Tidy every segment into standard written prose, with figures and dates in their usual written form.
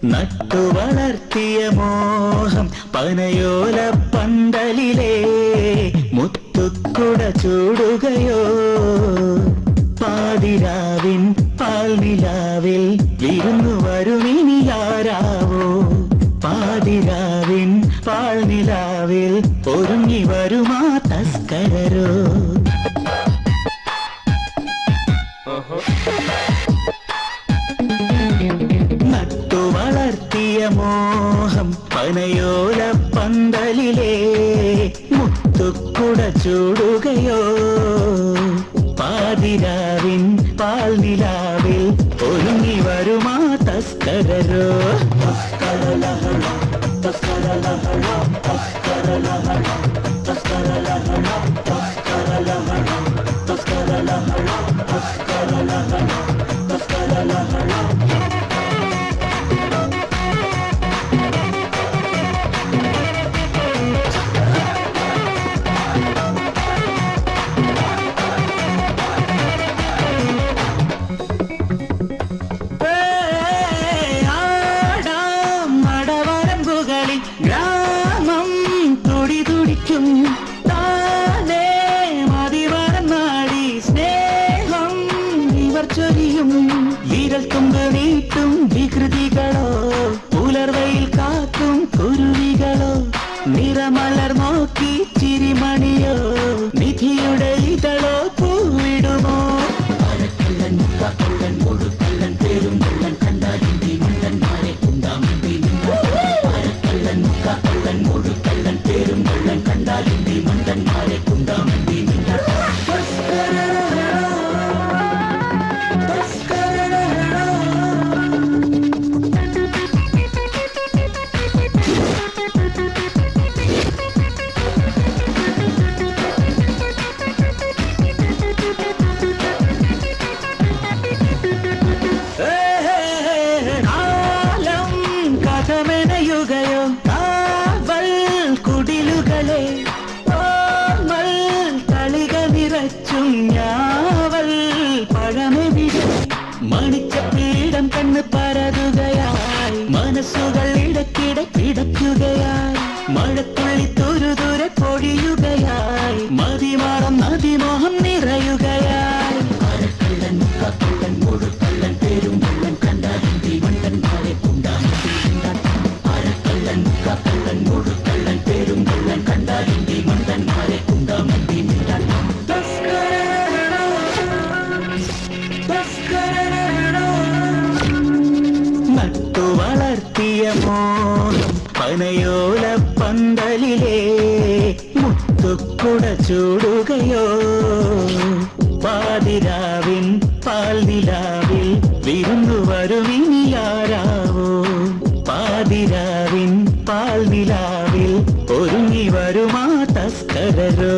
നട്ടു വളർത്തിയ മോഹം പനയോല പന്തലിലെ മുത്തുക്കുട ചൂടുകയോ പാതിരാവിൻ പാൽനിലാവിൽ വിരുന്നു വരുമിനിയാരാവോ പാതിരാവിൻ പാൽനിലാവിൽ ഒരുങ്ങി വരുമാ തസ്കരരോ നട്ടു വളർത്തിയ മോഹം പനയോല പന്തലിലെ മുത്തുക്കുട ചൂടുകയോ പാതിരാവിൻ പാൽനിലാവിൽ ഒരുങ്ങി വരുമാ തസ്കരരോ ഗ്രാമം തുടിതുടിക്കും താനേ മതിമറന്നാടി സ്നേഹം ഇവർ ചൊരിയും വിരൽ തുമ്പ് നീട്ടും വികൃതികളോ പുലർവയിൽ കാക്കും കുരുവികളോ നിറമലർ നോക്കി ചിരിമണിയോ നിധിയുടെ ഇതളോ പൂവിടുമോ അരക്കല്ലൻ മുക്കല്ലൻ ഒടുക്കല്ലൻ പേരും കൊല്ലൻ കണ്ടാലിന്റെ മണ്ടന്മാരെ ഉണ്ടാമിന്റെ അരക്കല്ലൻ മുക്കല്ലൻ ഒടുക്കല്ലൻ പേരും കൊല്ലൻ കണ്ടാലിന്റെ മണ്ടന്മാരെ ഉണ്ടാമിന്റെ കഥമെനയുകയോ കാവൽ കുടിലുകളെ ഓർമ്മൽ കളിക നിറച്ചും ഞാവൽ പഴമെവിടെ മണിച്ച പീഠം കണ്ണ് പരതുകയായി മനസ്സുകൾ ഇടയ്ക്കിടെ കിടക്കുകയായി മഴത്തുള്ളി തുരുതുരെ പൊഴിയുകയായി മതിമാറം നദിമോഹം നിറയുകയായി അരക്കല്ലൻ മുക്കല്ലൻ ഒടുക്കല്ലൻ പേരും കൊല്ലൻ കണ്ടാലിന്റെ മണ്ടന്മാരെ അരക്കല്ലൻ മുക്കല്ലൻ ഒടുക്കല്ലൻ പേരും കൊല്ലൻ കണ്ടാലിന്റെ മണ്ടന്മാരെ ഉണ്ടാമന്തി നട്ടു വളർത്തിയ മോഹം പനയോല പന്തലിലെ മുത്തുക്കുട ചൂടുകയോ പാതിരാവിൻ പാൽനിലാവിൽ വിരുന്നു വരുമിനിയാരാവോ പാതിരാവിൻ പാൽനിലാവിൽ ഒരുങ്ങി വരുമാ തസ്കരരോ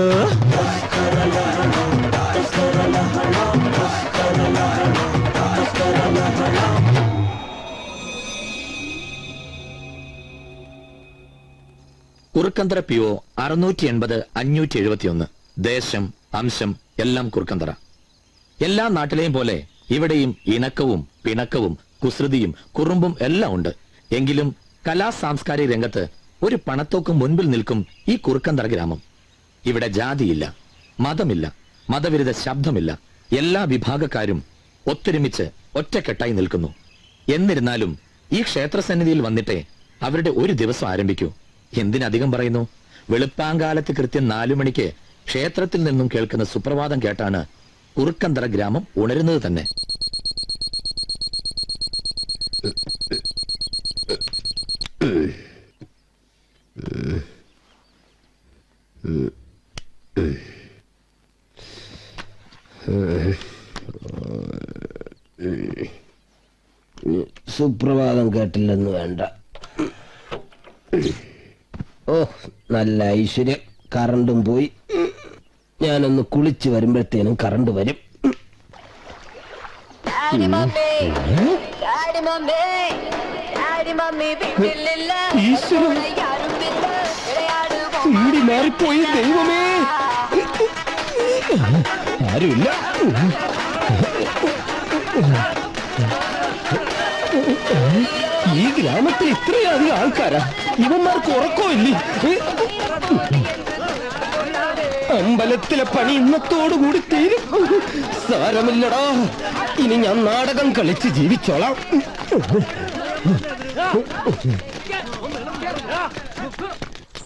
കുറുക്കന്തറ PO 680 571 ദേശം അംശം എല്ലാം കുറുക്കന്തറ. എല്ലാ നാട്ടിലെയും പോലെ ഇവിടെയും ഇണക്കവും പിണക്കവും കുസൃതിയും കുറുമ്പും എല്ലാം ഉണ്ട്. എങ്കിലും കലാ സാംസ്കാരിക രംഗത്ത് ഒരു പണത്തോക്ക് മുൻപിൽ നിൽക്കും ഈ കുറുക്കന്തറ ഗ്രാമം. ഇവിടെ ജാതിയില്ല, മതമില്ല, മതവിരുദ്ധ ശബ്ദമില്ല. എല്ലാ വിഭാഗക്കാരും ഒത്തൊരുമിച്ച് ഒറ്റക്കെട്ടായി നിൽക്കുന്നു. എന്നിരുന്നാലും ഈ ക്ഷേത്രസന്നിധിയിൽ വന്നിട്ടേ അവരുടെ ഒരു ദിവസം ആരംഭിക്കൂ. എന്തിനധികം പറയുന്നു, വെളുപ്പാങ്കാലത്ത് കൃത്യം 4 മണിക്ക് ക്ഷേത്രത്തിൽ നിന്നും കേൾക്കുന്ന സുപ്രഭാതം കേട്ടാണ് കുറുക്കന്തറ ഗ്രാമം ഉണരുന്നത് തന്നെ. സുപ്രഭാതം കേട്ടില്ലെന്ന് വേണ്ട. ഓ, നല്ല ഐശ്വര്യം. കറണ്ടും പോയി. ഞാനൊന്ന് കുളിച്ച് വരുമ്പോഴത്തേനും കറണ്ട് വരും. മാറിപ്പോയി ദൈവമേ, ആരുമില്ല. ഈ ഗ്രാമത്തിൽ ഇത്രയധികം ആൾക്കാരാ. ഇവന്മാർക്ക് ഉറക്കമില്ലേ? അമ്പലത്തിലെ പണി ഇന്നത്തോടുകൂടി തീരും. സാരമില്ലടാ, ഇനി ഞാൻ നാടകം കളിച്ച് ജീവിച്ചോളാം.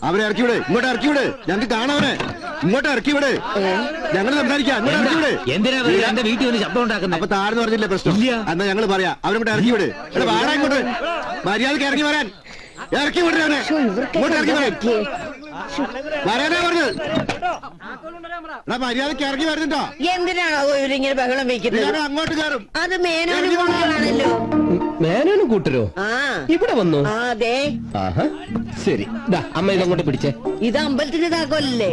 അവരെ ഇറക്കിവിട്, ഇങ്ങോട്ട് ഇറക്കിവിട്. ഞങ്ങൾക്ക് കാണാവനെ ഇങ്ങോട്ട് ഇറക്കിവിട്. ഞങ്ങൾ സംസാരിക്കാം. എന്തിനാ എന്റെ വീട്ടിൽ വന്ന് ശബ്ദം ഉണ്ടാക്കുന്നത്? അപ്പൊ താഴ്ന്നു പറഞ്ഞില്ലേ പ്രശ്നം? എന്നാ ഞങ്ങൾ പറയാ, അവരിങ്ങോട്ട് ഇറക്കിവിട്. വാടാ ഇങ്ങോട്ട്, മര്യാദക്ക് ഇറങ്ങി വരാൻ. ഇറക്കി വിടുന്നവനെ ഇങ്ങോട്ട് ഇറക്കി വരാൻ. വരാനാ പറഞ്ഞത്. മര്യാദക്ക് ഇറങ്ങി വരുന്നുണ്ടോ? എന്തിനാണോ ഇവരിങ്ങനെ ബഹളം വെക്കുന്നത്? അങ്ങോട്ട് കയറും. അത് മേനോനാണല്ലോ. മേനോനും കൂട്ടരോ ഇവിടെ വന്നു? അതെ. ശരി, അമ്മ ഇതങ്ങോട്ട് പിടിച്ചേ. ഇത് അമ്പലത്തിന്റെ താക്കോലല്ലേ?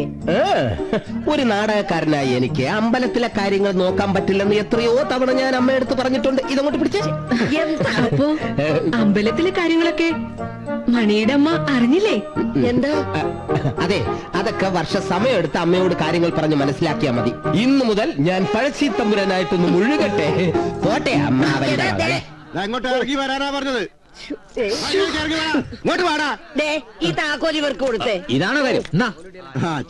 ഒരു നാടകക്കാരനായി എനിക്ക് അമ്പലത്തിലെ കാര്യങ്ങൾ നോക്കാൻ പറ്റില്ലെന്ന് എത്രയോ തവണ ഞാൻ അമ്മയെടുത്ത് പറഞ്ഞിട്ടുണ്ട്. ഇതങ്ങോട്ട് പിടിച്ചേ. അപ്പോ അമ്പലത്തിലെ കാര്യങ്ങളൊക്കെ മണിയുടെ അമ്മ അറിഞ്ഞില്ലേ? എന്താ? അതെ, അതൊക്കെ വർഷ സമയമെടുത്ത് അമ്മയോട് കാര്യങ്ങൾ പറഞ്ഞ് മനസ്സിലാക്കിയാ മതി. ഇന്നു മുതൽ ഞാൻ പഴശ്ശി തമ്പുരാനായിട്ടൊന്ന് മുഴുകട്ടെ. പോട്ടെ അമ്മ. അങ്ങോട്ട് ഇറങ്ങി വരാനാ പറഞ്ഞത്. ഇങ്ങോട്ട് വാടാ. ഈ താക്കോൽ ഇവർക്ക് കൊടുത്തേ. ഇതാണോ കാര്യം?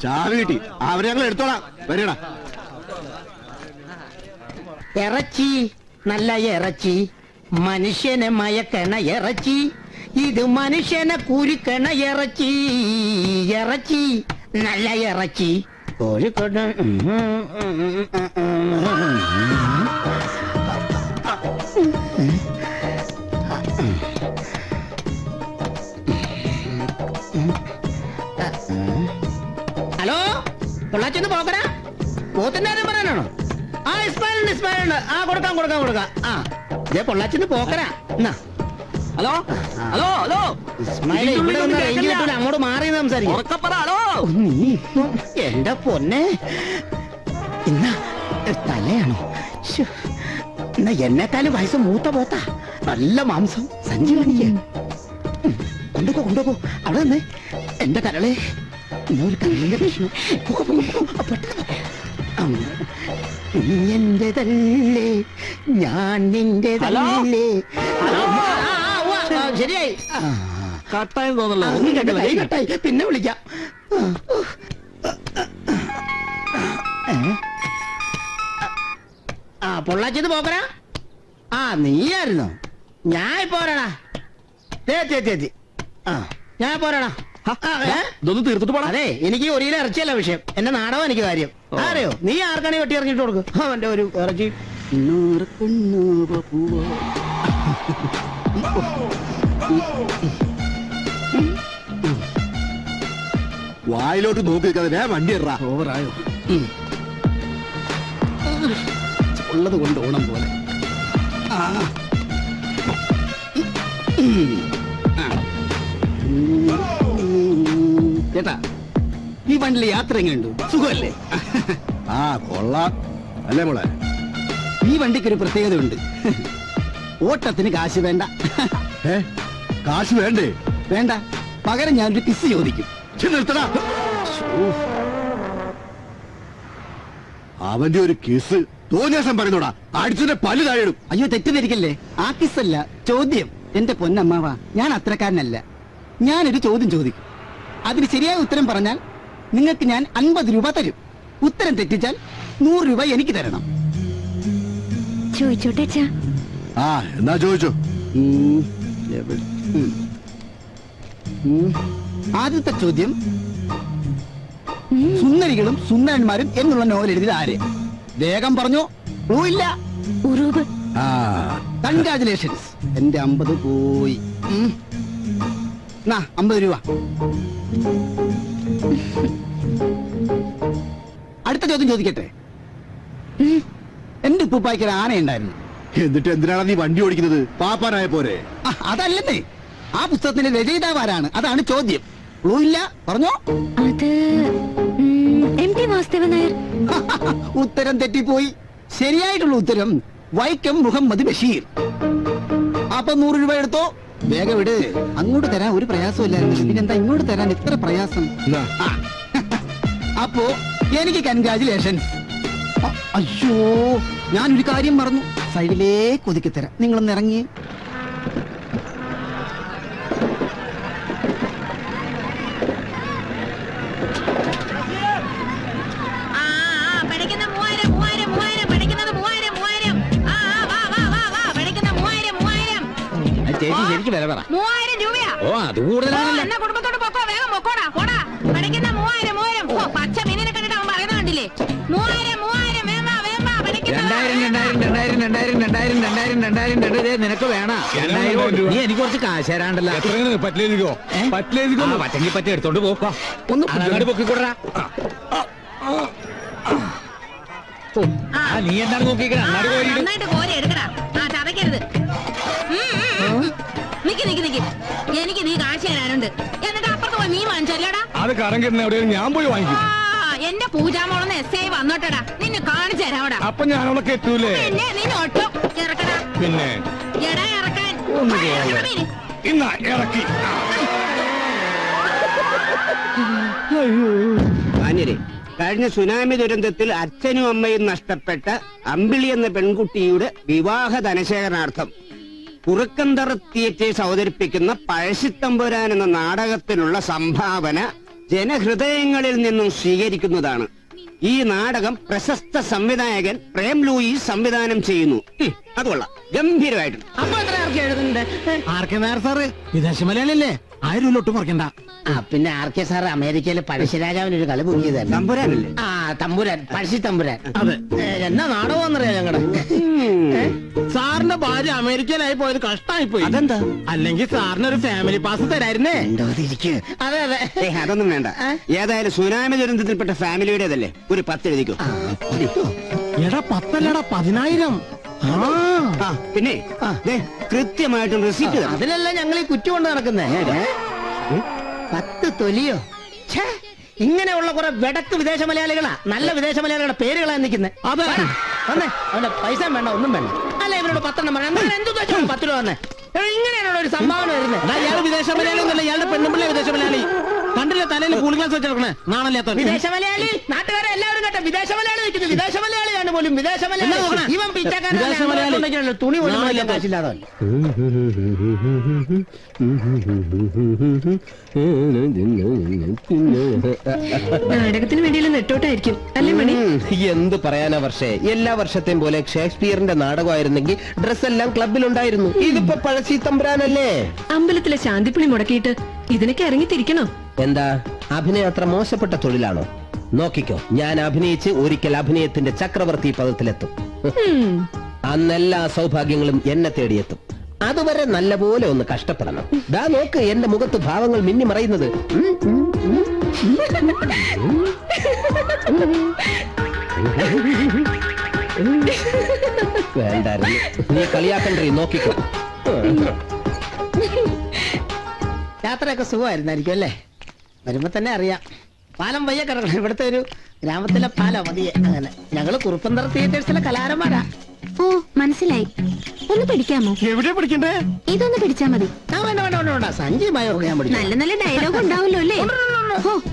ചാവി കിട്ടി. അവരെ ഞങ്ങൾ എടുത്തോളാം. വരടാ. ഇറച്ചി, നല്ല ഇറച്ചി, മനുഷ്യനെ മയക്കണ ഇറച്ചി, ഇത് മനുഷ്യനെ കുരുക്കണ ഇറച്ചി. ഇറച്ചി, നല്ല ഇറച്ചി, കോഴിക്കോട്. ഹലോ, പൊള്ളാച്ചിന്ന് പോകടാ. പോത്തിന്റെ കാര്യം പറയാനാണോ? ആ, ഇസ്മായിലുണ്ട്, ഇസ്മായിലുണ്ട്. ആ, കൊടുക്കാം കൊടുക്കാം കൊടുക്കാം. ആ, ഇതേ പൊള്ളാച്ചിന്ന് പോക്കരാ. ഹലോ ഹലോ ഹലോ, ഇസ്മായിലെ, ഇവിടെ ഒന്ന് റേഞ്ച് കിട്ടൂല. അങ്ങോട്ട് മാറി സംസാരിക്കും. നീ ഇപ്പം എന്റെ പൊന്നെ. എന്നാ തലയാണോ? എന്നാ എന്നെക്കാളും വയസ്സ് മൂത്ത പോത്താ. നല്ല മാംസം. സഞ്ചി കാണിക്കേ. കൊണ്ടുപോ കൊണ്ടുപോ. അവിടെ നിന്ന് എന്റെ കരളെ. ഒരു കരളിന്റെ പ്രശ്നം. നീ എന്റേതല്ലേ, ഞാൻ നിന്റേതല്ലേ. ശരിയായി. കട്ടായി തോന്നല്ലോ. കട്ടായി. പിന്നെ വിളിക്കാം. ആ, പൊള്ളാച്ചിന്ന് പോക്കരാ. ആ, നീയായിരുന്നോ? ഞാൻ പോരാടാ. ചേച്ചി. ആ, ഞാൻ പോരാടാ. ഇതൊന്ന് തീർത്തിട്ട് പോടാ. അതെ, എനിക്ക് ഒരു കിലോ ഇറച്ചിയല്ല വിഷയം. എന്റെ നാടകം എനിക്ക് കാര്യം. അറിയോ? നീ ആർക്കാണെ വെട്ടി ഇറങ്ങിട്ട് കൊടുക്കും. അവന്റെ ഒരു ഇറച്ചി. വായിലോട്ട് നോക്കി നിൽക്കാതെ വണ്ടി ഇറാ. ഓവറായോ? ഉള്ളത് കൊണ്ട് ഓണം പോലെ. ചേട്ടാ, ഈ വണ്ടിയിൽ യാത്ര എങ്ങനെയുണ്ട്? സുഖമല്ലേ? ആ, കൊള്ളാം അല്ലേ മോളെ? ഈ വണ്ടിക്ക് ഒരു പ്രത്യേകതയുണ്ട്. ഓട്ടത്തിന് കാശ് വേണ്ട. കാശ് വേണ്ടേ? വേണ്ട, പകരം ഞാനൊരു കിസ് ചോദിക്കും. നിർത്തടാ. അവന്റെ ഒരു കിസ് തോന്നിയാസം പറയുന്നോടാ, അടിച്ചതിന്റെ പല്ല് താഴെയിടും. അയ്യോ തെറ്റിദ്ധരിക്കല്ലേ, ആ കിസ്സല്ല ചോദ്യം. എന്റെ പൊന്നമ്മാവ, ഞാൻ അത്രക്കാരനല്ല. ഞാനൊരു ചോദ്യം ചോദിക്കും, അതിന് ശരിയായ ഉത്തരം പറഞ്ഞാൽ നിങ്ങൾക്ക് ഞാൻ 50 രൂപ തരും. ഉത്തരം തെറ്റിച്ചാൽ 100 രൂപ എനിക്ക് തരണം. ചോദിച്ചോട്ടെ അച്ഛാ. ആ എന്നാ ചോദിച്ചോ. ആദ്യത്തെ ചോദ്യം, സുന്ദരികളും സുന്ദരന്മാരും എന്നുള്ള നോവൽ എഴുതിയത് ആര്? വേഗം പറഞ്ഞു. ക്ലൂ ഇല്ല. ഉറൂബ്. ആ കൺഗ്രാചുലേഷൻസ്, എന്റെ 50 പോയി. 50 രൂപ. അടുത്ത ചോദ്യം ചോദിക്കട്ടെ. എന്റെ ഉപ്പുപ്പായ്ക്ക് ഒരു ആനയുണ്ടായിരുന്നു. എന്നിട്ട് എന്തിനാണ് നീ വണ്ടി ഓടിക്കുന്നത്? പാപ്പാനായ പോരെ. അതല്ലെന്നേ, ആ പുസ്തകത്തിന്റെ രചയിതാവ് ആരാണ്? അതാണ് ചോദ്യം. ക്ലൂ ഇല്ല. പറഞ്ഞോ. അത് MT വാസുദേവൻ നായർ. ഉത്തരം തെറ്റിപ്പോയി. ശരിയായിട്ടുള്ള ഉത്തരം വൈക്കം മുഹമ്മദ് ബഷീർ. അപ്പൊ 100 രൂപ എടുത്തോ. വേഗം വിട്. അങ്ങോട്ട് തരാൻ ഒരു പ്രയാസമില്ലായിരുന്നു, പിന്നെന്താ ഇങ്ങോട്ട് തരാൻ ഇത്ര പ്രയാസം? ആ. അപ്പോ എനിക്ക് കൺഗ്രാചുലേഷൻസ്. അയ്യോ, ഞാനൊരു കാര്യം മറന്നു. സൈഡിലേക്ക് ഒതുക്കി തരാം, നിങ്ങളൊന്ന് ഇറങ്ങി. ചേച്ചി ശരിക്കും വില പറ. 3000 രൂപയാ. ഓ അത് കൂടുതലാണല്ലോ. എന്നാ കുടുംബത്തോട് പൊക്കോ, വേഗം പൊക്കോടാ, പോടാ. പഠിക്കുന്ന 3000. ഓ, പച്ച മീനിനെ കണ്ടിട്ട് അവൻ പറയുന്നത് കണ്ടില്ലേ? 3000, വേഗം വാ, പഠിക്കുന്ന 2000 നിനക്ക് വേണം. 2000 നീ എനിക്ക് കുറച്ച് കാശ് തരാണ്ടല്ലോ. പറ്റെങ്കിൽ പറ്റി എടുത്തോണ്ട് പോക്കോ. ഒന്ന് അങ്ങാടി പൊക്കിക്കൂടാ. നീ എന്താണ് നോക്കിക്കണ? അങ്ങാടി പോയി നന്നായിട്ട് കോരി എടുക്കടാ. ആ ചതക്കരുത്. നിക്ക്. എനിക്ക് നീ കാശ് തരാനുണ്ട്. എന്നിട്ട് അപ്പുറത്ത് പോയി മീൻ വാങ്ങിച്ചല്ലോടാ. അത് കടം കിട്ടുന്ന എവിടെയും ഞാൻ പോയി വാങ്ങിക്കും. എന്റെ പൂജാമോളന്ന് എസ് ഐ വന്നോട്ടടാ, നിന്നെ കാണിച്ചു തരാവടാ. അപ്പൊ ഞാനവിടെ എത്തൂലേ? പിന്നെ നിന്നെ ഒട്ടും ഇറക്കടാ. പിന്നെ എടാ ഇറക്കാൻ. ഇന്ന ഇറക്കി. മാന്യരെ, കഴിഞ്ഞ സുനാമി ദുരന്തത്തിൽ അച്ഛനും അമ്മയും നഷ്ടപ്പെട്ട അമ്പിളി എന്ന പെൺകുട്ടിയുടെ വിവാഹ ധനശേഖരണാർത്ഥം കുറുക്കന്തറ തിയേറ്റേഴ്സ് അവതരിപ്പിക്കുന്ന പഴശ്ശിത്തമ്പുരാൻ എന്ന നാടകത്തിനുള്ള സംഭാവന ജനഹൃദയങ്ങളിൽ നിന്നും സ്വീകരിക്കുന്നതാണ്. ഈ നാടകം പ്രശസ്ത സംവിധായകൻ പ്രേം ലൂയിസ് സംവിധാനം ചെയ്യുന്നു. അതുകൊള്ളാം, ഗംഭീരമായിട്ടുണ്ട്. അപ്പൊ എത്ര ആർക്ക് എഴുതുന്നുണ്ട്? ആർക്കെ നായർ സാറ് വിദേശ മലയാളിയല്ലേ, 1000 രൂപ ഒട്ടും കുറയ്ക്കണ്ട. പിന്നെ ആർക്കെ സാർ അമേരിക്കയിലെ പഴശ്ശിരാജാവിന് ഒരു കളി ബുക്ക് ചെയ്തല്ലേ? തമ്പുരാനല്ലേ? ആ തമ്പുരാൻ, പഴശ്ശി തമ്പുരാൻ. അതെ. എന്നാ നാടകമെന്നറിയാം ഞങ്ങളുടെ സാറിന്റെ ഭാര്യ അമേരിക്കയിലായി പോയത് കഷ്ടമായി പോയി. അതെന്താ? അല്ലെങ്കിൽ സാറിന് ഒരു ഫാമിലി പാസ് തരായിരുന്നേ. അതെ അതെ. അതൊന്നും വേണ്ട. ഏതായാലും സുനാമി ദുരന്തത്തിൽപ്പെട്ട ഫാമിലിയുടേതല്ലേ, ഒരു 10 എഴുതിക്കോ. എടാ 10 അല്ലടാ 10000. പിന്നെ കൃത്യമായിട്ടും റെസിപ്റ്റ്. അതിലല്ല ഞങ്ങൾ ഈ കുറ്റം കൊണ്ട് നടക്കുന്നേ. 10 തൊലിയോ? ഛേ, ഇങ്ങനെയുള്ള കുറെ വെടക്ക് വിദേശ മലയാളികളാ, നല്ല വിദേശ മലയാളികളുടെ പേരുകളാ നിൽക്കുന്നത്. വന്നേ, അവന്റെ പൈസ വേണ്ട, ഒന്നും വേണ്ട. അല്ല ഇവരോട് 10 എണ്ണം വേണം. എന്തു 10 രൂപ വന്നേ? ഇങ്ങനെയാണോ ഒരു സംഭാവന വരുന്നത്? ഇയാൾ വിദേശ മലയാളി ഒന്നല്ല, ഇയാളുടെ പെണ്ണുമ്പിള്ള വിദേശ മലയാളി. കണ്ടില്ല തലയിൽ കൂളിംഗ് ഗ്ലാസ് വെച്ചെടുക്കണേ, നാണല്ലാത്ത വിദേശ മലയാളി. നാട്ടുകാരെ എല്ലാവരും കേട്ടോ, വിദേശ മലയാളി നിൽക്കുന്നു. വിദേശ മലയാളിയാണ് പോലും, വിദേശ മലയാളി. ഇവൻ പിച്ചക്കാരൻ, തുണി പോലും വാങ്ങിക്കാൻ കാശില്ലാതെ. നാടകത്തിന് വേണ്ടിയുള്ള നെട്ടോട്ടായിരിക്കും അല്ലേ മണി? എന്ത് പറയാനാ വർഷേ, എല്ലാ വർഷത്തെയും പോലെ ഷേക്സ്പിയറിന്റെ നാടകമായിരുന്നെങ്കിൽ ഡ്രസ് എല്ലാം ക്ലബിലുണ്ടായിരുന്നു. ഇതിപ്പോ പഴശ്ശി തമ്പുരാനല്ലേ. അമ്പലത്തിലെ ശാന്തിപ്പുളി മുടക്കിയിട്ട് ഇതിനൊക്കെ ഇറങ്ങി തിരിക്കണോ? എന്താ, അഭിനയം അത്ര മോശപ്പെട്ട തൊഴിലാണോ? നോക്കിക്കോ, ഞാൻ അഭിനയിച്ച് ഒരിക്കൽ അഭിനയത്തിന്റെ ചക്രവർത്തി പദത്തിലെത്തും. അന്നെല്ലാ സൗഭാഗ്യങ്ങളും എന്നെ തേടിയെത്തും. അതുവരെ നല്ലപോലെ ഒന്ന് കഷ്ടപ്പെടണം. ദാ നോക്ക്, എന്റെ മുഖത്ത് ഭാവങ്ങൾ മിന്നി മറയുന്നത്. വേണ്ടായിരുന്നു, നീ കളിയാക്കണ്ടേ, നോക്കിക്കോ. യാത്രയൊക്കെ സുഖമായിരുന്നായിരിക്കും അല്ലേ? വരുമ്പോ തന്നെ അറിയാം. പാലം വയ്യ കിടക്കണം. ഇവിടുത്തെ ഒരു ഗ്രാമത്തിലെ പാലം മതിയെ. അങ്ങനെ ഞങ്ങള് കുറുപ്പന്തറ തിയേറ്റേഴ്സിലെ കലാകാരന്മാരാ. ഓ മനസ്സിലായി. ഒന്ന് പിടിക്കാമോ? എവിടെ പിടിക്കണ്ടേ? ഇതൊന്ന് പിടിച്ചാ മതി. വേണ്ട വേണ്ട വേണ്ട വേണ്ട, സഞ്ജയ് മായൊക്കെ ഞാൻ പിടിക്കും. നല്ല നല്ല ഡയലോഗ് ഉണ്ടാവല്ലോ അല്ലേ?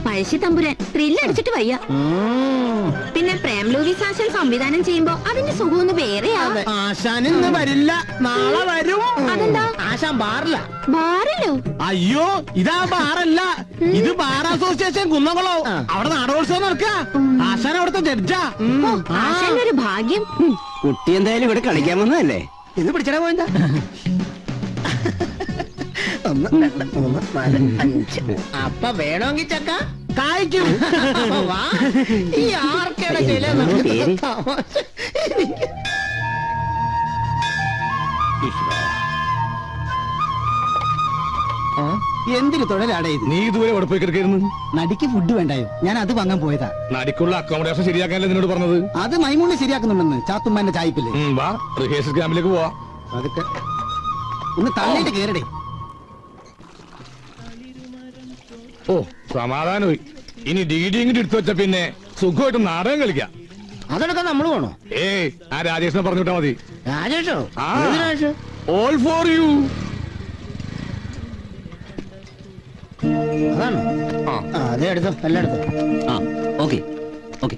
പഴശ്ശി തമ്പുരാൻ ത്രില്ലടിച്ചിട്ട് വയ്യ. പിന്നെ പ്രേംലൂരി സാശൻ സംവിധാനം ചെയ്യുമ്പോ അതിന്റെ സുഖം ഒന്ന് വേറെയാ. ആശാൻ ഇന്ന് വരില്ല, നാളെ വരും. അതെന്താ? ആശാൻ ബാറില്ല. ബാറിലോ? അയ്യോ, ഇതാ ബാറല്ല, ഇത് ബാർ അസോസിയേഷൻ കുന്നംകുളം. അവിടെ നാടകോത്സവം നടക്കുക. ആശാൻ അവിടുത്തെ ജഡ്ജാ. ആശാന്റെ ഒരു ഭാഗ്യം. കുട്ടി എന്തായാലും ഇവിടെ കളിക്കാൻ വന്നതല്ലേ, ഇത് പിടിച്ചടാ പോയെന്താ. 1 2 3 4 5. അപ്പൊ വേണമെങ്കിൽ ചക്ക കായ്ക്കും. വാ, ഈ ആർക്കയുടെ ചില എന്തിനു തൊഴിലാടേ ഇത്? നീ ഇതുവരെ അവിടെ പോയി കിടക്കായിരുന്നു. നടിക്ക് ഫുഡ് വേണ്ടായോ? ഞാൻ അത് വാങ്ങാൻ പോയതാ. നടിക്കുള്ള അക്കോമഡേഷൻ ശരിയാക്കാനല്ലേ നിന്നോട് പറഞ്ഞത്? അത് മൈമൂണ് ശരിയാക്കുന്നുണ്ടെന്ന് ചാത്തുമ്മാന്റെ ചായപ്പില്ലേ. വാ, റിഹേഴ്സൽ ക്യാമ്പിലേക്ക് പോവാ. അതൊക്കെ ഒന്ന് തള്ളിയിട്ട് കേറടേ. ഓ, സമാധാനമായി. ഇനി DD ഇങ്ങോട്ട് എടുത്തു വെച്ച പിന്നെ സുഖമായിട്ട് നാടകം കളിക്കാം. അതെടുക്കാൻ നമ്മൾ പോണോ? ഏയ്, ആ രാജേഷിനെ പറഞ്ഞിട്ടാ മതി. രാജേഷോ? ആ. ഏത് രാജേഷ്? All for you. അതാണോ? അതെ, എടുത്തോ, എല്ലാം എടുത്തോ. ഓക്കെ ഓക്കെ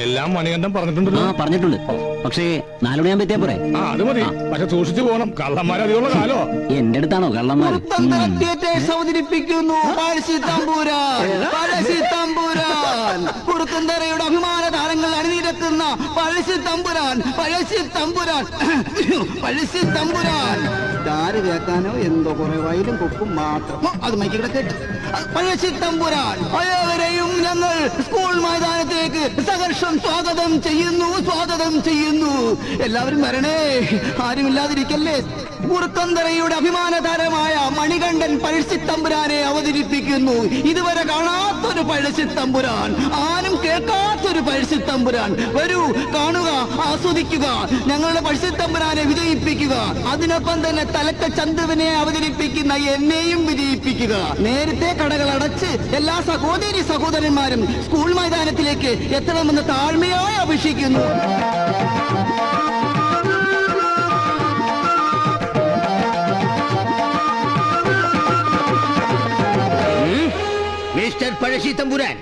എല്ലാം മണികണ്ഠൻ പറഞ്ഞിട്ടുണ്ടല്ലോ. പറഞ്ഞിട്ടുണ്ട്. പക്ഷേ 4 മണിയാകുമ്പോ എത്തിയാ പോരെ? അത് മതി. പക്ഷെ സൂക്ഷിച്ചു പോകണം, കള്ളന്മാരെ അധികമുള്ള കാലോ. എന്റെ അടുത്താണോ കള്ളന്മാർ? തിയേറ്റേഴ്സ് അവതരിപ്പിക്കുന്നു പഴശ്ശി തമ്പുരാൻ. പഴശ്ശി തമ്പുരാൻ, കുറുക്കന്തറയുടെ അഭിമാന താരങ്ങൾ അണിനിരക്കുന്ന പഴശ്ശി തമ്പുരാൻ. പഴശ്ശി തമ്പുരാൻ, പഴശ്ശി തമ്പുരാൻ. ആര് കേൾക്കാനോ എന്തോ കുറെ വയലും കൊക്കും മാത്രം. അത് മൈക്കിടെ കേട്ടു. പഴശ്ശി തമ്പുരാൻ. പഴയവരെയും ഞങ്ങൾ സ്കൂൾ മൈതാനത്തേക്ക് സഹർഷം സ്വാഗതം ചെയ്യുന്നു, സ്വാഗതം ചെയ്യുന്നു. എല്ലാവരും വരണേ, ആരുമില്ലാതിരിക്കല്ലേ. കുറുക്കന്തറയുടെ അഭിമാന താരമായ മണികണ്ഠൻ പഴശ്ശി തമ്പുരാനെ അവതരിപ്പിക്കുന്നു. ഇതുവരെ കാണാത്തൊരു പഴശ്ശി തമ്പുരാൻ, ആരും കേൾക്കാത്തൊരു പഴശ്ശി തമ്പുരാൻ. വരൂ, കാണുക, ആസ്വദിക്കുക, ഞങ്ങളുടെ പഴശ്ശി തമ്പുരാനെ വിജയിപ്പിക്കുക. അതിനൊപ്പം തന്നെ തലക്ക ചന്തുവിനെ അവതരിപ്പിക്കുന്ന എന്നെയും വിജയിപ്പിക്കുക. നേരത്തെ കടകൾ അടച്ച് എല്ലാ സഹോദരി സഹോദരന്മാരും സ്കൂൾ മൈതാനത്തിലേക്ക് എത്തണമെന്ന് താഴ്മയായി അപേക്ഷിക്കുന്നു. മിസ്റ്റർ പഴശ്ശി തമ്പുരാൻ,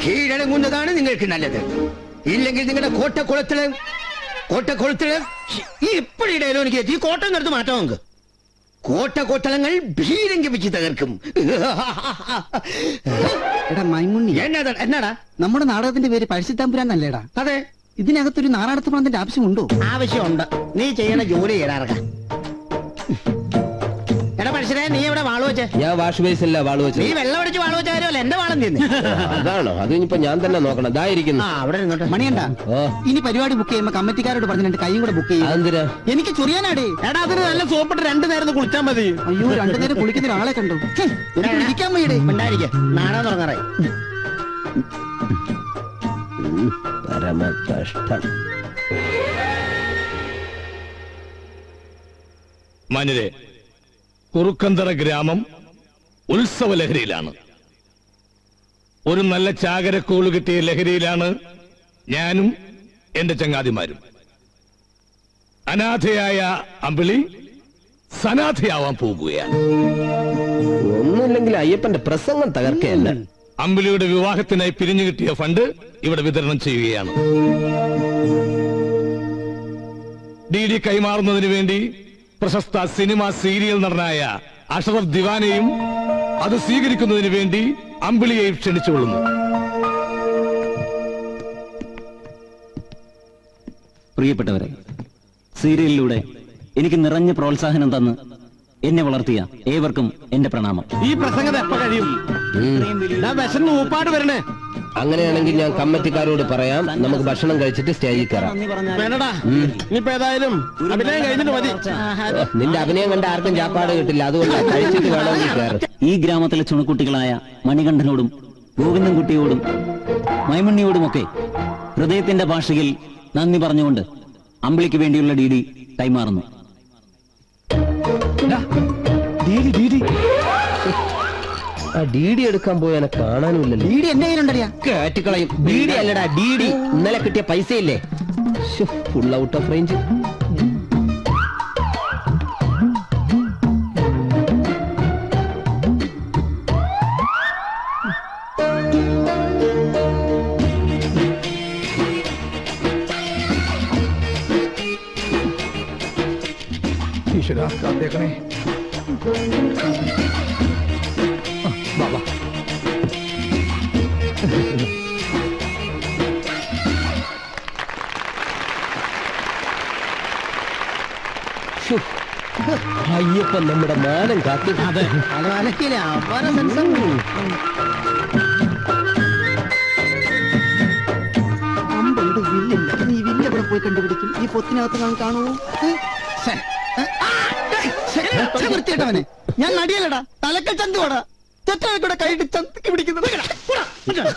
കീഴടങ്ങുന്നതാണ് നിങ്ങൾക്ക് നല്ലത്. ഇല്ലെങ്കിൽ നിങ്ങളുടെ കോട്ടക്കുളത്തില് ഇപ്പോഴിടയിലോ എനിക്ക് ഈ കോട്ടം എടുത്ത് മാറ്റാം. നമുക്ക് കോട്ടകൊത്തളങ്ങൾ ഭീരങ്കി വെച്ച് തകർക്കും. എടാ മൈമുണ്ണി, എന്നാടാ? നമ്മുടെ നാടകത്തിന്റെ പേര് പഴശ്ശി തമ്പുരാൻ അല്ലേടാ? അതെ. ഇതിനകത്തൊരു നാറാടത്ത് പണത്തിന്റെ ആവശ്യമുണ്ടോ? ആവശ്യമുണ്ട്. നീ ചെയ്യണ ജോലി ചെയ്യാറാർക്കാം. എടാ പഴശ്ശിനെ, നീ എവിടെ വാള് വെച്ചേ? ഞാൻ വാഷ് ബേസില്ല വാള് വെച്ചത്. നീ വെള്ളം അടിച്ച് വാള് വെച്ചാരോ എന്റെ വാളം തിന്നു. അതാണോ? അത് ഇനിയിപ്പോ ഞാൻ തന്നെ നോക്കണം. ഇതായിരിക്കുന്നു. അവിടെ മണിയണ്ട. ഇനി പരിപാടി ബുക്ക് ചെയ്യുമ്പോ കമ്മിറ്റിക്കാരോട് പറഞ്ഞിട്ട് കൈയും കൂടെ ബുക്ക് ചെയ്യും. അതെന്തിനാ? എനിക്ക് ചൊറിയാനാടേ. എടാ, അതിന് നല്ല സോപ്പിട്ട് 2 നേരം കുളിച്ചാൽ മതി. അയ്യോ, 2 നേരം കുളിക്കുന്ന ഒരാളെ കണ്ടു. ഇരിക്കാൻ വയ്യടേ. നാടാൻ തുടങ്ങാറേ. പരമ കഷ്ടം. മാന്യരെ, കുറുക്കന്തറ ഗ്രാമം ഉത്സവ ലഹരിയിലാണ്. ഒരു നല്ല ചാകരക്കോള് കിട്ടിയ ലഹരിയിലാണ് ഞാനും എന്റെ ചങ്ങാതിമാരും. അനാഥയായ അമ്പിളി സനാഥയാവാൻ പോകുകയാണ്. ഒന്നുമില്ലെങ്കിൽ അയ്യപ്പന്റെ പ്രസംഗം തകർക്കയല്ല. അമ്പിളിയുടെ വിവാഹത്തിനായി പിരിഞ്ഞു കിട്ടിയ ഫണ്ട് ഇവിടെ വിതരണം ചെയ്യുകയാണ്. DD കൈമാറുന്നതിന് വേണ്ടി പ്രശസ്ത സിനിമ സീരിയൽ നടനായ അഷറഫ് ദിവാനെയും അത് സ്വീകരിക്കുന്നതിന് വേണ്ടി അമ്പിളിയെയും ക്ഷണിച്ചുകൊള്ളുന്നു. പ്രിയപ്പെട്ടവരെ, സീരിയലിലൂടെ എനിക്ക് നിറഞ്ഞ പ്രോത്സാഹനം തന്ന് എന്നെ വളർത്തിയ ഏവർക്കും എന്റെ പ്രണാമം. ഈ പ്രസംഗം എപ്പോ കഴിയും? വിശന്ന് ഊപ്പാട് വരണേ. അങ്ങനെയാണെങ്കിൽ ഞാൻ കമ്മിറ്റിക്കാരോട് പറയാം, നമുക്ക് ഭക്ഷണം കഴിച്ചിട്ട് സ്റ്റേജിൽ കയറാം. വേണ്ടടാ, ഇനിയിപ്പോ ഏതായാലും അഭിനയം കഴിഞ്ഞിട്ട് മതി. നിന്റെ അഭിനയം കണ്ട ആർക്കും ചാപ്പാട് കിട്ടില്ല, അതുകൊണ്ട് കഴിച്ചിട്ട് വേണമെങ്കിൽ കയറും. ഈ ഗ്രാമത്തിലെ ചുണക്കുട്ടികളായ മണികണ്ഠനോടും ഗോവിന്ദൻകുട്ടിയോടും മൈമണ്ണിയോടുമൊക്കെ ഹൃദയത്തിന്റെ ഭാഷയിൽ നന്ദി പറഞ്ഞുകൊണ്ട് അമ്പിളിക്ക് വേണ്ടിയുള്ള DD കൈമാറുന്നു. DD എടുക്കാൻ പോയാനെ കാണാനുമില്ലല്ലോ. DD എന്റെ കയ്യിലുണ്ടറിയാ. കേറ്റിക്കളയും. DD അല്ലടാ, DD. ഇന്നലെ കിട്ടിയ പൈസയില്ലേ, ഫുൾ ഔട്ട് ഓഫ് റേഞ്ച്. ഈശ്വരാ കാത്തേക്കണേ. വാ വാ. അയ്യപ്പൻ നമ്മുടെ മാനം കാത്തു. അത് അലക്കിയില്ലേ അപാര സെൻസം. അമ്പുണ്ട് വില്ലില്ല. നീ വില്ല് എവിടെ പോയി കണ്ടുപിടിക്കും? ഈ പൊത്തിനകത്ത് ഞാൻ കാണുമോ? വൃത്തിയിട്ടവനെ ഞാൻ നടിയല്ലടാ, തലക്കൽ ചന്തുവാടാ. തെറ്റായിക്കൂടെ കൈയിട്ട് ചന്തക്ക് പിടിക്കുന്നത്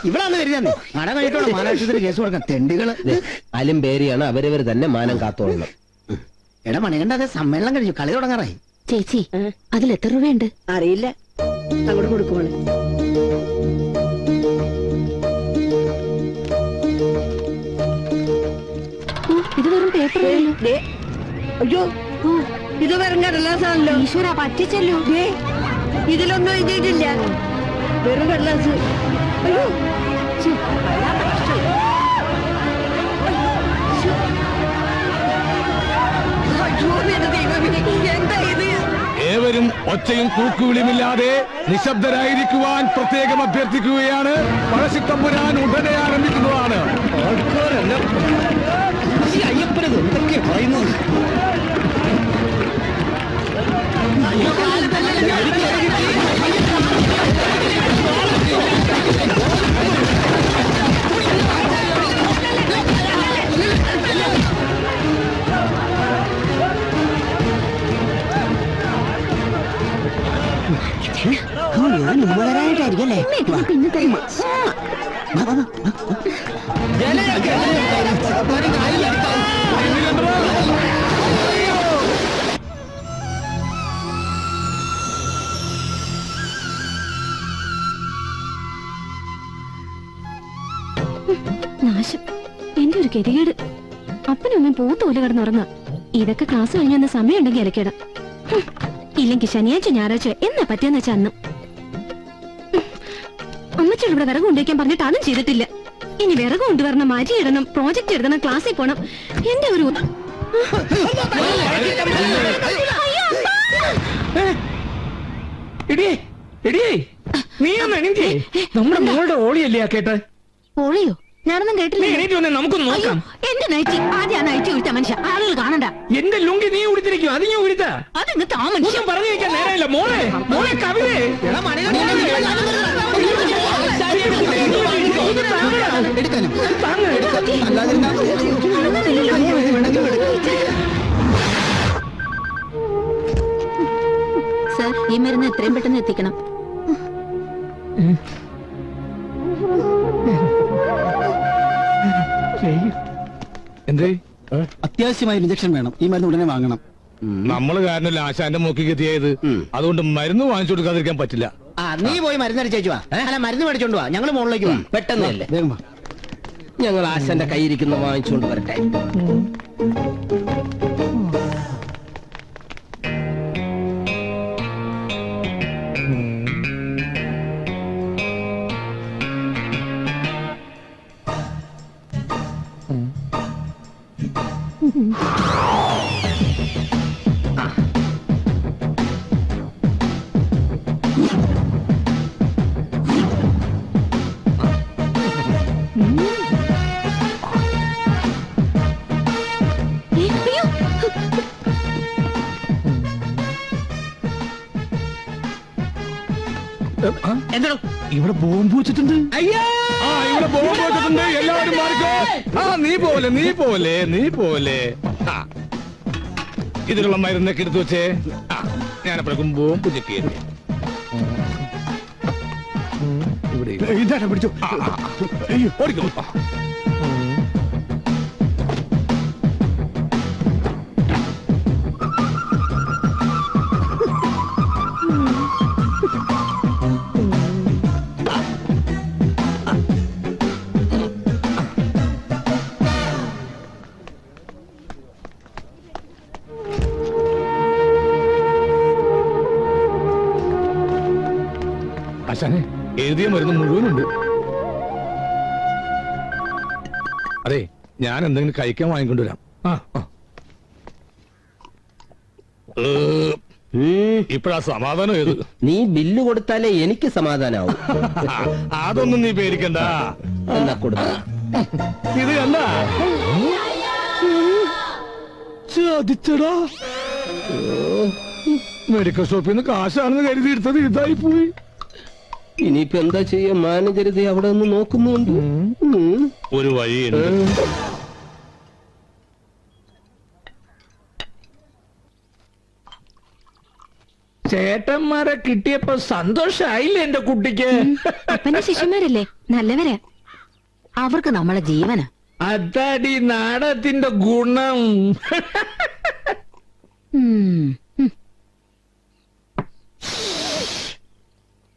ഇവിടാന്ന് കരുതാന്നേ. നട കഴിക്കോടെ മാനാശുപത്രി കേസ് കൊടുക്കാം തെണ്ടികള്. അലും പേരിയാണ് അവരവർ തന്നെ മാനം കാത്തോളണം. എടാ മണികണ്ട, അതെ സമ്മേളനം കഴിഞ്ഞു, കളി തുടങ്ങാറായി. ചേച്ചി അതിൽ എത്ര രൂപയുണ്ട്? അറിയില്ല, അങ്ങോട്ട് കൊടുക്കുവാണ്. ഇത് വെറും പേപ്പർ. അയ്യോ, ഇത് വെറും കടലാസാണല്ലോ. ഈശ്വര പറ്റിച്ചല്ലോ. ഇതിലൊന്നും എഴുതിയിട്ടില്ല, വെറും കടലാസ്. അയ്യോ, എന്താ ഇത്? ഏവരും ഒച്ചയും തൂക്കുവിളിയുമില്ലാതെ നിശബ്ദരായിരിക്കുവാൻ പ്രത്യേകം അഭ്യർത്ഥിക്കുകയാണ്. പഴശ്ശിത്തമ്പുരാൻ ഉടനെ ആരംഭിക്കുന്നതാണ്. അയ്യപ്പനത് എന്തൊക്കെയാ പറയുന്നത്? മുമ്പരായിട്ടായിരിക്കും അല്ലേ? പിന്നെ തരും. നാശം, എന്റെ ഒരു ഗതികേട്. അപ്പനൊന്നും പൂത്തോല് കിടന്നുറങ്ങുക. ഇതൊക്കെ ക്ലാസ് കഴിഞ്ഞ സമയം ഉണ്ടെങ്കിൽ ഇരക്കിട. ഇല്ലെങ്കിൽ ശനിയാഴ്ച ഞായറാഴ്ച എന്നാ പറ്റിയെന്ന് വെച്ചാ അന്നും. അമ്മച്ചോട് ഇവിടെ വിറക് കൊണ്ടുവയ്ക്കാൻ പറഞ്ഞിട്ട് അതും ചെയ്തിട്ടില്ല. ഇനി വിറക് കൊണ്ടുവരണം, അരി ഇടണം, പ്രോജക്റ്റ് എഴുതണം, ക്ലാസ്സിൽ പോണം. എന്റെ ഒരു നീ ഒന്ന് എണീറ്റേ. നമ്മുടെ മോളുടെ ഓളിയല്ലേ ആ കേട്ടെ? ഓളിയോ? ഞാനൊന്നും കേട്ടില്ല. നമുക്കൊന്ന് നോക്കാം. എന്റെ നൈറ്റി ആദ്യം നൈറ്റി ഉടുത്ത മനുഷ്യ, ആളുകൾ കാണണ്ട. എന്റെ ലുങ്കി നീ ഉടുത്തിരിക്കും, അത് ഞാൻ ഉടുത്ത. അതെന്നിട്ട് ആ മനുഷ്യൻ പറഞ്ഞു വെക്കാൻ നേരമില്ല. മോളെ മോളെ കവിതേ സർ, ഈ മരുന്ന് എത്രയും പെട്ടെന്ന് എത്തിക്കണം. എന്തേ? അത്യാവശ്യമായ ഇഞ്ചക്ഷൻ വേണം, ഈ മരുന്ന് ഉടനെ വാങ്ങണം. നമ്മള് കാരണല്ല ആശാന്റെ മൂക്കിക്ക് എത്തിയത്. അതുകൊണ്ട് മരുന്ന് വാങ്ങിച്ചു കൊടുക്കാതിരിക്കാൻ പറ്റില്ല. നീ പോയി മരുന്ന് അടിച്ചേച്ചു വാ. അല്ല, മരുന്ന് മേടിച്ചോണ്ട് വാ, ഞങ്ങള് മുകളിലേക്ക് വാ. പെട്ടെന്നല്ലേ, വേഗം വാ. ഞങ്ങൾ ആശാന്റെ കയ്യിരിക്കുന്ന വാങ്ങിച്ചുകൊണ്ട് വരട്ടെ. എന്താ ഇവിടെ ബോംബ് വെച്ചിട്ടുണ്ട്? ഇവിടെ ബോംബ് വെച്ചിട്ടുണ്ട്. എല്ലാവരും മാറിക്കോ. നീ പോലെ ഇതിലുള്ള മരുന്നൊക്കെ എടുത്തു വെച്ചേ. ഞാനപ്പോഴേക്കും ബോംബ് ചെക്ക് ചെയ്തേ. ഇവിടെ പിടിച്ചോ. ഓടിക്കോ. ആശാനെ, എഴുതിയ മരുന്ന് മുഴുവനുണ്ട്. അതെ, ഞാൻ എന്തെങ്കിലും കഴിക്കാൻ വാങ്ങിക്കൊണ്ടുവരാം. ഇപ്പഴാ സമാധാനം ഏത്? നീ ബില്ല് കൊടുത്താലേ എനിക്ക് സമാധാനാവും. അതൊന്നും നീ പേടിക്കണ്ട. എന്നാ കൊടുത്ത ഇത് കണ്ട ചതിച്ചടാ. മെഡിക്കൽ ഷോപ്പിൽ നിന്ന് കാശാണെന്ന് കരുതിയെടുത്തത് ഇതായി പോയി. ഇനിയിപ്പോ എന്താ ചെയ്യാ? മാനേജർ ഇത് അവിടെ നിന്ന് നോക്കുന്നുണ്ട്. ഒരു വഴിയുണ്ട്. ചേട്ടന്മാരെ കിട്ടിയപ്പോ സന്തോഷായില്ലേ എന്റെ കുട്ടിക്ക്? അപ്പന്റെ ശിഷ്യന്മാരല്ലേ, നല്ലവരാ. അവർക്ക് നമ്മളെ ജീവനാ. അതാടി നാടകത്തിന്റെ ഗുണം.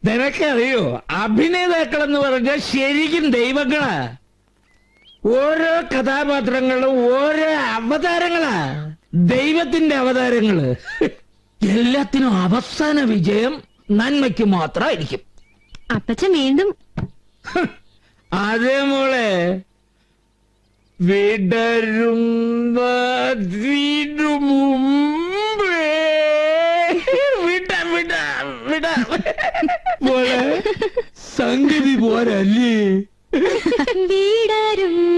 നിനക്കറിയോ, അഭിനേതാക്കളെന്ന് പറഞ്ഞാൽ ശരിക്കും ദൈവങ്ങളാ. ഓരോ കഥാപാത്രങ്ങളും ഓരോ അവതാരങ്ങളാ, ദൈവത്തിന്റെ അവതാരങ്ങള്. എല്ലാത്തിനും അവസാന വിജയം നന്മയ്ക്ക് മാത്രമായിരിക്കും. അപ്പച്ചൻ വീണ്ടും അതേ മോളെ, വിടരുന്നതിനു മുമ്പേ വിട മോളെ, സംഗതി പോരല്ലേ? വീടരുന്നതിനു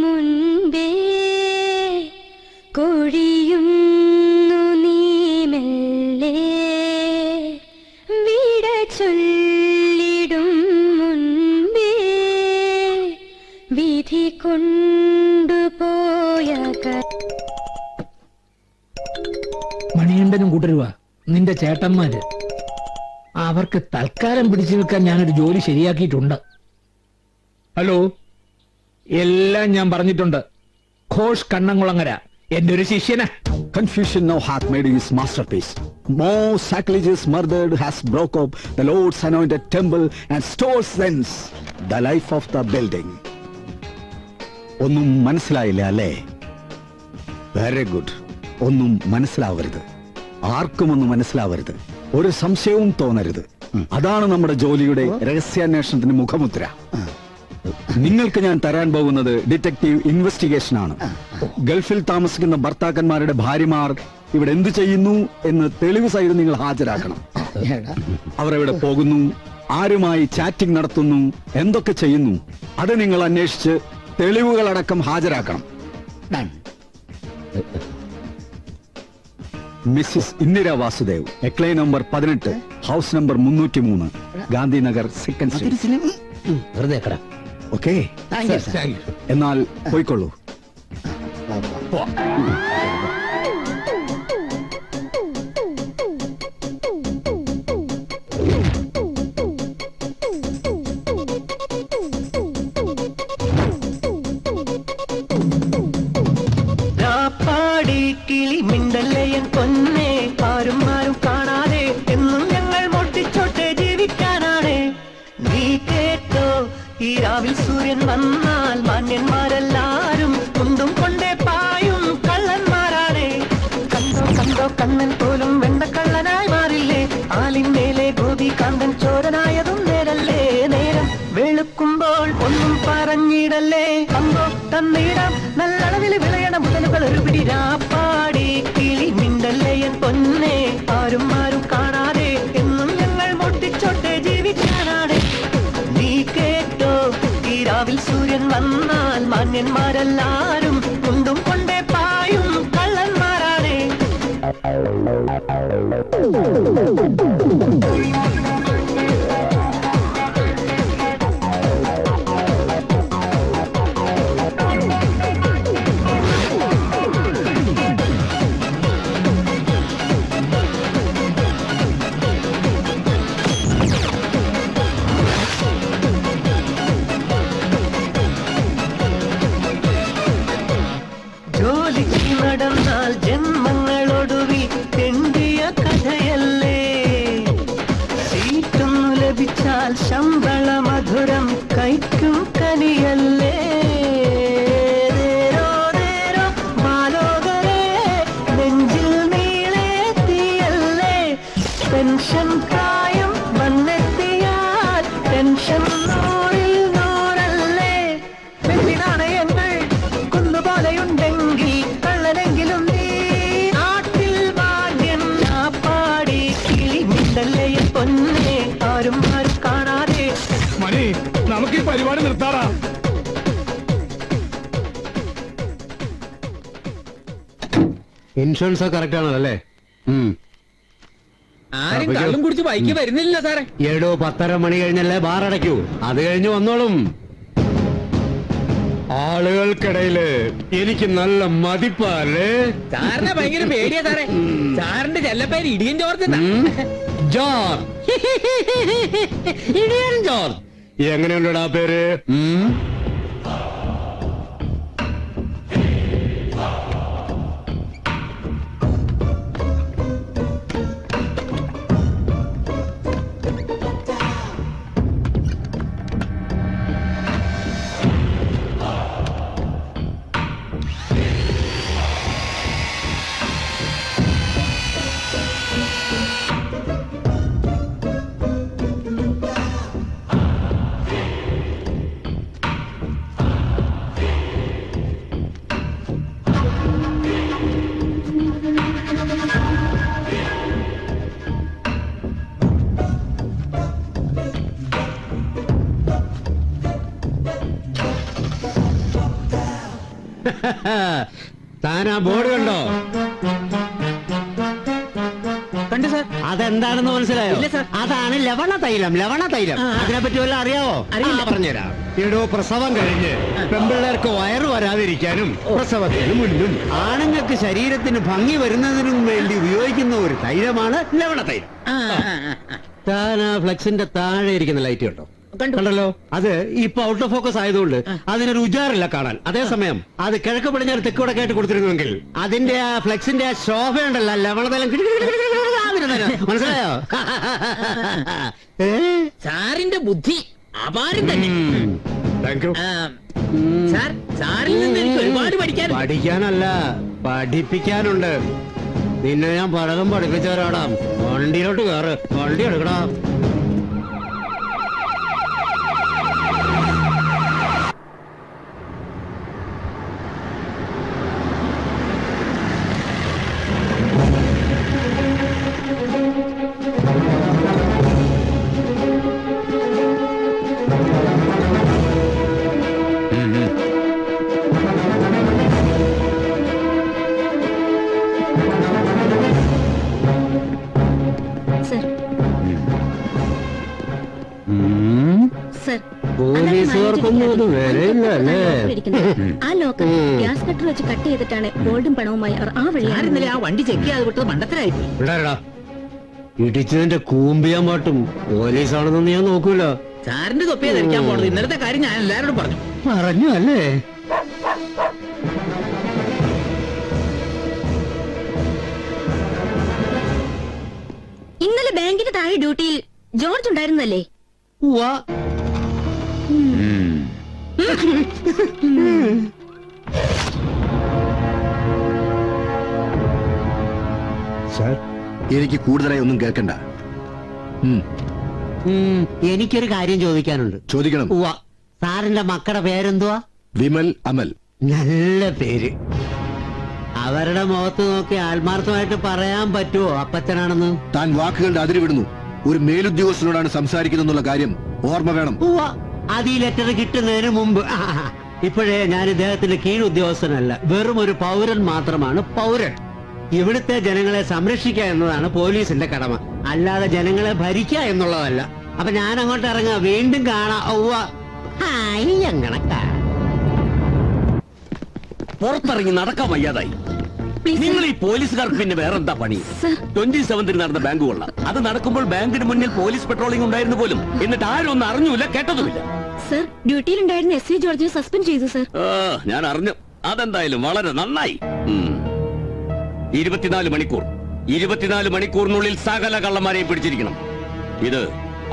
മുൻപേ കൊഴിയുന്നു നീ മെല്ലെ, വീട ചൊല്ലിടും മുൻപേ വിധി കൊണ്ടുപോയ മണികണ്ഠനും കൂട്ടരുവാ നിന്റെ ചേട്ടന്മാര്. അവർക്ക് തൽക്കാലം പിടിച്ചു നിൽക്കാൻ ഞാനൊരു ജോലി ശരിയാക്കിയിട്ടുണ്ട്. ഹലോ, എല്ലാം ഞാൻ പറഞ്ഞിട്ടുണ്ട്. ഘോഷ് കണ്ണംകുളങ്ങര എന്റെ ഒരു ശിഷ്യനാ. Confucian now hath made his masterpiece. More sacrilegious murdered has broke up the Lord's anointed temple and stole thence the life of the building. ഒന്നും മനസ്സിലായില്ല അല്ലേ? Very good. ഒന്നും മനസ്സിലാവരുത്, ആർക്കും ഒന്നും മനസ്സിലാവരുത്, ഒരു സംശയവും തോന്നരുത്. അതാണ് നമ്മുടെ ജോലിയുടെ രഹസ്യാന്വേഷണത്തിന് മുഖമുദ്ര. നിങ്ങൾക്ക് ഞാൻ തരാൻ പോകുന്നത് ഡിറ്റക്റ്റീവ് ഇൻവെസ്റ്റിഗേഷൻ ആണ്. ഗൾഫിൽ താമസിക്കുന്ന ഭർത്താക്കന്മാരുടെ ഭാര്യമാർ ഇവിടെ എന്തു ചെയ്യുന്നു എന്ന് തെളിവ് സഹിതം നിങ്ങൾ ഹാജരാക്കണം. അവർ എവിടെ പോകുന്നു, ആരുമായി ചാറ്റിംഗ് നടത്തുന്നു, എന്തൊക്കെ ചെയ്യുന്നു, അത് നിങ്ങൾ അന്വേഷിച്ച് തെളിവുകളടക്കം ഹാജരാക്കണം. മിസ്സിസ് ഇന്ദിര വാസുദേവ്, എക്ലേ number 18, house number 303, Gandhinagar second street. വെറുതെ കട. ഓക്കെ, എന്നാൽ പോയിക്കൊള്ളൂ. കിളി മിണ്ടല്ലയൻ പൊന്നെ, ആരും ആരും കാണാതെ എന്നും ഞങ്ങൾ മോട്ടിച്ചോട്ടെ ജീവിക്കാനാണ്. നീ കേട്ടോ, ഈ രാവിൽ സൂര്യൻ വന്നാൽ മാന്യന്മാരെല്ലാരും കുന്തും കൊണ്ടേ പായും കള്ളന്മാരാണ്. കണ്ടോ കണ്ടോ കണ്ണൻ പോലും വെണ്ടക്കള്ളനായി മാറില്ലേ, ആലിന്മേലെ ഗോപികാന്തൻ ചോരനായതും നേരല്ലേ. നേരം വെളുക്കുമ്പോൾ ഒന്നും പറഞ്ഞിടല്ലേ, അമ്പോ തന്നിടാം നല്ലളവിൽ വിളയണ മുതലുകൾ ഒരു പിടി. രാപ്പാടി കിളി മിണ്ടല്ലയൻ പൊന്നെ, ആരും ആരും കാണാതെ എന്നും ഞങ്ങൾ മോട്ടിച്ചോട്ടെ ജീവിക്കാനാണ്. നീ കേട്ടോ, ഈ രാവിൽ സൂര്യൻ വന്നാൽ മാന്യന്മാരെല്ലാരും കുണ്ടും കൊണ്ടേ പായും കള്ളന്മാരാണ്. ജോലിക്ക് നടന്നാൽ ജന്മങ്ങളൊടുവിൽ തെണ്ടിയ കഥയല്ലേ. സി ഇൻഷുറൻസ് കറക്റ്റ് ആണല്ലോ അല്ലേ? ആരും കള്ളും കുടിച്ച് ബൈക്ക് വരുന്നില്ല സാറേ. ഏടോ 10:30 മണി കഴിഞ്ഞല്ലേ ബാർ അടയ്ക്കൂ. അത് കഴിഞ്ഞ് വന്നോളും. ആളുകൾക്കിടയില് എനിക്ക് നല്ല മതിപ്പല്ലേ. സാറിനെ ഭയങ്കര പേടിയാ സാറേ. സാറിന്റെ ചെല്ലപ്പേര് ഇടിയൻ ജോർജ് എന്നാ. ജോർജ്. ഇടിയൻ ജോർജ്. എങ്ങനെയുണ്ടടാ പേര്? താനാ ബോർഡ് കണ്ടോ? കണ്ടു സാർ. അതെന്താണെന്ന് മനസ്സിലായോ? ഇല്ല സാർ. അതാണ് ലവണ തൈലം. അതിനെ പറ്റി വല്ല അറിയാവോ? പറഞ്ഞുതരാം. ഇടോ, പ്രസവം കഴിഞ്ഞ് പെമ്പിള്ളേർക്ക് വയറ് വരാതിരിക്കാനും പ്രസവത്തിന് മുന്നും ആണുങ്ങൾക്ക് ശരീരത്തിന് ഭംഗി വരുന്നതിനും വേണ്ടി ഉപയോഗിക്കുന്ന ഒരു തൈലമാണ് ലവണ തൈലം. താൻ ആ ഫ്ലെക്സിന്റെ താഴെ ഇരിക്കുന്ന ലൈറ്റ് കണ്ടോ? കണ്ടല്ലോ. അത് ഇപ്പൊ ഔട്ട് ഓഫ് ഫോക്കസ് ആയതുകൊണ്ട് അതിനൊരു ഉജാറില്ല കാണാൻ. അതേസമയം അത് കിഴക്ക് പടിഞ്ഞാറ് തെക്ക് വടക്കായിട്ട് കൊടുത്തിരുന്നുവെങ്കിൽ അതിന്റെ ആ ഫ്ലെക്സിന്റെ ആ ശോഭ ഉണ്ടല്ലോ, ലവണതലം മനസ്സിലായോ? സാറിന്റെ ബുദ്ധി അപാരം തന്നെ. സാർ, സാറിൽ നിന്ന് എനിക്ക് ഒരുപാട് പഠിക്കാനല്ല, പഠിപ്പിക്കാനുണ്ട്. നിന്നെ ഞാൻ പലതും പഠിപ്പിച്ചവരാടാം. വണ്ടിയിലോട്ട് കയറ്, വണ്ടി എടുക്കണം. പോലീസുകാർക്കൊന്നും അത് വിലയില്ല അല്ലേ? ആ ലോക്കർ ഗ്യാസ് കട്ടർ വെച്ച് കട്ട് ചെയ്തിട്ടാണ് ഗോൾഡും പണവുമായി അവർ ആ വഴി. ഇന്നലെ ആ വണ്ടി ചെക്ക് ചെയ്യാതെ വിട്ടത് മണ്ടത്തരായി. ഇടിച്ചതിന്റെ കൂമ്പിയാൻ പാട്ടും പോലീസാണെന്നൊന്നും ഞാൻ നോക്കൂല. സാറിന്റെ തൊപ്പിയാ ധരിക്കാൻ പോണത്. ഇന്നലത്തെ കാര്യം ഞാൻ എല്ലാവരോടും പറഞ്ഞു അല്ലേ? ഇന്നലെ ബാങ്കിന്റെ താഴെ ഡ്യൂട്ടിയിൽ ജോർജ് ഉണ്ടായിരുന്നല്ലേ? സാർ, എനിക്ക് കൂടുതലായി ഒന്നും കേൾക്കണ്ട. എനിക്കൊരു കാര്യം ചോദിക്കാനുണ്ട്. ചോദിക്കണം. സാറിന്റെ മക്കളുടെ പേരെന്തുവാ? വിമൽ, അമൽ. നല്ല പേര്. അവരുടെ മുഖത്ത് നോക്കി ആത്മാർത്ഥമായിട്ട് പറയാൻ പറ്റുമോ അപ്പച്ചനാണെന്ന്? താൻ വാക്കുകളുടെ അതിര് വിടുന്നു. ഒരു മേലുദ്യോഗസ്ഥനോടാണ് സംസാരിക്കുന്നുള്ള കാര്യം ഓർമ്മ വേണം. അത് ഈ ലെറ്റർ കിട്ടുന്നതിന് മുമ്പ്. ഇപ്പോഴേ ഞാൻ ഇദ്ദേഹത്തിന്റെ കീഴുദ്യോഗസ്ഥനല്ല, വെറും ഒരു പൗരൻ മാത്രമാണ്. പൗരൻ. ഇവിടുത്തെ ജനങ്ങളെ സംരക്ഷിക്കുക എന്നതാണ് പോലീസിന്റെ കടമ, അല്ലാതെ ജനങ്ങളെ ഭരിക്കുക എന്നുള്ളതല്ല. അപ്പൊ ഞാൻ അങ്ങോട്ട് ഇറങ്ങാം. വീണ്ടും കാണാം. പുറത്തിറങ്ങി നടക്കാൻ വയ്യാതായി. നിങ്ങൾ ഈ പോലീസുകാർക്ക് പിന്നെ വേറെന്താ പണി? 27 നടന്ന ബാങ്ക് കൊള്ള. അത് നടക്കുമ്പോൾ ബാങ്കിന് മുന്നിൽ പോലീസ് പെട്രോളിംഗ് ഉണ്ടായിരുന്നു പോലും. എന്നിട്ട് ആരും ഒന്നും അറിഞ്ഞൂല, കേട്ടതുമില്ല. സർ, ഡ്യൂട്ടിയിലുണ്ടായിരുന്ന എസ്.ഐ. ജോർജിനെ സസ്പെൻഡ് ചെയ്തു സർ. ഞാൻ അറിഞ്ഞു. അതെന്തായാലും വളരെ നന്നായി. 24 മണിക്കൂറിനുള്ളിൽ സകല കള്ളന്മാരെയും പിടിച്ചിരിക്കണം. ഇത്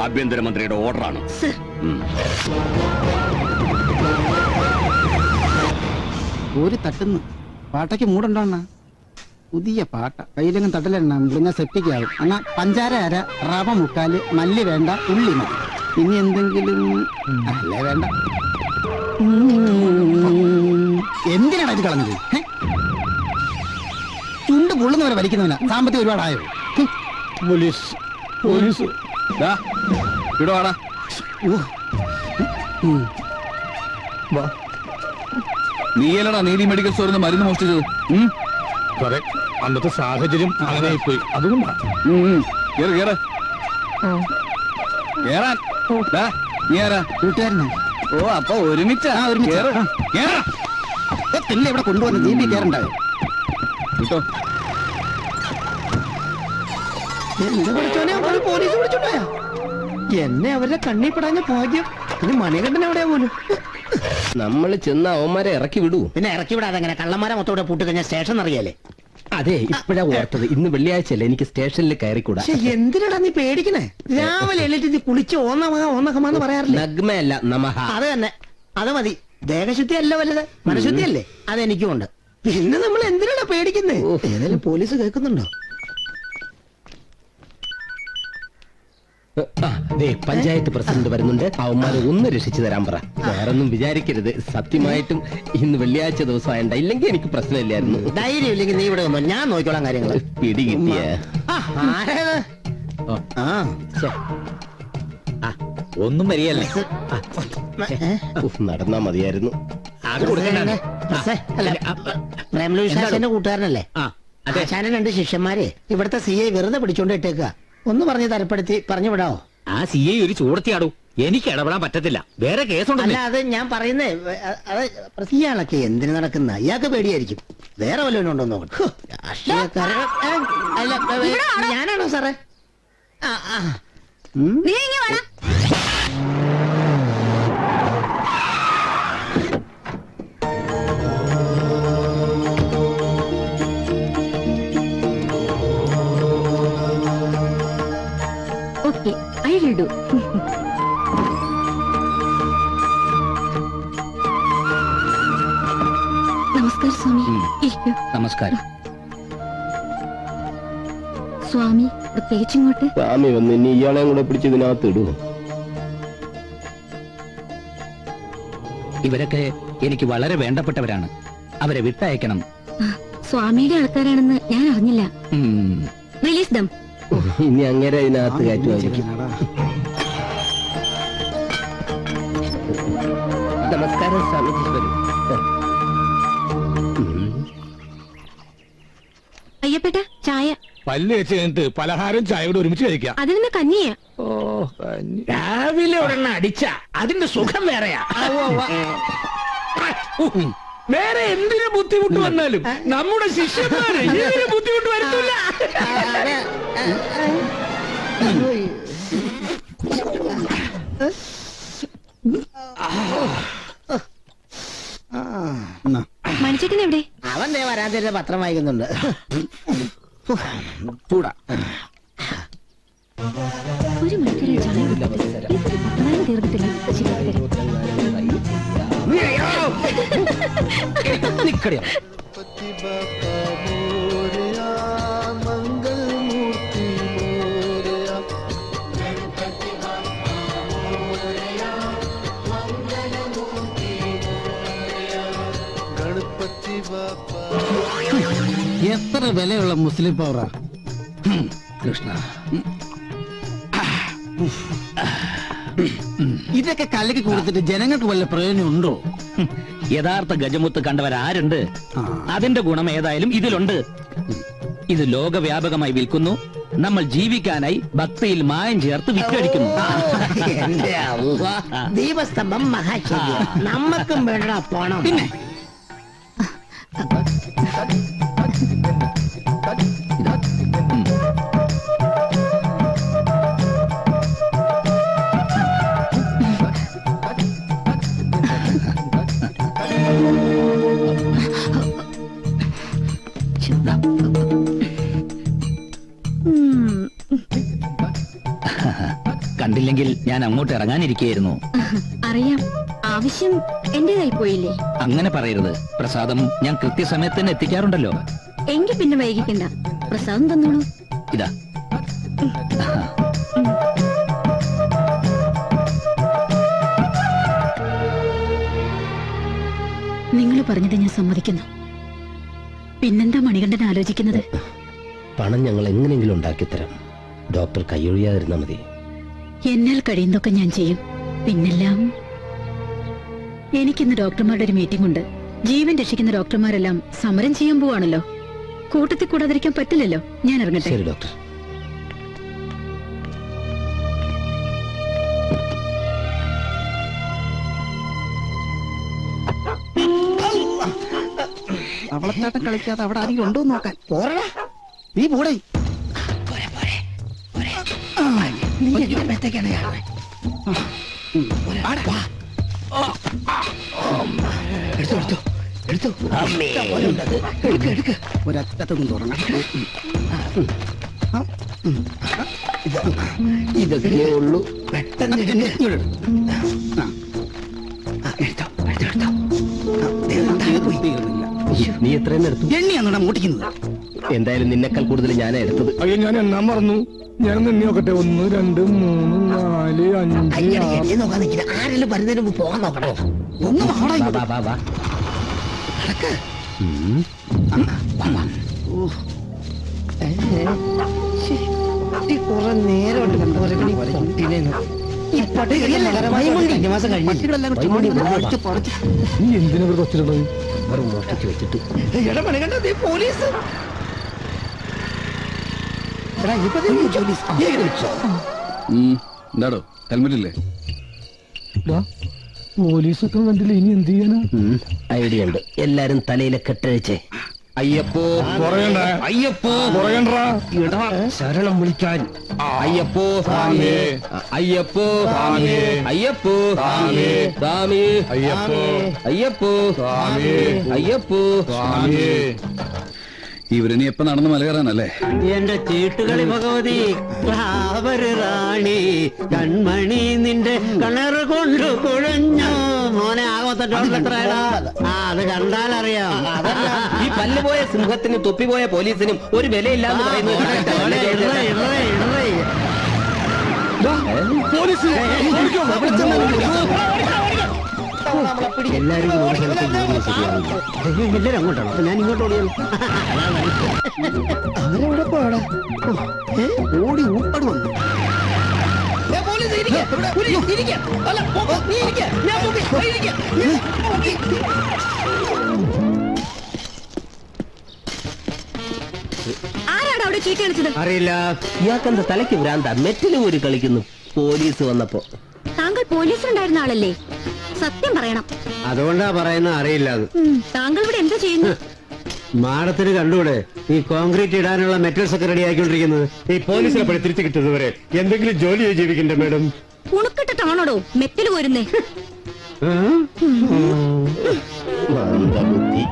ആഭ്യന്തരമന്ത്രിയുടെ ഓർഡറാണ്. ഒരു തട്ടുന്നു പാട്ടയ്ക്ക് മൂടുണ്ടോണ്ണ. പുതിയ പാട്ട കയ്യിലെങ്കിലും തട്ടലെണ്ണ മുറിഞ്ഞ സെപ്റ്റിക് ആവും. എന്നാ പഞ്ചാര അര, റവ മുക്കാല്, മല്ലി വേണ്ട, ഉള്ളി മതി. ഇനി എന്തെങ്കിലും അല്ലേ വേണ്ട. എന്തിനാണ് ഇത് കളഞ്ഞത്? ചുണ്ട് പൊള്ളുന്നവരെ വലിക്കുന്നവനാ. സാമ്പത്തികം ഒരുപാടായോ? Police police ഇടവാടാ. നീയല്ലടാ നീതി മെഡിക്കൽ സ്റ്റോറിൽ നിന്ന് മരുന്ന് മോഷ്ടിച്ചത്? അന്നത്തെ സാഹചര്യം അങ്ങനെ പോയി അതുകൊണ്ടാ. കേറ് കേറ് കേറാൻ. ദാ, നീ ആരാ? കൂട്ടുകാരനാ. ഓ അപ്പൊ ഒരുമിച്ചാ? കേറ്, കേറ്. പിന്നെ ഇവിടെ കൊണ്ടുവന്ന് ജീപ്പി കയറുണ്ടാവും. കേട്ടോ എന്റെ പഠിച്ചോനെ അവര് പോലീസ് പിടിച്ചോണ്ടാ. എന്നെ അവരുടെ കണ്ണി പെടാഞ്ഞ ഭാഗ്യം. ഇനി മണികണ്ഠൻ എവിടെയാ പോലും. നമ്മൾ ചെന്ന അവന്മാരെ ഇറക്കി വിടൂ. പിന്നെ ഇറക്കി വിടാതെ എങ്ങനെ? കള്ളന്മാരെ മൊത്തം പൂട്ടി കഴിഞ്ഞാൽ സ്റ്റേഷൻ അറിയാലേ. അതെ, ഇപ്പഴാ ഓർത്തത്. ഇന്ന് വെള്ളിയാഴ്ചയല്ലേ, എനിക്ക് സ്റ്റേഷനിൽ കയറിക്കൂടാ. എന്തിനാടാ നീ പേടിക്കണേ? രാവിലെ എഴുന്നേറ്റ് നീ കുളിച്ച് ഓന്നമന്ന് പറയാറില്ല. നഗ്മയല്ല നമഹ. അത് തന്നെ, അത് മതി. ദേഹശുദ്ധി അല്ല വലുത്, മനഃശുദ്ധി അല്ലേ? അതെനിക്കും ഉണ്ട്. പിന്നെ നമ്മൾ എന്തിനാണ് പേടിക്കുന്നേ? ഏതായാലും പോലീസ് കേൾക്കുന്നുണ്ടോ? പഞ്ചായത്ത് പ്രസിഡന്റ് വരുന്നുണ്ട്. അവന്മാരെ ഒന്ന് രക്ഷിച്ചു തരാൻ പറ. വേറൊന്നും വിചാരിക്കരുത്. സത്യമായിട്ടും ഇന്ന് വെള്ളിയാഴ്ച ദിവസം ആയണ്ട, ഇല്ലെങ്കിൽ എനിക്ക് പ്രശ്നമില്ലായിരുന്നു. ധൈര്യം ഇല്ലെങ്കിൽ നീ ഇവിടെ വന്നോ, ഞാൻ നോക്കിക്കോളാം കാര്യങ്ങൾ. പിടി കിട്ടിയ ഒന്നും വരികയല്ലേ. നടന്നാ മതിയായിരുന്നു. പ്രേമലൂഷാന്റെ കൂട്ടുകാരനല്ലേ? ആശാന്റെ 2 ശിഷ്യന്മാരെ ഇവിടുത്തെ CI വെറുതെ പിടിച്ചോണ്ട് ഇട്ടേക്കുക. ഒന്ന് പറഞ്ഞ് തരപ്പെടുത്തി പറഞ്ഞു വിടാവോ? ആ CI ഒരു ചൂടത്തിയാടൂ. എനിക്ക് ഇടപെടാൻ പറ്റത്തില്ല, വേറെ കേസുണ്ട്. അല്ല, അത് ഞാൻ പറയുന്നേ, അത് ഇയാളൊക്കെ എന്തിനു നടക്കുന്ന? ഇയാൾക്ക് പേടിയായിരിക്കും. വേറെ വല്ലവനും ഉണ്ടോ നോക്കട്ടെ. ഞാനാണോ സാറേ? Okay, I will do. നമസ്കാരം സ്വാമി. ഇരിക്കൂ. നമസ്കാരം. സ്വാമി പ്രത്യേകിച്ച് ഇങ്ങോട്ട്? സ്വാമി വന്ന് ഇനി ഇയാളെ കൂടെ പിടിച്ച് ഇതിനകത്ത് ഇടുവോ? ഇവരൊക്കെ എനിക്ക് വളരെ വേണ്ടപ്പെട്ടവരാണ്. അവരെ വിട്ടയക്കണം. സ്വാമിയുടെ ആൾക്കാരാണെന്ന് ഞാൻ അറിഞ്ഞില്ല. റിലീസ് ദം. ഇനി അങ്ങനെ ഇതിനകത്ത് കയറ്റുമായിരിക്കും. നമസ്കാരം സ്വാമിജി. വരൂ. അയ്യപ്പേട്ട ചായ. പല്ല് വെച്ച് കഴിഞ്ഞിട്ട് പലഹാരം ചായ കൂടെ ഒരുമിച്ച് കഴിക്കാം. അതിന് കഞ്ഞിയാ. രാവിലെ ഒരെണ്ണം അടിച്ച അതിന്റെ സുഖം വേറെയാ. വേറെ എന്തിനു ബുദ്ധിമുട്ട് വന്നാലും നമ്മുടെ ശിഷ്യന്മാര് ഇതിന് ബുദ്ധിമുട്ട് വരുത്തില്ല. മണിച്ചേട്ടൻ എവിടെ? അവൻ വരാതിരുന്ന പത്രം വായിക്കുന്നുണ്ട്. ഒരു മണിക്കൂർ ചായ കുടിച്ചിട്ട് ഇതൊരു പത്രം തീർന്നിട്ടില്ല. നിക്കടിയാ. എത്ര വിലയുള്ള മുസ്ലിം പൗറാ കൃഷ്ണ. ഇതൊക്കെ കലക്ക് കൊടുത്തിട്ട് ജനങ്ങൾക്ക് വല്ല പ്രയോജനം ഉണ്ടോ? യഥാർത്ഥ ഗജമുത്ത് കണ്ടവരാരുണ്ട്? അതിന്റെ ഗുണം ഏതായാലും ഇതിലുണ്ട്. ഇത് ലോകവ്യാപകമായി വിൽക്കുന്നു. നമ്മൾ ജീവിക്കാനായി ഭക്തിയിൽ മായം ചേർത്ത് വിറ്റഴിക്കുന്നു. എന്റെ ദീപസ്തംഭം മഹാശല്യ. നമ്മക്കും വേണ്ട പോണം. പിന്നെ കണ്ടില്ലെങ്കിൽ ഞാൻ അങ്ങോട്ട് ഇറങ്ങാനിരിക്കുകയായിരുന്നു. അറിയാം, ആവശ്യം എന്റേതായി പോയില്ലേ? അങ്ങനെ പറയരുത്. പ്രസാദം ഞാൻ കൃത്യസമയത്ത് തന്നെ എത്തിക്കാറുണ്ടല്ലോ. എങ്കിൽ പിന്നെ വൈകിക്കണ്ട, പ്രസാദം തന്നോളൂ. ഇതാ. നിങ്ങൾ പറഞ്ഞത് ഞാൻ സമ്മതിക്കുന്നു. പിന്നെന്താ മണികണ്ഠൻ ആലോചിക്കുന്നത്? പണം ഞങ്ങൾ എങ്ങനെയെങ്കിലും ഉണ്ടാക്കിത്തരാം. ഡോക്ടർ കൈയൊഴിയാതിരുന്നാ മതി. എന്നാൽ കഴിയുന്നതൊക്കെ ഞാൻ ചെയ്യും. പിന്നെല്ലാം എനിക്കിന്ന് ഡോക്ടർമാരുടെ ഒരു മീറ്റിംഗ് ഉണ്ട്. ജീവൻ രക്ഷിക്കുന്ന ഡോക്ടർമാരെല്ലാം സമരം ചെയ്യാൻ പോവാണല്ലോ. കൂട്ടത്തിൽ കൂടാതിരിക്കാൻ പറ്റില്ലല്ലോ. ഞാൻ ഇറങ്ങട്ടെ. ശരി ഡോക്ടർ. അവളച്ചാട്ടം കളിക്കാതെ അവിടെ ആരെങ്കിലും ഉണ്ടോ നോക്കാൻ. പോരടാ, നീ പോടേ. നീ എങ്ങനെയാണ് ഒരറ്റത്തൊന്നും തുറങ്ങ. ഇതൊക്കെ ഉള്ളൂ. പെട്ടെന്ന് നീ എത്രയും എടുത്തു? എണ്ണിയാണോ മൂട്ടിക്കുന്നത്? എന്തായാലും നിന്നെക്കാൾ കൂടുതൽ ഞാനാ എടുത്തത്. അയ്യോ, ഞാൻ എണ്ണാൻ മറന്നു. ഞാൻ എണ്ണി നോക്കട്ടെ. 1 2 3 4 5 നോക്കാൻ നിൽക്കില്ല. ആരെങ്കിലും വരുന്നതിന് മുമ്പ് പോകാൻ നോക്കണോ? ഒന്നും വാ, വാ, വാ. കുറെ നേരമായിട്ട് നീ എന്തിനാ ഇവിടെ കൊച്ചിട്ടുള്ളത്? വെച്ചിട്ട് പോലീസ് എന്താടോ ഹെൽമെറ്റ് ഇല്ലേ? പോലീസൊക്കെ കണ്ടില്ല. ഇനി എന്ത് ചെയ്യാനാ? ഐഡിയ ഉണ്ട്. എല്ലാരും തലയിലെ കെട്ടഴിച്ചേ. അയ്യപ്പോ പറയണ്ടേ? അയ്യപ്പോ പറയണ്ടാ. ഇടാ ശരണം വിളിക്കാൻ. അയ്യപ്പോ സ്വാമി, അയ്യപ്പോ സ്വാമി, അയ്യപ്പോ സ്വാമി, സ്വാമി, അയ്യപ്പോ, അയ്യപ്പോ സ്വാമി, അയ്യപ്പോ സ്വാമി. ഇവരിനി എപ്പോ നടന്ന് മല കയറാനല്ലേ? എന്റെ ചീട്ടുകളി ഭഗവതി റാണി കൺമണി നിന്റെ കിണറ് കൊണ്ട് കുഴഞ്ഞു. മോനെ ആകത്തട്ടോളെത്രയാ? അത് കണ്ടാലറിയാം. ഈ പല്ലുപോയ സിംഹത്തിനും തൊപ്പിപോയ പോലീസിനും ഒരു വിലയില്ലാന്ന് പറയുന്നത് എല്ലാരും എല്ലാരും അങ്ങോട്ടാണോ? അപ്പൊ ഞാൻ ഇങ്ങോട്ട് ഓടിയാലോ? അവരെവിടെ പോടാ? ഓടി ഊപ്പട് വന്നു. ആരാണ് അവിടെ ചീട്ട് കളിച്ചത്? അറിയില്ല. ഇയാൾക്കെന്താ തലയ്ക്ക് ഭ്രാന്ത? മെറ്റില് ഒരു കളിക്കുന്നു പോലീസ് വന്നപ്പോ. താങ്കൾ പോലീസിലുണ്ടായിരുന്ന ആളല്ലേ? സത്യം പറയണം. അതുകൊണ്ടാ പറയുന്ന അറിയില്ല. താങ്കൾ ഇവിടെ എന്താ ചെയ്യുന്നു? മാഡത്തിന് കണ്ടൂടെ ഈ കോൺക്രീറ്റ് ഇടാനുള്ള മെറ്റൽസ് ഒക്കെ റെഡി ആക്കിക്കൊണ്ടിരിക്കുന്നത്? ഈ പോലീസിനെ പണി തിരിച്ചു കിട്ടുന്നവരെ എന്തെങ്കിലും ജോലി ജീവിക്കണ്ടേ മാഡം? ഉണക്കിട്ടിട്ടാണോടോ മെറ്റല് പോരുന്നേ? മന്ദബുദ്ധി.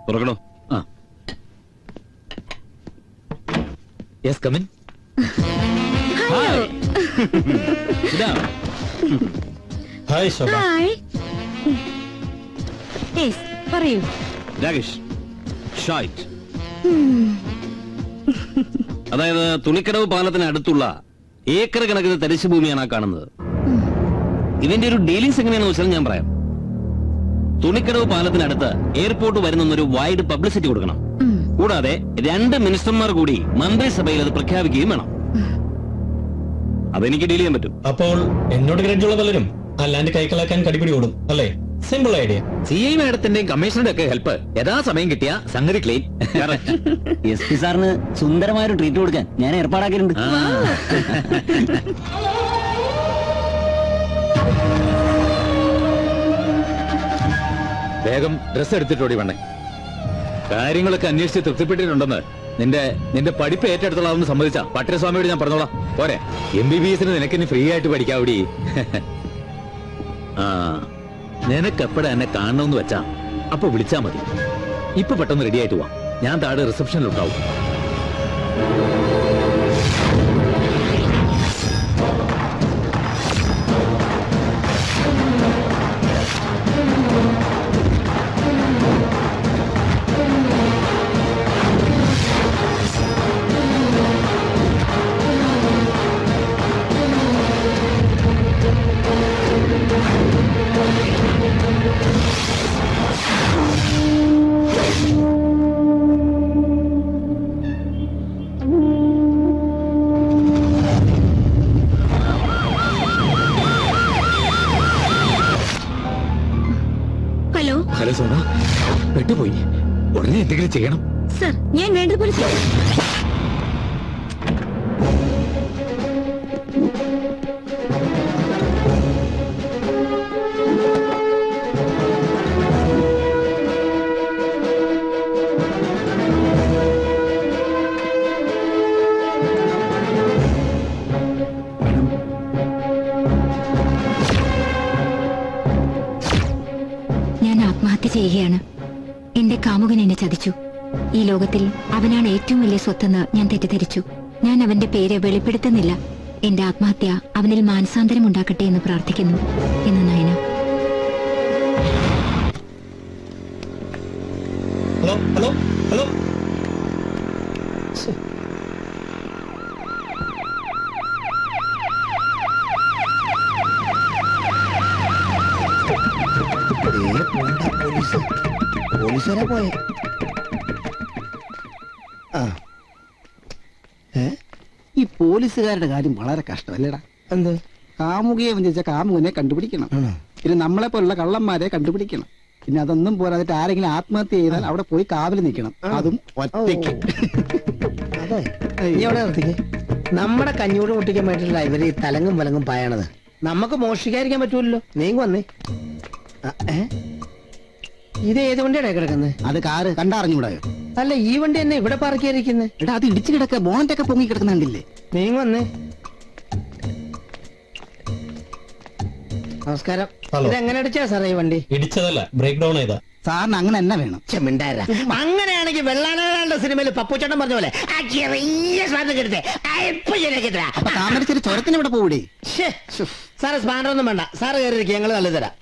തുറക്കണോ? Yes, come in. ഹായ്. യെസ്, പറയൂ. രാകേഷ് ഷൈറ്റ്. അതായത് തുണിക്കടവ് പാലത്തിന് അടുത്തുള്ള ഏക്കർ കണക്കിന് തരിശു ഭൂമിയാണ് ആ കാണുന്നത്. ഇതിന്റെ ഒരു ഡീലിങ്സ് എങ്ങനെയാണെന്ന് വെച്ചാൽ ഞാൻ പറയാം. തുണിക്കടവ് പാലത്തിനടുത്ത് എയർപോർട്ട് വരുന്നൊരു വൈഡ് പബ്ലിസിറ്റി കൊടുക്കണം. കൂടാതെ 2 മിനിസ്റ്റർമാർ കൂടി മന്ത്രിസഭയിൽ അത് പ്രഖ്യാപിക്കുകയും വേണം. അതെനിക്ക് ഡീൽ ചെയ്യാൻ പറ്റും. അപ്പോൾ എന്നോട് ഗ്രഡ്ജുള്ള പലരും ആ ലാൻഡ് കൈക്കലാക്കാൻ കടിപിടി ഓടും അല്ലേ? Simple idea. CI മാഡത്തിന്റെയും കമ്മീഷണറുടെ ഒക്കെ ഹെൽപ്പ് യഥാസമയം കിട്ടിയ സംഗതി ക്ലീൻ. SP സാറിന് സുന്ദരമായൊരു ട്രീറ്റ് കൊടുക്കാൻ ഞാൻ ഏർപ്പാടാക്കിയിട്ടുണ്ട്. വേഗം ഡ്രസ് എടുത്തിട്ടോടി വേണേ. കാര്യങ്ങളൊക്കെ അന്വേഷിച്ച് തൃപ്തിപ്പെട്ടിട്ടുണ്ടെന്ന് നിന്റെ പഠിപ്പ് ഏറ്റെടുത്തോളാമെന്ന് സമ്മതിച്ച പട്ടരസ്വാമിയോട് ഞാൻ പറഞ്ഞോളാം. പോരെ? MBBS നിനക്കിന് ഫ്രീ ആയിട്ട് പഠിക്കാവൂടി. ആ, നിനക്കെപ്പോഴാ എന്നെ കാണണമെന്ന് വെച്ചാ അപ്പൊ വിളിച്ചാ മതി. ഇപ്പൊ പെട്ടെന്ന് റെഡി ആയിട്ട് പോവാം. ഞാൻ താഴെ റിസപ്ഷനിലുണ്ടാവും. ചെയ്യണം? സർ, ഞാൻ വേണ്ടതുപോലെ ചെയ്യാം. ഞാൻ ആത്മഹത്യ ചെയ്യുകയാണ്. എന്റെ കാമുകൻ എന്നെ ചതിച്ചു. ഈ ലോകത്തിൽ അവനാണ് ഏറ്റവും വലിയ സ്വത്തെന്ന് ഞാൻ തെറ്റിദ്ധരിച്ചു. ഞാൻ അവന്റെ പേര് വെളിപ്പെടുത്തുന്നില്ല. എന്റെ ആത്മഹത്യ അവനിൽ മാനസാന്തരം ഉണ്ടാക്കട്ടെ എന്ന് പ്രാർത്ഥിക്കുന്നു എന്ന് നയന. Hello hello hello. പോലീസുകാരെ പോയെ. ഈ പോലീസുകാരുടെ കാര്യം വളരെ കഷ്ടമല്ലേടാ. എന്ത് കാമുകിയെ വഞ്ചിച്ച കാമുകനെ കണ്ടുപിടിക്കണം, പിന്നെ നമ്മളെ പോലുള്ള കള്ളന്മാരെ കണ്ടുപിടിക്കണം, പിന്നെ അതൊന്നും പോരാതിട്ട് ആരെങ്കിലും ആത്മഹത്യ ചെയ്താൽ അവിടെ പോയി കാവൽ നിൽക്കണം, അതും ഒറ്റയ്ക്ക്. അതെ, നീ എവിടെ നിർത്തിക്കേ. നമ്മുടെ കഞ്ഞൂട് മുട്ടിക്കാൻ വേണ്ടിയിട്ടില്ല ഇവര് ഈ തലങ്ങും വലങ്ങും പായണത്. നമുക്ക് മോഷ്ടിക്കാതിരിക്കാൻ പറ്റൂല്ലോ. നീങ്ങ വന്നേ. ഇത് ഏത് വണ്ടിയാണ് കിടക്കുന്നത്? അത് കാറ് കണ്ടറിഞ്ഞൂടായോ? അല്ല, ഈ വണ്ടി തന്നെ ഇവിടെ പാർക്ക് ചെയ്തിരിക്കുന്നത്. എടാ, അത് ഇടിച്ചു കിടക്ക, ബോണറ്റൊക്കെ പൊങ്ങി കിടക്കുന്നുണ്ടില്ലേ. നീങ്ങ വന്നേ. നമസ്കാരം. ഇത് എങ്ങനെ അടിച്ചാ സാറേ ഈ വണ്ടി? ഇടിച്ചതല്ല, ബ്രേക്ക് ഡൗൺ ചെയ്താ. സാറിന് അങ്ങനെ തന്നെ വേണം. ചെമ്മിണ്ടാര അങ്ങനെയാണെങ്കിൽ വെള്ളാളയുടെ സിനിമയിൽ പപ്പുച്ചേട്ടൻ പറഞ്ഞ പോലെ താമരശ്ശേരി ചുരത്തിന് ഇവിടെ പോകൂടെ. സാറ് സ്പാൻഡർ ഒന്നും വേണ്ട, സാറ് കയറിയിരിക്കും, ഞങ്ങൾ തള്ളി തരാം.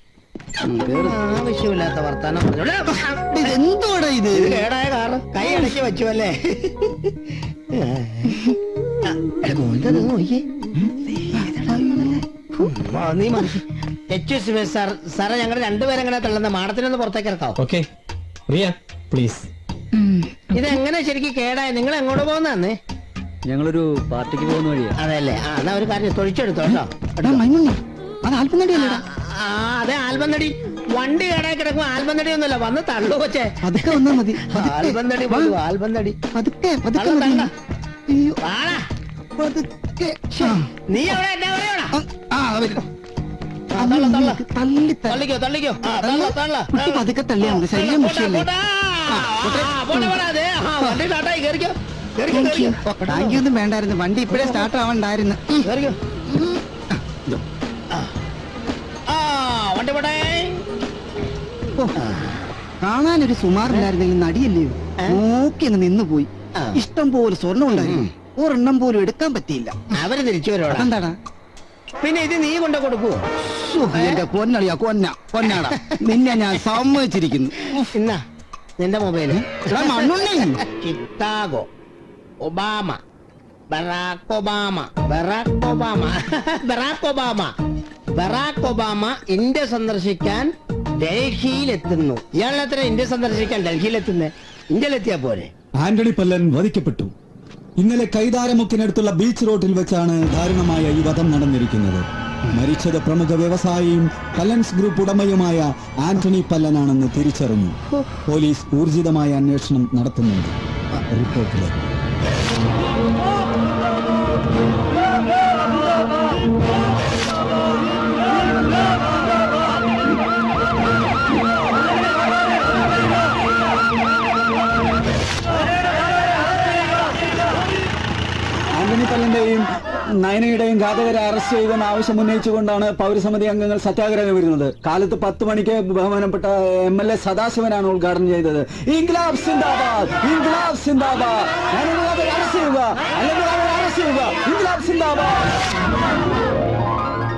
ആവശ്യമില്ലാത്ത വർത്താനം എന്തോടാ ഇത്? കേടായ കാറ് കൈ അടക്കി വെച്ചു അല്ലേ? നീ സാറേ, ഞങ്ങൾ രണ്ടുപേരും എങ്ങനെ തള്ളുന്ന മാടത്തിനൊന്ന് പുറത്തേക്ക് ഇറക്കാവോ? Okay Riya please. ഇതെങ്ങനെ ശരിക്കും കേടായ? നിങ്ങൾ എങ്ങോട്ട് പോകുന്നേ? ഞങ്ങളൊരു പാർട്ടിക്ക് പോകുന്ന വഴിയാ. അതല്ലേ, എന്നാ ഒരു കാര്യം തൊഴിച്ചെടുത്തോ കേട്ടോ. അത് ആൽബം നടിയല്ലേടാ? അതെ, ആൽബം നടി. വണ്ടി കേടായി കിടക്കും ആൽബം നടി ഒന്നുമല്ല, വന്ന് തള്ളു വെച്ചേ. അതൊക്കെ വന്നാ മതി. ആൽബം നടി, ആൽബം നടി. നീ അവിടെ എന്നാ പറയണ? തള്ളിക്കോ തള്ളിക്കോ. പതുക്കെ തള്ളിയാ മതി, ശല്യം മുഷിയല്ലേ. വണ്ടി സ്റ്റാർട്ടായി, കയറിക്കോ. താങ്ക്യൊന്നും വേണ്ടായിരുന്നു, വണ്ടി ഇപ്പഴേ സ്റ്റാർട്ട് ആവണ്ടായിരുന്നു. കയറിക്കോ. കാണാനൊരു സുമാറില്ലായിരുന്നെങ്കിൽ നടിയല്ലയോ, നോക്കി അങ്ങ് നിന്നുപോയി. ഇഷ്ടം പോലെ സ്വർണ്ണം ഉണ്ടായിരുന്നു, ഒരെണ്ണം പോലും എടുക്കാൻ പറ്റിയില്ല. അവര് തിരിച്ചു വരോ? എന്താടാ പിന്നെ ഇത് നീ കൊണ്ട കൊടുക്കുവോ? എന്റെ പൊന്നളിയാ, പൊന്നാടാ, നിന്നെ ഞാൻ സമ്മതിച്ചിരിക്കുന്നു. ഇന്നാ നിന്റെ mobile. Chicago, Obama, Barack Obama, Barack Obama, Barack Obama, Barack Obama India സന്ദർശിക്കാൻ ഡൽഹിയിലെത്തുന്നു. ഇയാളെത്ര ഇന്ത്യ സന്ദർശിക്കാൻ ഡൽഹിയിലെത്തുന്നേ? ഇന്ത്യയിലെത്തിയാ പോരെ? ആന്റണി പല്ലൻ വധിക്കപ്പെട്ടു. ഇന്നലെ കൈതാരമുക്കിനടുത്തുള്ള ബീച്ച് റോഡിൽ വെച്ചാണ് ദാരുണമായ ഈ വധം നടന്നിരിക്കുന്നത്. മരിച്ചത് പ്രമുഖ വ്യവസായിയും പല്ലൻസ് ഗ്രൂപ്പ് ഉടമയുമായ ആന്റണി പല്ലനാണെന്ന് തിരിച്ചറിഞ്ഞു. പോലീസ് ഊർജിതമായ അന്വേഷണം നടത്തുന്നുണ്ട്. റിപ്പോർട്ടിലേക്ക്. ആന്റണി പല്ലന്റെയും നയനയുടെയും ഘാതകരെ അറസ്റ്റ് ചെയ്തെന്ന് ആവശ്യം ഉന്നയിച്ചുകൊണ്ടാണ് പൗരസമിതി അംഗങ്ങൾ സത്യാഗ്രഹം വരുന്നത്. കാലത്ത് 10 മണിക്ക് ബഹുമാനപ്പെട്ട MLA സദാശിവനാണ് ഉദ്ഘാടനം ചെയ്തത്. ഇൻക്ലാബ് സിന്ദാബാദ്, ഇൻക്ലാബ് സിന്ദാബാദ്. അറസ്റ്റ് ചെയ്യുക, അല്ലെങ്കിൽ അറസ്റ്റ് ചെയ്യുക. ഇൻക്ലാബ് സിന്ദാബാദ്.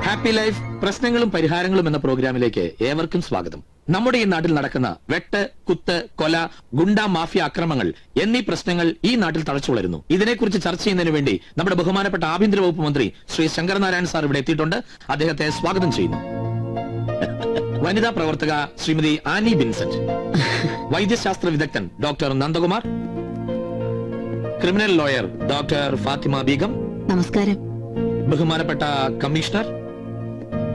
ഹാപ്പി ലൈഫ് പ്രശ്നങ്ങളും പരിഹാരങ്ങളും എന്ന പ്രോഗ്രാമിലേക്ക് ഏവർക്കും സ്വാഗതം. നമ്മുടെ ഈ നാട്ടിൽ നടക്കുന്ന വെട്ട്, കുത്ത്, കൊല, ഗുണ്ട മാഫിയ അക്രമങ്ങൾ എന്നീ പ്രശ്നങ്ങൾ ഈ നാട്ടിൽ തഴച്ചുവളരുന്നു. ഇതിനെക്കുറിച്ച് ചർച്ച ചെയ്യുന്നതിന് വേണ്ടി നമ്മുടെ ബഹുമാനപ്പെട്ട ആഭ്യന്തര വകുപ്പ് മന്ത്രി ശ്രീ ശങ്കരനാരായണൻ സാർ ഇവിടെ എത്തിയിട്ടുണ്ട്. അദ്ദേഹത്തെ സ്വാഗതം ചെയ്യുന്നു. വനിതാ പ്രവർത്തക ശ്രീമതി ആനി ബിൻസെന്റ്, വൈദ്യശാസ്ത്ര വിദഗ്ധൻ doctor Nandakumar, criminal lawyer doctor Fathima Beegum, നമസ്കാരം, ബഹുമാനപ്പെട്ട കമ്മീഷണർ.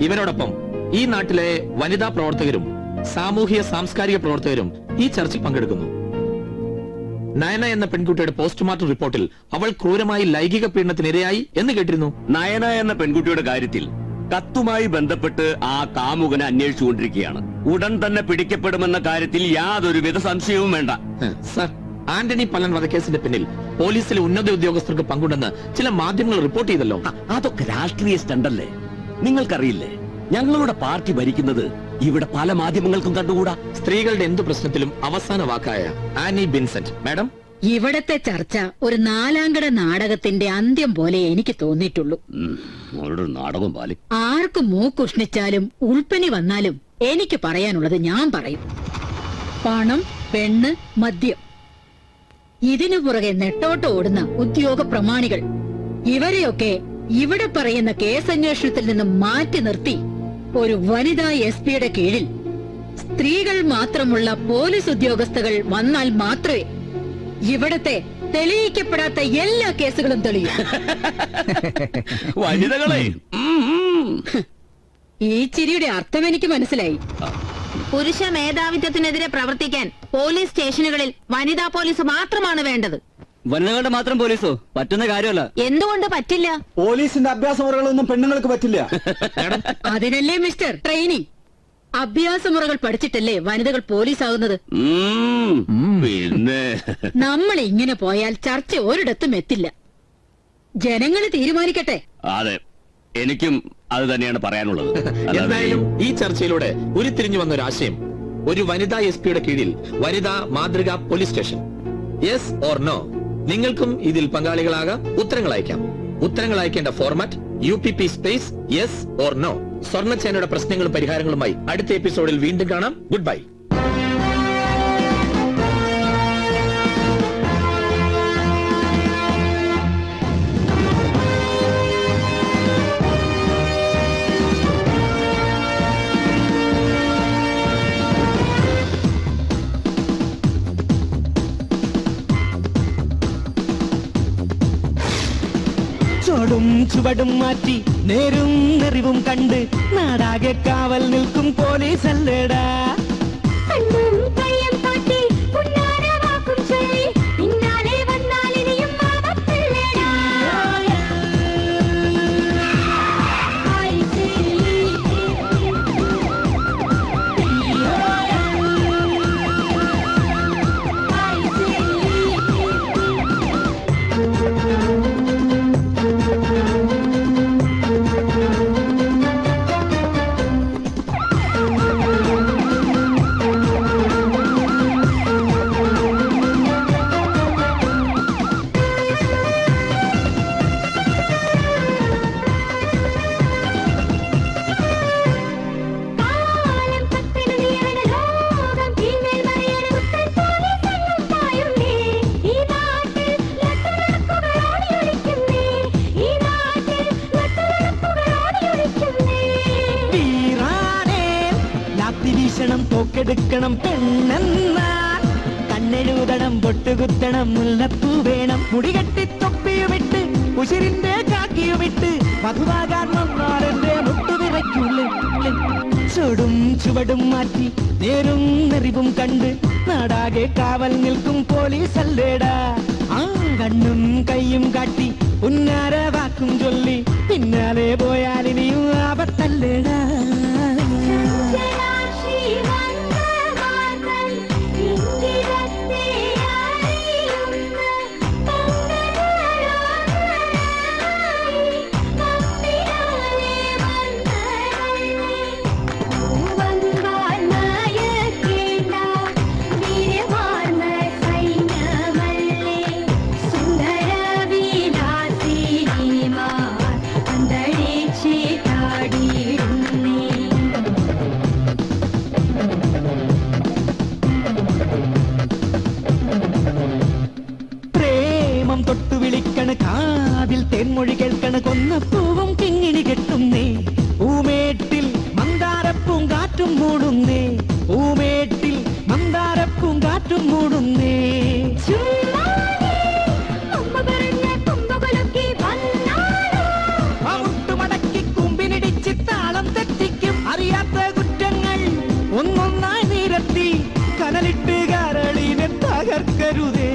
ഇവരോടൊപ്പം ഈ നാട്ടിലെ വനിതാ പ്രവർത്തകരും സാമൂഹ്യ സാംസ്കാരിക പ്രവർത്തകരും ഈ ചർച്ചയിൽ പങ്കെടുക്കുന്നു. നയന എന്ന പെൺകുട്ടിയുടെ പോസ്റ്റ്മോർട്ടം റിപ്പോർട്ടിൽ അവൾ ക്രൂരമായി ലൈംഗിക പീഡനത്തിനിരയായി എന്ന് കേട്ടിരുന്നു. നയന എന്ന പെൺകുട്ടിയുടെ കാര്യത്തിൽ കത്തുമായി ബന്ധപ്പെട്ട് ആ കാമുകനെ അന്വേഷിച്ചുകൊണ്ടിരിക്കുകയാണ്. ഉടൻ തന്നെ പിടിക്കപ്പെടുമെന്ന കാര്യത്തിൽ യാതൊരുവിധ സംശയവും വേണ്ട. സർ, ആന്റണി പല്ലൻ വധക്കേസിന്റെ പിന്നിൽ പോലീസിലെ ഉന്നത ഉദ്യോഗസ്ഥർക്ക് പങ്കുണ്ടെന്ന് ചില മാധ്യമങ്ങൾ റിപ്പോർട്ട് ചെയ്തല്ലോ. അതൊക്കെ രാഷ്ട്രീയ സ്റ്റണ്ടല്ലേ? നിങ്ങൾക്കറിയില്ലേ, ഞങ്ങളുടെ പാർട്ടി ഭരിക്കുന്നത് ഇവിടെ പല മാധ്യമങ്ങൾക്കും കണ്ടുകൂടാ. സ്ത്രീകളുടെ എന്തു പ്രശ്നത്തിലും അവസാന വാക്കായ ആനി ബിൻസെന്റ് മാഡം, ഇവിടത്തെ ചർച്ച ഒരു നാലാംകട നാടകത്തിന്റെ അന്ത്യം പോലെ എനിക്ക് തോന്നിയിട്ടുള്ളൂ. അവരുടെ നാടകം പാലി. ആർക്ക് മൂക്കുഷ്ണിച്ചാലും ഉൾപ്പനി വന്നാലും എനിക്ക് പറയാനുള്ളത് ഞാൻ പറയും. പണം, പെണ്ണ്, മദ്യം, ഇതിനു പുറകെ നെട്ടോട്ട് ഓടുന്ന ഉദ്യോഗ പ്രമാണികൾ, ഇവരെയൊക്കെ ഇവിടെ പറയുന്ന കേസന്വേഷണത്തിൽ നിന്ന് മാറ്റി നിർത്തി ഒരു വനിതാ SP യുടെ കീഴിൽ സ്ത്രീകൾ മാത്രമുള്ള പോലീസ് ഉദ്യോഗസ്ഥകൾ വന്നാൽ മാത്രമേ ഇവിടത്തെ തെളിയിക്കപ്പെടാത്ത എല്ലാ കേസുകളും തെളിയും. വനിതകളെ, ഈ ചിരിയുടെ അർത്ഥം എനിക്ക് മനസ്സിലായി. പുരുഷ മേധാവിത്വത്തിനെതിരെ പ്രവർത്തിക്കാൻ പോലീസ് സ്റ്റേഷനുകളിൽ വനിതാ പോലീസ് മാത്രമാണ് വേണ്ടത്. വനിതകളുടെ മാത്രം പോലീസോ? പറ്റുന്ന കാര്യമല്ല. എന്തുകൊണ്ട് പറ്റില്ല? പോലീസിന്റെ അഭ്യാസ മുറകളൊന്നും പെണ്ണുങ്ങൾക്ക് പറ്റില്ല. അതിനല്ലേ മിസ്റ്റർ ട്രെയിനിങ്. അഭ്യാസമുറകൾ പഠിച്ചിട്ടല്ലേ വനിതകൾ പോലീസ് ആകുന്നത്. പിന്നെ നമ്മൾ ഇങ്ങനെ പോയാൽ ചർച്ച ഒരിടത്തും എത്തില്ല. ജനങ്ങൾ തീരുമാനിക്കട്ടെ. അതെ, എനിക്കും അത് തന്നെയാണ് പറയാനുള്ളത്. എന്തായാലും ഈ ചർച്ചയിലൂടെ ഉരുത്തിരിഞ്ഞു വന്ന ഒരു ആശയം, ഒരു വനിതാ SP യുടെ കീഴിൽ വനിതാ മാതൃകാ police station. Yes or no? നിങ്ങൾക്കും ഇതിൽ പങ്കാളികളാകാം. ഉത്തരങ്ങൾ അയക്കാം. ഉത്തരങ്ങൾ അയക്കേണ്ട format UPP space yes or no. സ്വർണ്ണച്ചേനയുടെ പ്രശ്നങ്ങളും പരിഹാരങ്ങളുമായി അടുത്ത എപ്പിസോഡിൽ വീണ്ടും കാണാം. Good bye. ചുവടും ചുവടും മാറ്റി നേരും നെറിവും കണ്ട് നാടാകെ കാവൽ നിൽക്കും പോലീസല്ലേടാ. തോക്കെടുക്കണം പെണ്ണെന്ന കണ്ണെഴുതണം, പൊട്ടുകുത്തണം, മുല്ലപ്പൂ വേണം, മുടികെട്ടി തൊപ്പിയുമിട്ട് ഉശിരിന്റെ കാക്കിയുമിട്ട് മധുവാകാൻ വന്നാലെന്റെ മുട്ടുവിറയ്ക്കുള്ളിൽ. ചുവടും ചുവടും മാറ്റി നേരും നെറിവും കണ്ട് നാടാകെ കാവൽ നിൽക്കും പോലീസല്ലേടാ. ആ കണ്ണും കൈയും കാട്ടി ഉന്നാര വാക്കും ചൊല്ലി പിന്നാലെ പോയാൽ ഇനിയും ആപത്തല്ലേടാ. തൊട്ടു വിളിക്കണ കാതിൽ തേൻമൊഴി കേൾക്കണ കൊന്നപ്പൂവും കിങ്ങിണി കെട്ടുന്നേ. പൂമേട്ടിൽ മന്ദാരപ്പൂങ്കാറ്റും മൂടുന്നേ. പൂമേട്ടിൽ മന്ദാരപ്പൂങ്കാറ്റും മൂടുന്നേ. മുട്ടുമടക്കി കുമ്പിനിടിച്ച് താളം തെറ്റിക്കും. അറിയാത്ത കുറ്റങ്ങൾ ഒന്നൊന്നായി നിരത്തി കനലിട്ട് കരളിനെ തകർക്കരുതേ.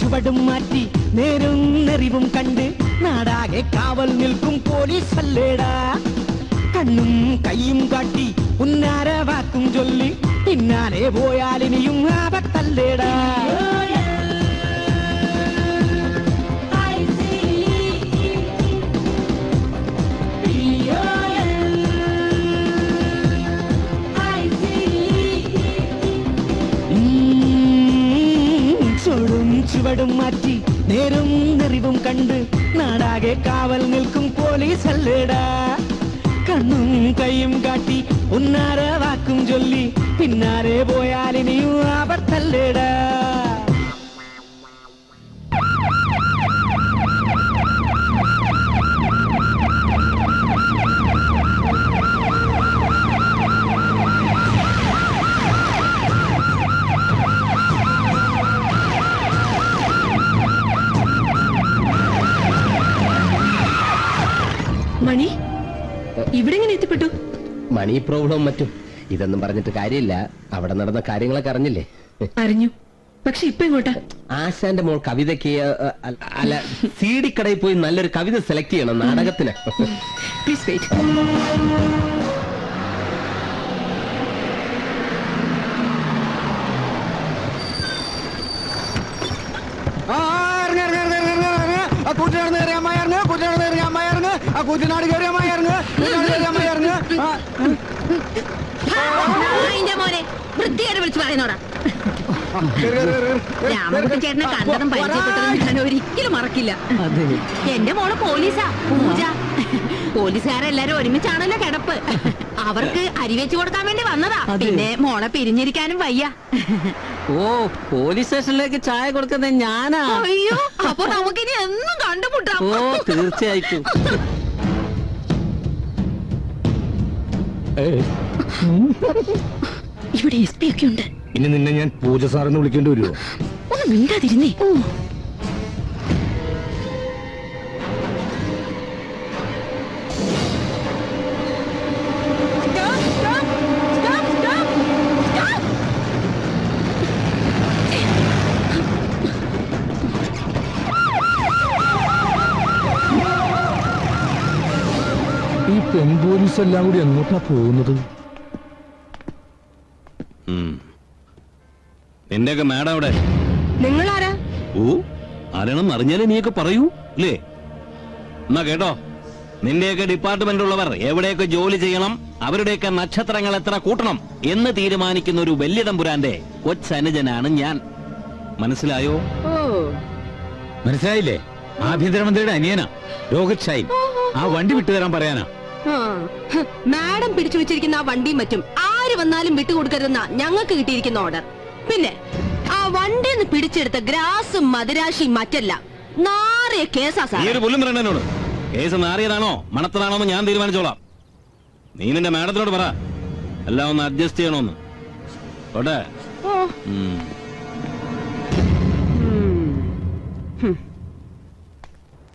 ചുവടും മാറ്റി നേരും നെറിവും കണ്ട് നാടാകെ കാവൽ നിൽക്കും പോലീസ് അല്ലേടാ. കണ്ണും കൈയും കാട്ടി ഉന്നാര വാക്കും ചൊല്ലി പിന്നാലെ പോയാലിനിയും ആപത്തല്ലേടാ. ചുവടും മാറ്റി നേരും നെറിവും കണ്ട് നാടാകെ കാവൽ നിൽക്കും പോലീസ് അല്ലേടാ. കണ്ണും കൈയും കാട്ടി ഉന്നാര വാക്കും ചൊല്ലി പിന്നാലെ പോയാലിനിയും ആപത്തല്ലേടാ. മണി ഇവിടെ എങ്ങനെ എത്തിപ്പെട്ടു? മണി പ്രോബ്ലം മറ്റും ഇതൊന്നും പറഞ്ഞിട്ട് കാര്യമില്ല. അവിടെ നടന്ന കാര്യങ്ങളൊക്കെ അറിഞ്ഞില്ലേ? അറിഞ്ഞു. പക്ഷെ ഇപ്പൊ എങ്ങോട്ടാ? ആശാന്റെ മോൾ കവിതയ്ക്ക് അല്ല CD കടയിൽ പോയി നല്ലൊരു കവിത സെലക്ട് ചെയ്യണം നാടകത്തിന്. Please wait. കൂട്ടിനാട് കയറിയ അമ്മായി ഇറങ്ങ്, കൂട്ടിനാട് കയറിയ അമ്മായി ഇറങ്ങ്, ആ കൂട്ടിനാട് കയറിയ അമ്മായി ഇറങ്ങ്, കൂട്ടിനാട് കയറിയ അമ്മായി ഇറങ്ങ്. മോനെ വൃത്തിയായിട്ട് വിളിച്ചു പറയുന്നോടാ. രാമൻകുട്ടി ചേട്ടനെ കണ്ടതും പരിചയപ്പെട്ടതും ഞാൻ ഒരിക്കലും മറക്കില്ല. എന്റെ മോള് പോലീസാ, പൂജ. പോലീസുകാരെല്ലാരും ഒരുമിച്ചാണല്ലോ കിടപ്പ്. അവർക്ക് അരി വെച്ചു കൊടുക്കാൻ വേണ്ടി വന്നതാ. പിന്നെ മോളെ പിരിഞ്ഞിരിക്കാനും വയ്യ. ഓ, പോലീസ് സ്റ്റേഷനിലേക്ക് ചായ കൊടുക്കുന്നത് ഞാനാ. അയ്യോ, അപ്പൊ നമുക്കിനി എന്നും കണ്ടുമുട്ടാം. ഓ, തീർച്ചയായിട്ടും. ഇവിടെ SP ഒക്കെ ഉണ്ട്. ഇനി നിന്നെ ഞാൻ പൂജ സാറെന്ന് വിളിക്കേണ്ടി വരുമോ? ഒന്ന് മിണ്ടാതിരുന്നേ. ഈ പെൺപോലീസ് എല്ലാം കൂടി എങ്ങോട്ടാ പോകുന്നത്? നിന്റെയൊക്കെ മാഡം അവിടെ. നിങ്ങളാരാ? ഓ, ആരാണെന്ന് അറിഞ്ഞാലേ നീയൊക്കെ പറയൂ അല്ലേ? എന്നാ കേട്ടോ, നിന്റെയൊക്കെ ഡിപ്പാർട്ട്മെന്റിലുള്ളവർ എവിടെയൊക്കെ ജോലി ചെയ്യണം, അവരുടെയൊക്കെ നക്ഷത്രങ്ങൾ എത്ര കൂട്ടണം എന്ന് തീരുമാനിക്കുന്ന ഒരു വലിയ തമ്പുരാന്റെ കൊച്ചനുജനാണ് ഞാൻ. മനസ്സിലായോ? മനസ്സിലായില്ലേ? ആഭ്യന്തരമന്ത്രിയുടെ അനിയനാ രോഹിത് ഷൈൻ. ആ വണ്ടി വിട്ടുതരാൻ പറയാനാ. മാഡം പിടിച്ചു വെച്ചിരിക്കുന്ന ആ വണ്ടിയും മറ്റും ആര് വന്നാലും വിട്ടുകൊടുക്കരുതെന്ന ഞങ്ങൾക്ക് കിട്ടിയിരിക്കുന്ന ഓർഡർ. പിന്നെ ആ വണ്ടിന്ന് പിടിച്ചെടുത്ത ഗ്രാസും മദിരാശിയും മറ്റല്ല നാറിയ കേസാ സാർ. ഈ ഒരു പുല്ലും പറയണോട് കേസ് നാറിയതാണോ മണത്തതാണോ എന്ന് ഞാൻ തീരുമാനിച്ചോളാം. നീ നിന്റെ മാഡത്തിനോട് പറ എല്ലാം ഒന്ന് അഡ്ജസ്റ്റ് ചെയ്യണോന്ന്. ഓട്ടെ.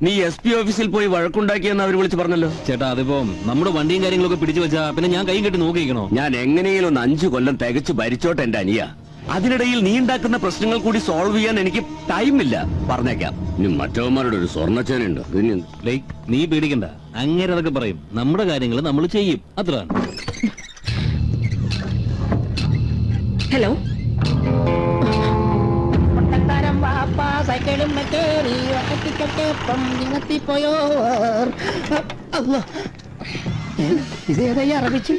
നീ SP ഓഫീസിൽ പോയി വഴക്കുണ്ടാക്കിയെന്ന് അവർ വിളിച്ച് പറഞ്ഞല്ലോ. ചേട്ടാ, അതിപ്പോ നമ്മുടെ വണ്ടിയും കാര്യങ്ങളൊക്കെ പിടിച്ചു വെച്ചാ പിന്നെ ഞാൻ കൈ കെട്ടി നോക്കിയിരിക്കണോ? ഞാൻ എങ്ങനെയും ഒന്ന് 5 കൊല്ലം തികച്ചു ഭരിച്ചോട്ടെ എന്റെ അനിയ. അതിനിടയിൽ നീ ഉണ്ടാക്കുന്ന പ്രശ്നങ്ങൾ കൂടി സോൾവ് ചെയ്യാൻ എനിക്ക് ടൈമില്ല. പറഞ്ഞേക്കാം. ഇനി മറ്റവന്മാരുടെ ഒരു സ്വർണ്ണച്ചേനുണ്ട്. നീ പേടിക്കണ്ട, അങ്ങനെ അതൊക്കെ പറയും. നമ്മുടെ കാര്യങ്ങൾ നമ്മൾ ചെയ്യും, അത്രയാണ്. ഹലോ, സൈക്കിളും ഇതേതായി അറബിച്ചു?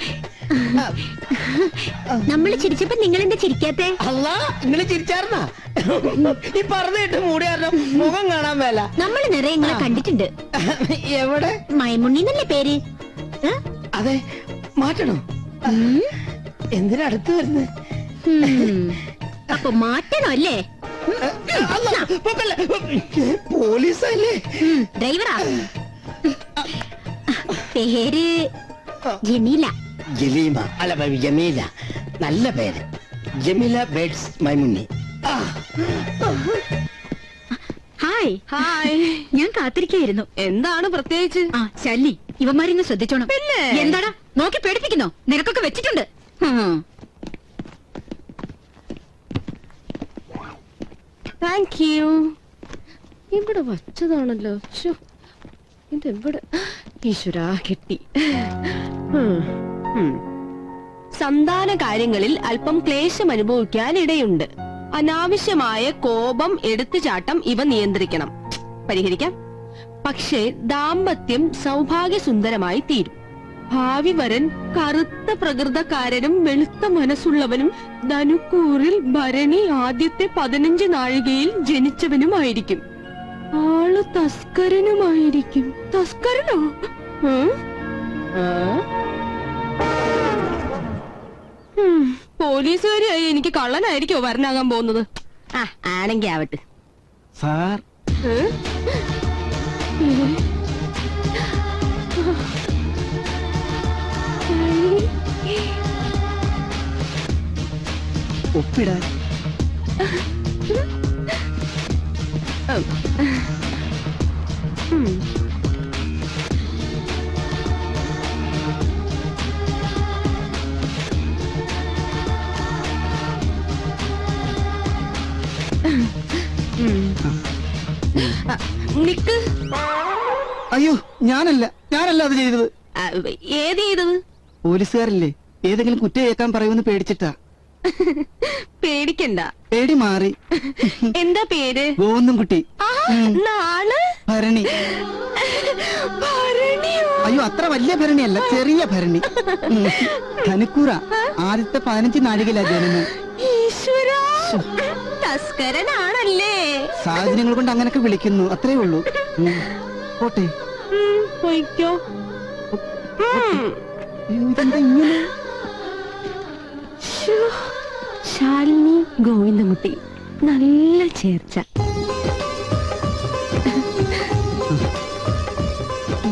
നമ്മൾ ചിരിച്ചപ്പോ നിങ്ങൾ എന്താ ചിരിക്കാത്തെ? അല്ല, നിങ്ങൾ ചിരിച്ചാർന്നാ? ഈ പറഞ്ഞിട്ട് മൂടി കാരണം മുഖം കാണാൻ മേല. നമ്മൾ നിറയെ ഇങ്ങളെ കണ്ടിട്ടുണ്ട്. എവിടെ? മൈമുണ്ണി എന്നല്ലേ പേര്? അതെ, മാറ്റണോ? എന്തിനാ അടുത്ത് വരുന്നത്? അപ്പൊ മാറ്റണോ അല്ലേ? പോലീസല്ലേ? ഡ്രൈവറാ. പേര് ജമീല. ജലീമ അല്ല, ജമീല. നല്ല പേര്. ജമീല ബേഡ്സ് മൈമുണ്ണി. ഹായ്. ഹായ്. ഞാൻ കാത്തിരിക്കായിരുന്നു. എന്താണ് പ്രത്യേകിച്ച്? ആ ശല്ലി, ഇവന്മാരിന്ന് ശ്രദ്ധിച്ചോണം. പിന്നെ എന്താടാ നോക്കി പേടിപ്പിക്കുന്നോ? നിനക്കൊക്കെ വെച്ചിട്ടുണ്ട്. Thank you. ഇവിടെ വച്ചതാണല്ലോ. ഇതെവിടെ? ഈശ്വരാ, കിട്ടി. സന്താന കാര്യങ്ങളിൽ അല്പം ക്ലേശം അനുഭവിക്കാൻ ഇടയുണ്ട്. അനാവശ്യമായ കോപം, എടുത്തുചാട്ടം ഇവ നിയന്ത്രിക്കണം. പരിഹരിക്കാം. പക്ഷേ ദാമ്പത്യം സൗഭാഗ്യസുന്ദരമായി തീരും. ഭാവി വരൻ കറുത്ത പ്രകൃതക്കാരനും വെളുത്ത മനസ്സുള്ളവനും ധനുക്കൂറിൽ ഭരണി ആദ്യത്തെ 15 നാഴികയിൽ ജനിച്ചവനുമായിരിക്കും. ആള് തസ്കരനുമായിരിക്കും. തസ്കരനോ? പോലീസുകാരിയായി എനിക്ക് കള്ളനായിരിക്കോ വരനാകാൻ പോകുന്നത്? ആണെങ്കി ആവട്ടെ. സാർ ഒപ്പിടാൻ നിക്ക്. അയ്യോ, ഞാനല്ല അത് ചെയ്തത്. ഏത് ചെയ്തത്? പോലീസുകാരല്ലേ, ഏതെങ്കിലും കുറ്റം കേൾക്കാൻ പറയുമെന്ന് പേടിച്ചിട്ടാ. പേടിക്കണ്ട, പേടി മാറി. എന്താ പേര്? ഗോവിന്ദൻകുട്ടി. നാള് ഭരണി. അയ്യോ, അത്ര വലിയ ഭരണിയല്ല, ചെറിയ ഭരണി. ധനുക്കൂറ ആദ്യത്തെ 15 നാഴികയിലാ ജനനം. ഈശ്വരാ, തസ്കരനാണല്ലേ? സാഹചര്യങ്ങൾ കൊണ്ട് അങ്ങനൊക്കെ വിളിക്കുന്നു, അത്രേ ഉള്ളൂ. പോട്ടെ, പോയിക്കോ. ഇതെന്താ ഇങ്ങനെ? ശാലിനി ഗോവിന്ദൻകുട്ടി, നല്ല ചേർച്ച.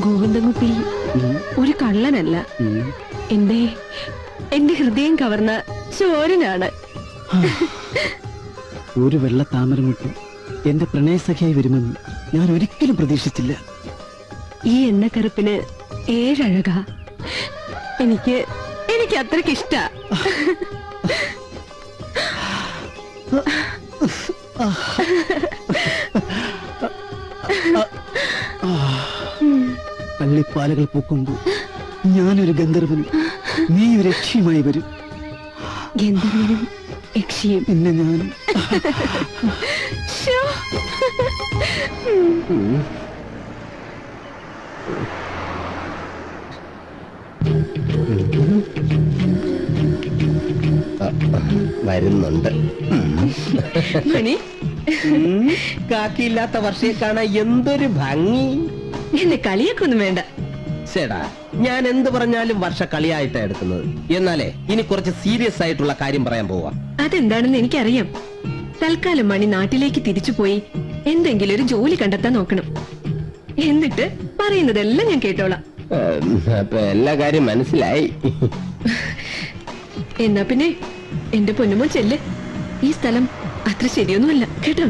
ഗോവിന്ദൻകുട്ടി ഒരു കള്ളനല്ല, എന്റെ ഹൃദയം കവർന്ന ചോരനാണ്. ഒരു വെള്ള താമരമുട്ടി എന്റെ പ്രണയസഖിയായി വരുമെന്ന് ഞാൻ ഒരിക്കലും പ്രതീക്ഷിച്ചില്ല. ഈ എണ്ണക്കറുപ്പിന് 7 അഴകാ. എനിക്ക് അത്രയ്ക്ക് ഇഷ്ട. പള്ളിപ്പാലകൾ പൂക്കുമ്പോൾ ഞാനൊരു ഗന്ധർവനും നീ ഒരു യക്ഷിയുമായി വരും. ഗന്ധർവനും യക്ഷിയും പിന്നെ ഞാനും. വരുന്നുണ്ട്. മണി, കാക്കിയില്ലാത്ത വർഷയെ കാണാൻ എന്തൊരു ഭംഗി. എന്നെ കളിയാക്കൊന്നും വേണ്ട. ചേടാ, ഞാൻ എന്ത് പറഞ്ഞാലും വർഷ കളിയായിട്ടാ എടുക്കുന്നത്. എന്നാലേ ഇനി കുറച്ച് സീരിയസ് ആയിട്ടുള്ള കാര്യം പറയാൻ പോവാ. അതെന്താണെന്ന് എനിക്കറിയാം. തൽക്കാലം മണി നാട്ടിലേക്ക് തിരിച്ചുപോയി എന്തെങ്കിലും ഒരു ജോലി കണ്ടെത്താൻ നോക്കണം. എന്നിട്ട് പറയുന്നതെല്ലാം ഞാൻ കേട്ടോളാം. അപ്പൊ എല്ലാ കാര്യം മനസ്സിലായി. എന്നാ പിന്നെ എന്റെ പൊന്നുമോൻ ചെല്ല്. ഈ സ്ഥലം അത്ര ശരിയൊന്നുമല്ല കേട്ടോ.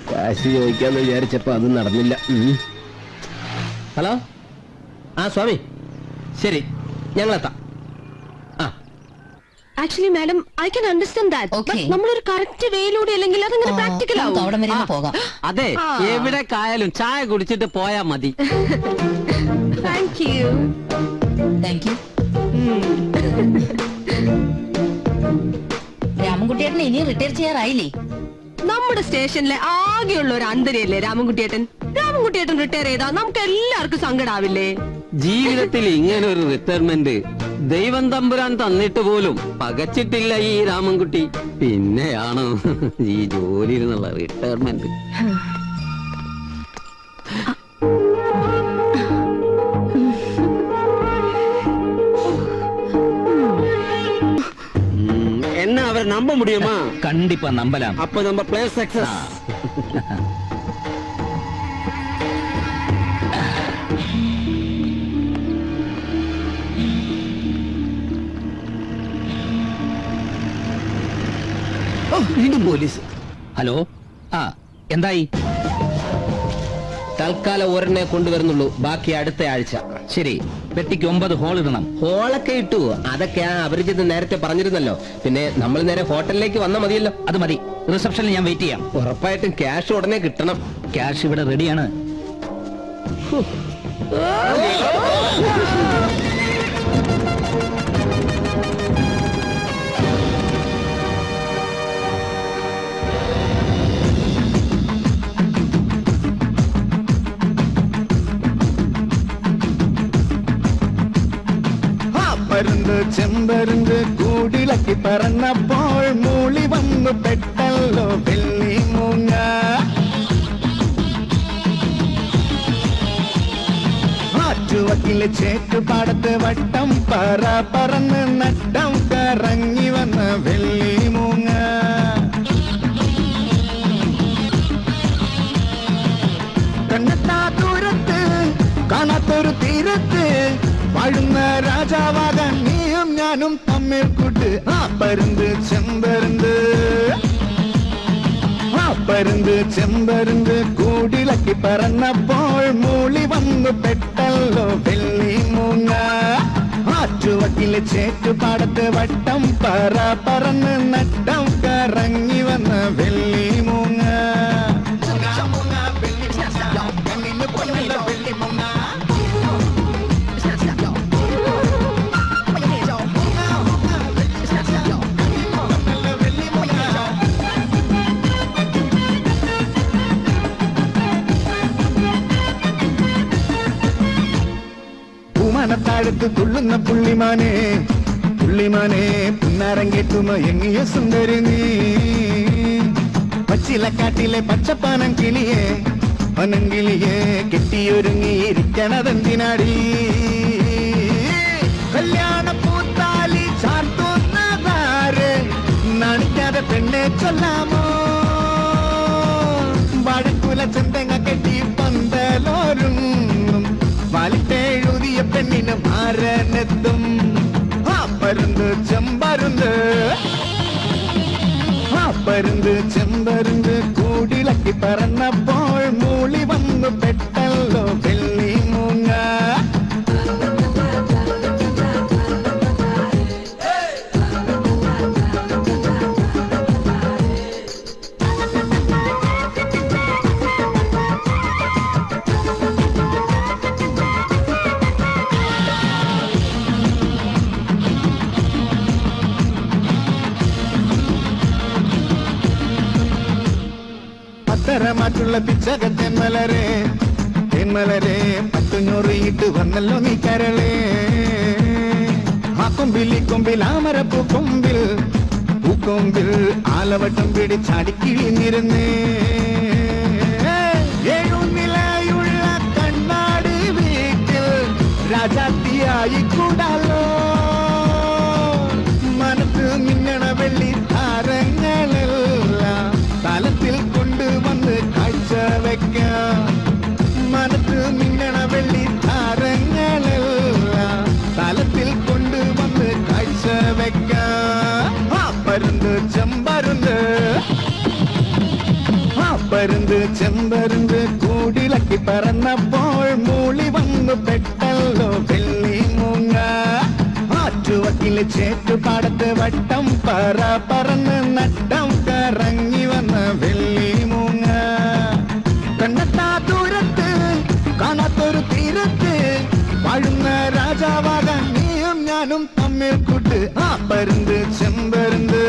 കാശ് ചോദിക്കാന്ന് വിചാരിച്ചപ്പോ അത് നടന്നില്ല. ഹലോ, സ്വാമി, ശരി, ഞങ്ങളെത്താം. Actually madam, I can understand that. നമ്മളൊരു കറക്റ്റ് വേയിലൂടെ അല്ലെങ്കിൽ അതങ്ങനെ പ്രാക്ടിക്കൽ ആവും. അതെ, എവിടെ കായാലും ചായ കുടിച്ചിട്ട് പോയാ മതി. Thank you. രാമൻകുട്ടിയേട്ടൻ ഇനി റിട്ടയർ ചെയ്യാറായില്ലേ? നമ്മുടെ സ്റ്റേഷനിലെ ആകെയുള്ള ഒരു അന്തരിയല്ലേ രാമൻകുട്ടിയേട്ടൻ. രാമൻകുട്ടിയേട്ടൻ റിട്ടയർ ചെയ്താൽ നമുക്ക് എല്ലാവർക്കും സങ്കടാവില്ലേ? ജീവിതത്തിൽ ഇങ്ങനെ ഒരു റിട്ടയർമെന്റ് ദൈവം തമ്പുരാൻ തന്നിട്ട് പോലും പകച്ചിട്ടില്ല ഈ രാമൻകുട്ടി. പിന്നെയാണ് ഈ ജോലിയിൽ നിന്നുള്ള റിട്ടയർമെന്റ്. என்ன அவர் நம்ப முடியுமா? கண்டிப்பா நம்பலாம். அப்ப நம்ம பிளே சக்சஸ். വീണ്ടും പോലീസ്. ഹലോ, എന്തായി? തൽക്കാലം ഒരെണ്ണെ കൊണ്ടുവരുന്നുള്ളൂ, ബാക്കി അടുത്ത ആഴ്ച. ശരി, പെട്ടിക്ക് 9 ഹോൾ ഇടണം. ഹോളൊക്കെ ഇട്ടു, അതൊക്കെ അപരിചിതൻ നേരത്തെ പറഞ്ഞിരുന്നല്ലോ. പിന്നെ നമ്മൾ നേരെ ഹോട്ടലിലേക്ക് വന്നാൽ മതിയല്ലോ. അത് മതി. റിസപ്ഷനിൽ ഞാൻ വെയിറ്റ് ചെയ്യാം. ഉറപ്പായിട്ടും ക്യാഷ് ഉടനെ കിട്ടണം. ക്യാഷ് ഇവിടെ റെഡിയാണ്. പരുന്ത് ചെമ്പരുന്ത് കൂടിളക്കി പറന്നപ്പോൾ മൂളി വന്നു പെട്ടല്ലോ വെള്ളി മൂങ്ങ. ആറ്റുവക്കിലെ ചേറ്റുപാടത്ത് വട്ടം പറ പറന്ന് നട്ടം കറങ്ങി വന്ന വെള്ളി മൂങ്ങ. കണ്ണെത്താ ദൂരത്ത് കാണാത്തൊരു തീരത്ത് വാഴുന്ന രാജാവാകാൻ നീയും ഞാനും തമ്മിൽ കൂട്ട്. ആ പരുന്ത് ചെമ്പരുന്ത്, ആ പരുന്ത് ചെമ്പരുന്ത് കൂടിളക്കി പറന്നപ്പോൾ മൂളി വന്നു പെട്ടല്ലോ വെള്ളി മൂങ്ങ. ആറ്റുവക്കിലെ ചേറ്റുപാടത്ത് വട്ടം പറ പറന്ന് നട്ടം കറങ്ങി വന്ന വെള്ളി മൂങ്ങ. വെള്ളി മൂങ്ങ. മനത്താഴത്ത് തുള്ളുന്ന പുള്ളിമാനെ പുള്ളിമാനെ പുന്നാരങ്കേറ്റുമ എങ്ങിയ സുന്ദരി നീ. പച്ചിലക്കാട്ടിലെ പച്ചപ്പാനം കിളിയെ പനങ്കിളിയെ കെട്ടിയൊരുങ്ങിയിരിക്കണതെന്തിനാടി. കല്യാണ പൂത്താലി ചാർത്തുന്നതാര് നണിക്കാതെ പെണ്ണെ ചൊല്ലാമോ. വഴക്കുല ചെന്തങ്ങ കെട്ടി പന്തലോരുങ്ങും വാലിട്ടെഴുതിയ പെണ്ണിന് മാരനെത്തും. ആ പരുന്ത് ചെമ്പരുന്ത്, ആ പരുന്ത് ചെമ്പരുന്ത് കൂടിളക്കി പറന്നപ്പോൾ മൂളി വന്നു പെട്ടല്ലോ വെള്ളി മൂങ്ങ. മറ്റുള്ള പിച്ചക തെന്മലരെ തെന്മലരെ പത്തുഞ്ഞൂറിയിട്ട് വന്നല്ലോ നീ കരളേ. ആ കൊമ്പിൽ ഈ കൊമ്പിൽ ആമരപ്പൂ കൊമ്പിൽ പൂക്കൊമ്പിൽ ആലവട്ടം പിടിച്ചാടിക്കിഴിഞ്ഞിരുന്നേ. ഏഴുനിലയുള്ള കണ്ണാടി വീട്ടിൽ രാജാത്തിയായി കൂടാലോ. മനത്ത് മിന്നണ വെള്ളി താരങ്ങളെല്ലാം തലത്തിൽ കൊണ്ടുവന്ന് കാഴ്ച വെക്കാം. മനത്ത് മിന്നണ വെള്ളി താരങ്ങളെല്ലാം തലത്തിൽ കൊണ്ടുവന്ന് കാഴ്ച വെക്കാം. ആ പരുന്ത് ചെമ്പരുന്ത്, ആ പരുന്ത് ചെമ്പരുന്ത് കൂടിളക്കി പറന്നപ്പോൾ മൂളി വന്നു പെട്ടല്ലോ വെള്ളി മൂങ്ങ. ആറ്റുവക്കിലെ ചേറ്റുപാടത്ത് വട്ടം പറ പറന്ന് നട്ടം കറങ്ങി വന്ന വെള്ളി മൂങ്ങ. കണ്ണെത്താ ദൂരത്ത് കാണാത്തൊരു തീരത്ത് വാഴുന്ന രാജാവാകാൻ നീയും ഞാനും തമ്മിൽ കൂട്ട്. ആ പരുന്ത് ചെമ്പരുന്ത്,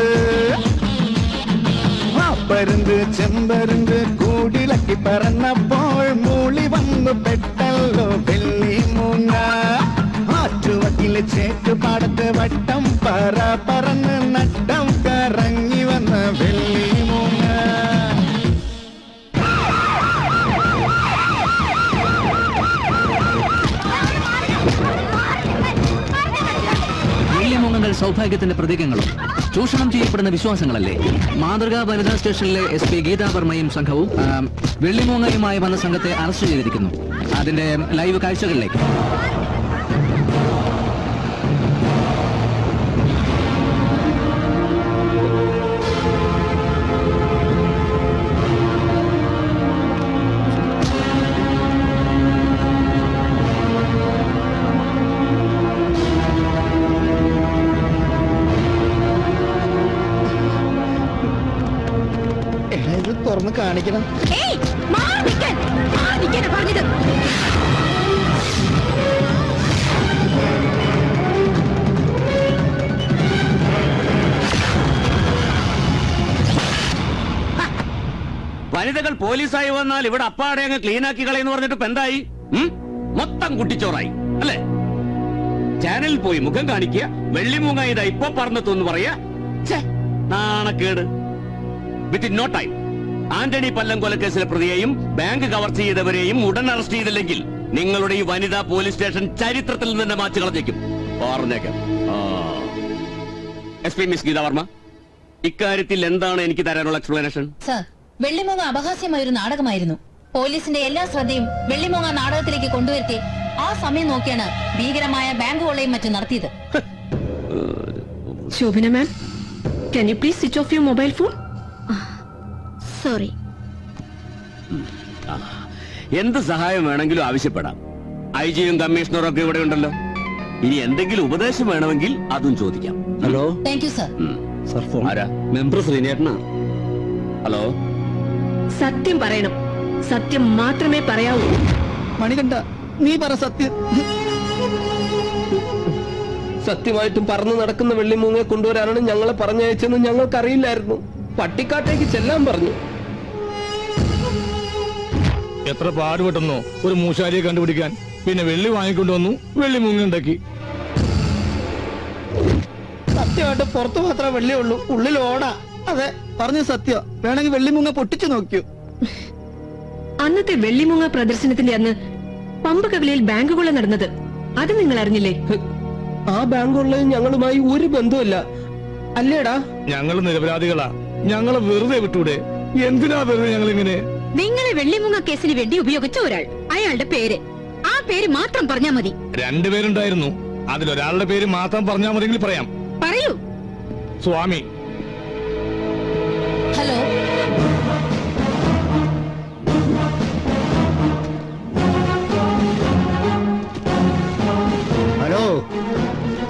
ആ പരുന്ത് ചെമ്പരുന്ത് കൂടിളക്കി പറന്നപ്പോൾ മൂളി വന്നു പെട്ടല്ലോ വെള്ളി മൂങ്ങ. ആറ്റുവക്കിലെ ചേറ്റുപാടത്ത് വട്ടം പറ പറന്ന് നട്ടം കറങ്ങി വന്ന വെള്ളി മൂങ്ങ. വെള്ളിമൂങ്ങകൾ സൗഭാഗ്യത്തിന്റെ പ്രതീകങ്ങളും ചൂഷണം ചെയ്യപ്പെടുന്ന വിശ്വാസങ്ങളല്ലേ. മാതൃകാ വനിതാ സ്റ്റേഷനിലെ SP ഗീതാ വർമ്മയും സംഘവും വെള്ളിമൂങ്ങയുമായി വന്ന സംഘത്തെ അറസ്റ്റ് ചെയ്തിരിക്കുന്നു. അതിന്റെ ലൈവ് കാഴ്ചകളിലേക്ക്. കാണിക്കണം. ഏയ്, മാറി നിൽക്കാൻ. മാറി നിൽക്കാനാ പറഞ്ഞത്. വനിതകൾ പോലീസായി വന്നാൽ ഇവിടെ അപ്പാടെ അങ്ങ് ക്ലീൻ ആക്കി കളയെന്ന് പറഞ്ഞിട്ട് ഇപ്പൊ എന്തായി? മൊത്തം കുട്ടിച്ചോറായി അല്ലേ? ചാനലിൽ പോയി മുഖം കാണിക്കുക, വെള്ളിമൂങ്ങ ഇതാ ഇപ്പൊ പറഞ്ഞെന്ന് പറയാ. നാണക്കേട്. Within no time Antony Pallam കൊലക്കേസിലെ പ്രതിയെയും ബാങ്ക് കവർ ചെയ്തവരെയും ഉടൻ അറസ്റ്റ് ചെയ്തില്ലെങ്കിൽ നിങ്ങളുടെ ഈ വനിതാ പോലീസ് സ്റ്റേഷൻ ചരിത്രത്തിൽ നിന്ന് മാച്ചു കളഞ്ഞേക്കും. പറഞ്ഞേക്കാം. SP മിസ് ഗീത വർമ്മ, ഇക്കാര്യത്തിൽ എന്താണ് എനിക്ക് തരാനുള്ള എക്സ്പ്ലനേഷൻ? സർ, വെള്ളിമൂങ്ങ അപഹാസ്യമായ ഒരു നാടകമായിരുന്നു. പോലീസിന്റെ എല്ലാ ശ്രദ്ധയും വെള്ളിമൂങ്ങ നാടകത്തിലേക്ക് കൊണ്ടുവരുത്തി ആ സമയം നോക്കിയാണ് ഭീകരമായ ബാങ്ക് കൊള്ളയും മറ്റും നടത്തിയത്. ശോഭന മാം, can you please switch off your mobile phone? Sorry. എന്ത് സഹായം വേണമെങ്കിലും ആവശ്യപ്പെടാം. IG-യും കമ്മീഷണറും ഒക്കെ ഇവിടെ ഉണ്ടല്ലോ. ഇനി എന്തെങ്കിലും ഉപദേശം വേണമെങ്കിൽ അതും ചോദിക്കാം. Hello. Thank you sir. Sir, phone. ആരാ? മെമ്പർ ശ്രീനേട്ടനാ. ഹലോ. സത്യം പറയണം, സത്യം മാത്രമേ പറയാവൂ. മണികണ്ഠ, നീ പറ സത്യം. സത്യമായിട്ടും പറന്നു നടക്കുന്ന വെള്ളിമൂങ്ങയെ കൊണ്ടുവരാനാണ് ഞങ്ങളെ പറഞ്ഞയച്ചെന്ന് ഞങ്ങൾക്കറിയില്ലായിരുന്നു. പട്ടിക്കാട്ടേക്ക് ചെല്ലാൻ പറഞ്ഞു. എത്ര പാടുപെട്ടെന്നോ ഒരു മൂശാരിയെ കണ്ടുപിടിക്കാൻ. പിന്നെ വെള്ളി വാങ്ങിക്കൊണ്ടുവന്നു, വെള്ളി മുങ്ങുണ്ടാക്കി. സത്യമായിട്ട് പുറത്തു മാത്രമേ വെള്ളിയുള്ളൂ, ഉള്ളിൽ ഓടാ. അതെ, പറഞ്ഞ സത്യം. വേണമെങ്കിൽ വെള്ളിമുങ്ങ പൊട്ടിച്ചു നോക്കിയോ? അന്നത്തെ വെള്ളിമൂങ്ങ പ്രദർശനത്തിന്റെ അന്ന് പമ്പ് കവലയിൽ ബാങ്ക് കൊള്ള നടന്നത് അത് നിങ്ങൾ അറിഞ്ഞില്ലേ? ആ ബാങ്കുള്ളത് ഞങ്ങളുമായി ഒരു ബന്ധമില്ല, അല്ലേടാ? ഞങ്ങള് നിരപരാധികളാ, ഞങ്ങളെ വെറുതെ വിട്ടൂടെ? എന്തിനാ വെറുതെ ഞങ്ങൾ ഇങ്ങനെ? നിങ്ങളെ വെള്ളിമുങ്ങ കേസിന് വേണ്ടി ഉപയോഗിച്ച ഒരാൾ, അയാളുടെ പേര്, ആ പേര് മാത്രം പറഞ്ഞാ മതി. രണ്ടുപേരുണ്ടായിരുന്നു, അതിലൊരാളുടെ പേര് മാത്രം പറഞ്ഞാൽ മതിയെങ്കിൽ പറയാം. പറയൂ. സ്വാമി. ഹലോ. ഹലോ,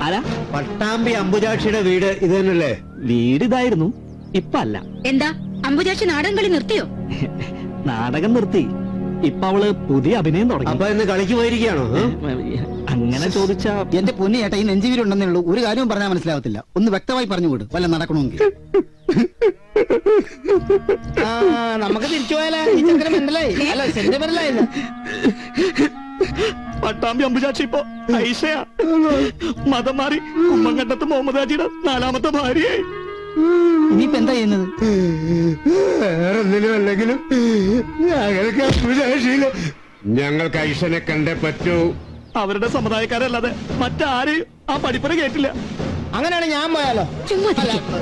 ആരാ? പട്ടാമ്പി അമ്പുജാക്ഷിയുടെ വീട് ഇത് തന്നെയല്ലേ? വീട് ഇതായിരുന്നു, ഇപ്പൊ അല്ല. എന്താ, അമ്പുജാക്ഷി നാടൻ കളി നിർത്തിയോ? നാടകം നിർത്തി, ഇപ്പൊ അവള് പുതിയ അഭിനയം തുടങ്ങി. അപ്പൊ ഇന്ന് കളിക്ക് പോയിരിക്കുകയാണോ? അങ്ങനെ ചോദിച്ചാ എന്റെ പൊന്നു ചേട്ടാ, ഈ നെഞ്ചുവീരുണ്ടെന്നേ ഉള്ളൂ, ഒരു കാര്യവും പറഞ്ഞാൽ മനസ്സിലാവത്തില്ല. ഒന്ന് വ്യക്തമായി പറഞ്ഞുകൂട്, വല്ല നടക്കണമെങ്കിൽ. നമുക്ക് തിരിച്ചു പോയാലേ? ഈ ചക്രം മെന്റലായി, അല്ല സെന്റിമെന്റലായി. പട്ടാമ്പി അമ്പുജാക്ഷി ഇപ്പൊ ഐഷയാ. മതം മാറി കുമ്മങ്കണ്ടത്ത് മുഹമ്മദ് ഹാജിയുടെ 4ാമത്തെ ഭാര്യയായി. ഇനിയിപ്പോ എന്താ ചെയ്യുന്നത്? വേറെന്തിനും അല്ലെങ്കിലും ഞങ്ങൾക്ക് ഐഷനെ കണ്ടേ പറ്റൂ. അവരുടെ സമുദായക്കാരല്ലാതെ മറ്റാരെയും ആ പഠിപ്പന കേട്ടില്ല. അങ്ങനെയാണ് ഞാൻ പോയാലോ?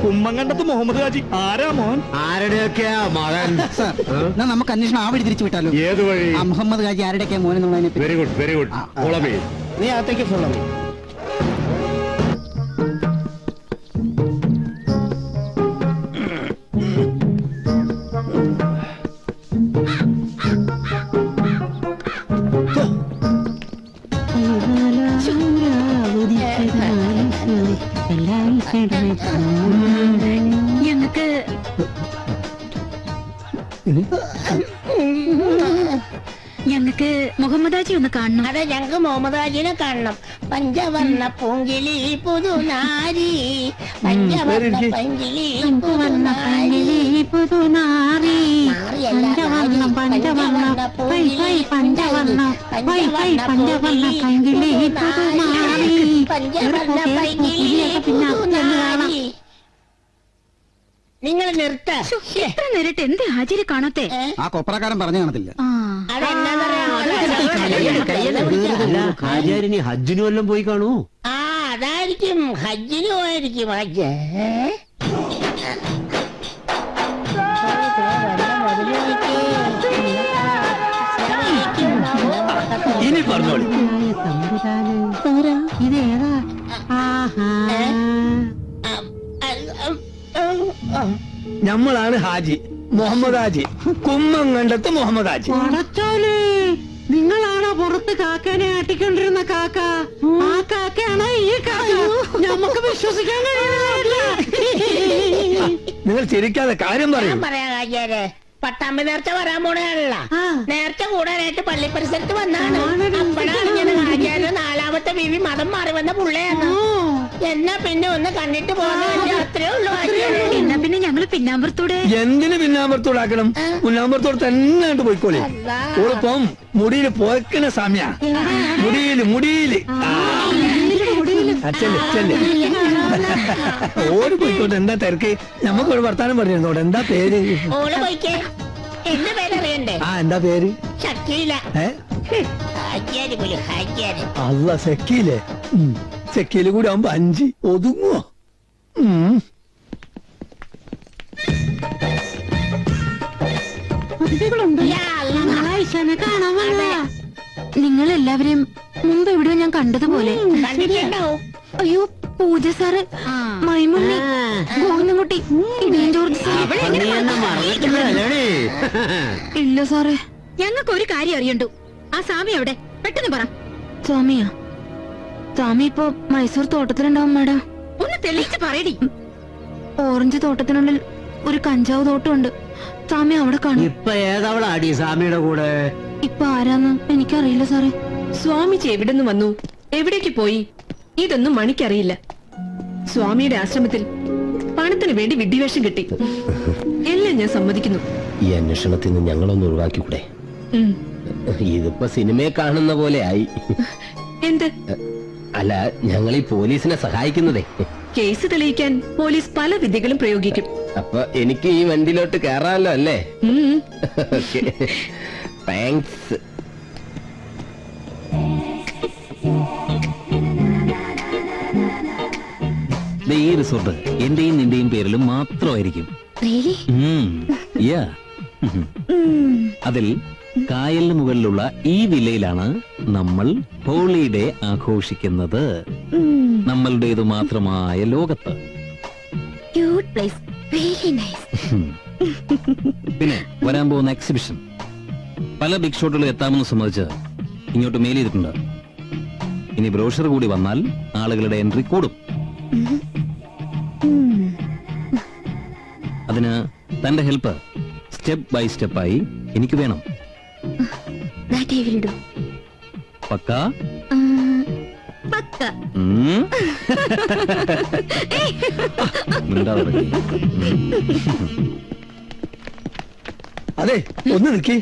കുമ്മങ്കണ്ടത്ത് മുഹമ്മദ് ഹാജി ആരാ മോൻ? ആരുടെയൊക്കെയാ മകൻ? നമുക്ക് അന്വേഷണം ആ വഴി തിരിച്ചു വിട്ടാലോ? ഏത് വഴി? മുഹമ്മദ് ഹാജി ആരുടെയൊക്കെയാ മോനെന്നുള്ളതിനെ. Very good, very good. നീ അകത്തേക്ക് ഫോളോ ചെയ്യ്. ഞങ്ങൾക്ക് മുഹമ്മദ് ഹാജി ഒന്ന് കാണണം. അതെ, ഞങ്ങൾക്ക് മുഹമ്മദ് ഹാജിനെ കാണണം. പഞ്ചവർണ്ണ പൂങ്കിളി പുതുനാരി, പഞ്ചവർണ്ണ പങ്കിളി പുതുനാരി, നിങ്ങൾ നിർത്ത. എത്ര നേരിട്ട് എന്ത് ഹാജിരെ കാണാത്തെ? ആ കൊപ്രക്കാരൻ പറഞ്ഞു കാണത്തില്ല. ഹാജിയാരിനി ഹജ്ജിനും വല്ലതും പോയി കാണൂ. ആ, അതായിരിക്കും, ഹജ്ജിന് പോയിരിക്കും. ഹജ്ജ് ഇനി പറഞ്ഞോളി. ഇതേതാ? നമ്മളാണ് ഹാജി, മുഹമ്മദ് ഹാജി, കുമ്മങ്കണ്ടത്ത് മുഹമ്മദ് ഹാജി. നിങ്ങളാണോ പുറത്ത് കാക്കനെ ആട്ടിക്കൊണ്ടിരുന്ന കാക്ക? ആ കാക്കയാണോ ഈ കാക്ക? നമുക്ക് വിശ്വസിക്കാൻ കഴിയില്ല. നിങ്ങൾ ചിരിക്കാതെ കാര്യം പറയും. പറയാം ഹാജിയാരെ. പട്ടാമ്പി നേർച്ച വരാൻ പോണേല്ല നേർച്ച കൂടാനായിട്ട് പള്ളി പരിസരത്ത് വന്നാണ്. അപ്പോഴാണ് ഞാൻ ആചാര്യ നാലാമത്തെ ബീവി മതം മാറി വന്ന പുള്ളയാണ്. എന്നാ പിന്നെ ഒന്ന് കണ്ടിട്ട് പോകുന്ന അത്രേ ഉള്ളൂ. എന്നാ പിന്നെ ഞങ്ങള് പിന്നാമ്പുറത്തൂടെ. എന്തിന് പിന്നാമ്പുറത്തോടാക്കണം? മുന്നാമ്പുറത്തോട് തന്നെ പോയിക്കോളെ. ഓളിപ്പം മുടിയില് പോയക്കണ സമയ മുടിയില് ഓര് പോയിക്കോട്ടെ. എന്താ തിരക്ക്? നമുക്കൊരു വർത്താനം പറഞ്ഞിരുന്നോടെ. എന്താ പേര്? ഓള് പോയിക്കേ. എന്റെ പേരറിയണ്ടേ? ആ എന്താ പേര്? ഷക്കീല. ഹാജിയാര് പോലും ഹാജിയാര്. അല്ല സെക്കീലേ. സെക്കീല് കൂടി ആവുമ്പോ 5 ഒതുങ്ങോ? നിങ്ങൾ എല്ലാവരെയും മുമ്പ് എവിടെയോ ഞാൻ കണ്ടതുപോലെ. അയ്യോ പൂജ സാറ്, മൈമുണ്ണി, ഗോവിന്ദൻകുട്ടി, ഇടിയൻ ജോർജ് സാർ. ഇല്ല സാറേ. ഞങ്ങൾക്ക് ഒരു കാര്യം അറിയണ്ടു. ആ സ്വാമി എവിടെ? പെട്ടെന്ന് പറ. സ്വാമിയാ? സ്വാമി ഇപ്പൊ മൈസൂർ തോട്ടത്തിലുണ്ടാവും മാഡം. ഒന്ന് തെളിയിച്ച് പറയടി. ഓറഞ്ച് തോട്ടത്തിനുള്ളിൽ ഒരു കഞ്ചാവ് തോട്ടമുണ്ട്. സ്വാമി അവിടെ കാണും. ഇപ്പൊ ഏതവളാടി സ്വാമിയുടെ കൂടെ? ഇപ്പൊ ആരാന്ന് എനിക്കറിയില്ല സാറേ. സ്വാമിജി എവിടെ നിന്ന് വന്നു, എവിടേക്ക് പോയി, ഇതൊന്നും മണിക്കറിയില്ല. സ്വാമിയുടെ ആശ്രമത്തിൽ പണത്തിന് വേണ്ടി വിഡ്ഢിവേഷം കിട്ടി. എല്ലാം ഞാൻ സമ്മതിക്കുന്നു. ഈ അന്വേഷണത്തിൽ നിന്ന് ഞങ്ങളൊന്ന് ഒഴിവാക്കിക്കൂടെ? ഇതിപ്പോ സിനിമയെ കാണുന്ന പോലെ ആയി. എന്ത്? അല്ല, ഞങ്ങൾ ഈ പോലീസിനെ സഹായിക്കുന്നതേ. കേസ് തെളിയിക്കാൻ പോലീസ് പല വിദ്യകളും പ്രയോഗിക്കും. അപ്പൊ എനിക്ക് ഈ വണ്ടിയിലോട്ട് കേറാമല്ലോ അല്ലേ? താങ്ക്സ്. ഈ റിസോർട്ട് എന്റെയും നിന്റെയും പേരിലും മാത്രമായിരിക്കും. അതിൽ കായലിന് മുകളിലുള്ള ഈ വില്ലയിലാണ് നമ്മൾ ഹോളിഡേ ആഘോഷിക്കുന്നത്. നമ്മളുടേതു മാത്രമായ ലോകത്ത്. പിന്നെ വരാൻ പോകുന്ന എക്സിബിഷൻ പല ബിഗ് ഷോട്ടുകൾ എത്താമെന്ന് സംബന്ധിച്ച് ഇങ്ങോട്ട് മെയിൽ ചെയ്തിട്ടുണ്ട്. ഇനി ബ്രോഷർ കൂടി വന്നാൽ ആളുകളുടെ എൻട്രി കൂടും. അതിന് തന്റെ ഹെൽപ്പ് സ്റ്റെപ്പ് ബൈ സ്റ്റെപ്പായി എനിക്ക് വേണം. പക്കാ? അതെ, ഒന്ന് നിൽക്കി.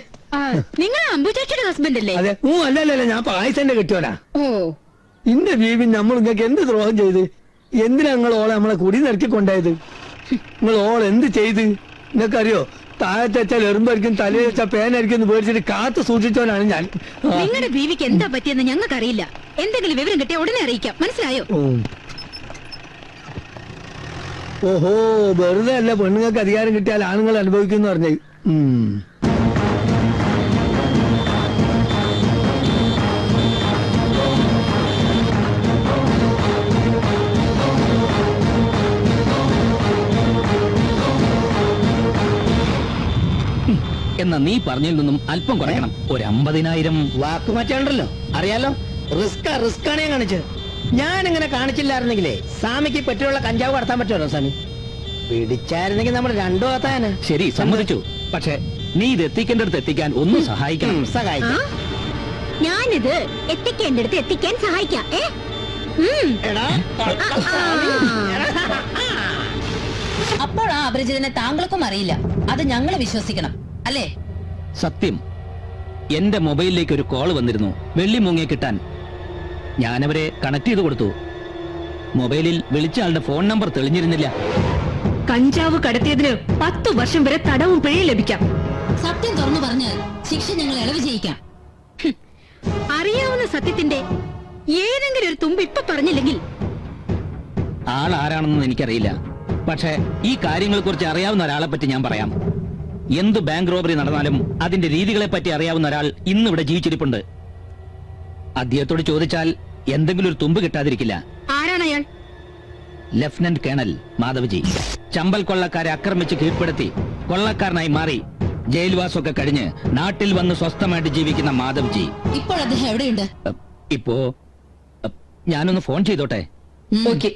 നിങ്ങൾ അമ്പുചാച്ചിയുടെ ഹസ്ബൻഡ് അല്ലേ? അതെ. അല്ലല്ല, ഞാൻ പായസന്റെ കെട്ടിയോടാ. ഓ, ഇന്റെ ബീവി നമ്മൾ നിങ്ങൾക്ക് എന്ത് ദ്രോഹം ചെയ്ത്? എന്തിനാ നിങ്ങൾ ഓളെ നമ്മളെ കുടി നിറക്കി കൊണ്ടായത്? നിങ്ങൾ ഓൾ എന്ത് ചെയ്ത് നിങ്ങൾക്കറിയോ? താഴത്തെ വെച്ചാൽ എറുമ്പായിരിക്കും, തലയിൽ വെച്ചാൽ പേനായിരിക്കും എന്ന് പേടിച്ചിട്ട് കാത്തു സൂക്ഷിച്ചവനാണ് ഞാൻ. നിങ്ങളുടെ ബീവിക്ക് എന്താ പറ്റിയെന്ന് ഞങ്ങൾക്കറിയില്ല. എന്തെങ്കിലും വിവരം കിട്ടിയ ഉടനെ അറിയിക്കാം. മനസ്സിലായോ? ഓഹോ, വെറുതെ അല്ല പെണ്ണുങ്ങൾക്ക് അധികാരം കിട്ടിയാൽ ആണുങ്ങൾ അനുഭവിക്കുന്നു പറഞ്ഞേ. എന്നാ നീ പറഞ്ഞതിൽ നിന്നും അല്പം കുറയ്ക്കണം. ഒരു 50,000 വാക്ക് മാറ്റാണ്ടല്ലോ. അറിയാലോ, റിസ്ക് ആണ് ഞാൻ കാണിച്ചത്. ഞാൻ ഇങ്ങനെ കാണിച്ചില്ലായിരുന്നെങ്കിലേ സ്വാമിക്ക് പറ്റിയുള്ള കഞ്ചാവ് കടത്താൻ പറ്റുമല്ലോ സ്വാമി? പിടിച്ചായിരുന്നെങ്കിൽ നമ്മൾ രണ്ടു കത്താന്. ശരി, സമ്മതിച്ചു. പക്ഷെ നീ ഇത് എത്തിക്കേണ്ടടുത്ത് എത്തിക്കാൻ ഒന്ന് സഹായിക്കണം. സഹായിക്കാം. ഞാനിത് എത്തിക്കേണ്ടടുത്ത് എത്തിക്കാൻ സഹായിക്കാം. അപ്പോൾ ആ അപരിചിതനെ താങ്കൾക്കും അറിയില്ല. അത് ഞങ്ങൾ വിശ്വസിക്കണം അല്ലേ? സത്യം. എന്റെ മൊബൈലിലേക്ക് ഒരു കോള് വന്നിരുന്നു വെള്ളി മുങ്ങിയെ കിട്ടാൻ. ഞാനവരെ കണക്ട് ചെയ്ത് കൊടുത്തു. മൊബൈലിൽ വിളിച്ച ആളുടെ ഫോൺ നമ്പർ തെളിഞ്ഞിരുന്നില്ല. കഞ്ചാവ് കടത്തിയതിന് 10 വർഷം വരെ തടവും പിഴയും ലഭിക്കാം. സത്യം തുറന്നു പറഞ്ഞാൽ ശിക്ഷ ഞങ്ങൾ ഇളവ് ചെയ്യിക്കാം. അറിയാവുന്ന സത്യത്തിന്റെ ഏതെങ്കിലും ഒരു തുമ്പ് ഇപ്പൊ പറഞ്ഞില്ലെങ്കിൽ ആൾ ആരാണെന്ന് എനിക്കറിയില്ല. പക്ഷെ ഈ കാര്യങ്ങളെ കുറിച്ച് അറിയാവുന്ന ഒരാളെ പറ്റി ഞാൻ പറയാം. എന്ത് ബാങ്ക് റോബറി നടന്നാലും അതിന്റെ രീതികളെ പറ്റി അറിയാവുന്ന ഒരാൾ ഇന്നിവിടെ ജീവിച്ചിരിപ്പുണ്ട്. അദ്ദേഹത്തോട് ചോദിച്ചാൽ എന്തെങ്കിലും ഒരു തുമ്പ് കിട്ടാതിരിക്കില്ല. ആരാണ് അയാൾ? Lieutenant colonel Madhavji. ചമ്പൽ കൊള്ളക്കാരെ ആക്രമിച്ച് കീഴ്പ്പെടുത്തി കൊള്ളക്കാരനായി മാറി ജയിൽവാസമൊക്കെ കഴിഞ്ഞ് നാട്ടിൽ വന്ന് സ്വസ്ഥമായിട്ട് ജീവിക്കുന്ന മാധവ്ജി. ഇപ്പോൾ അദ്ദേഹം എവിടെയുണ്ട്? ഇപ്പോ ഞാനൊന്ന് ഫോൺ ചെയ്തോട്ടെ? ഓക്കെ.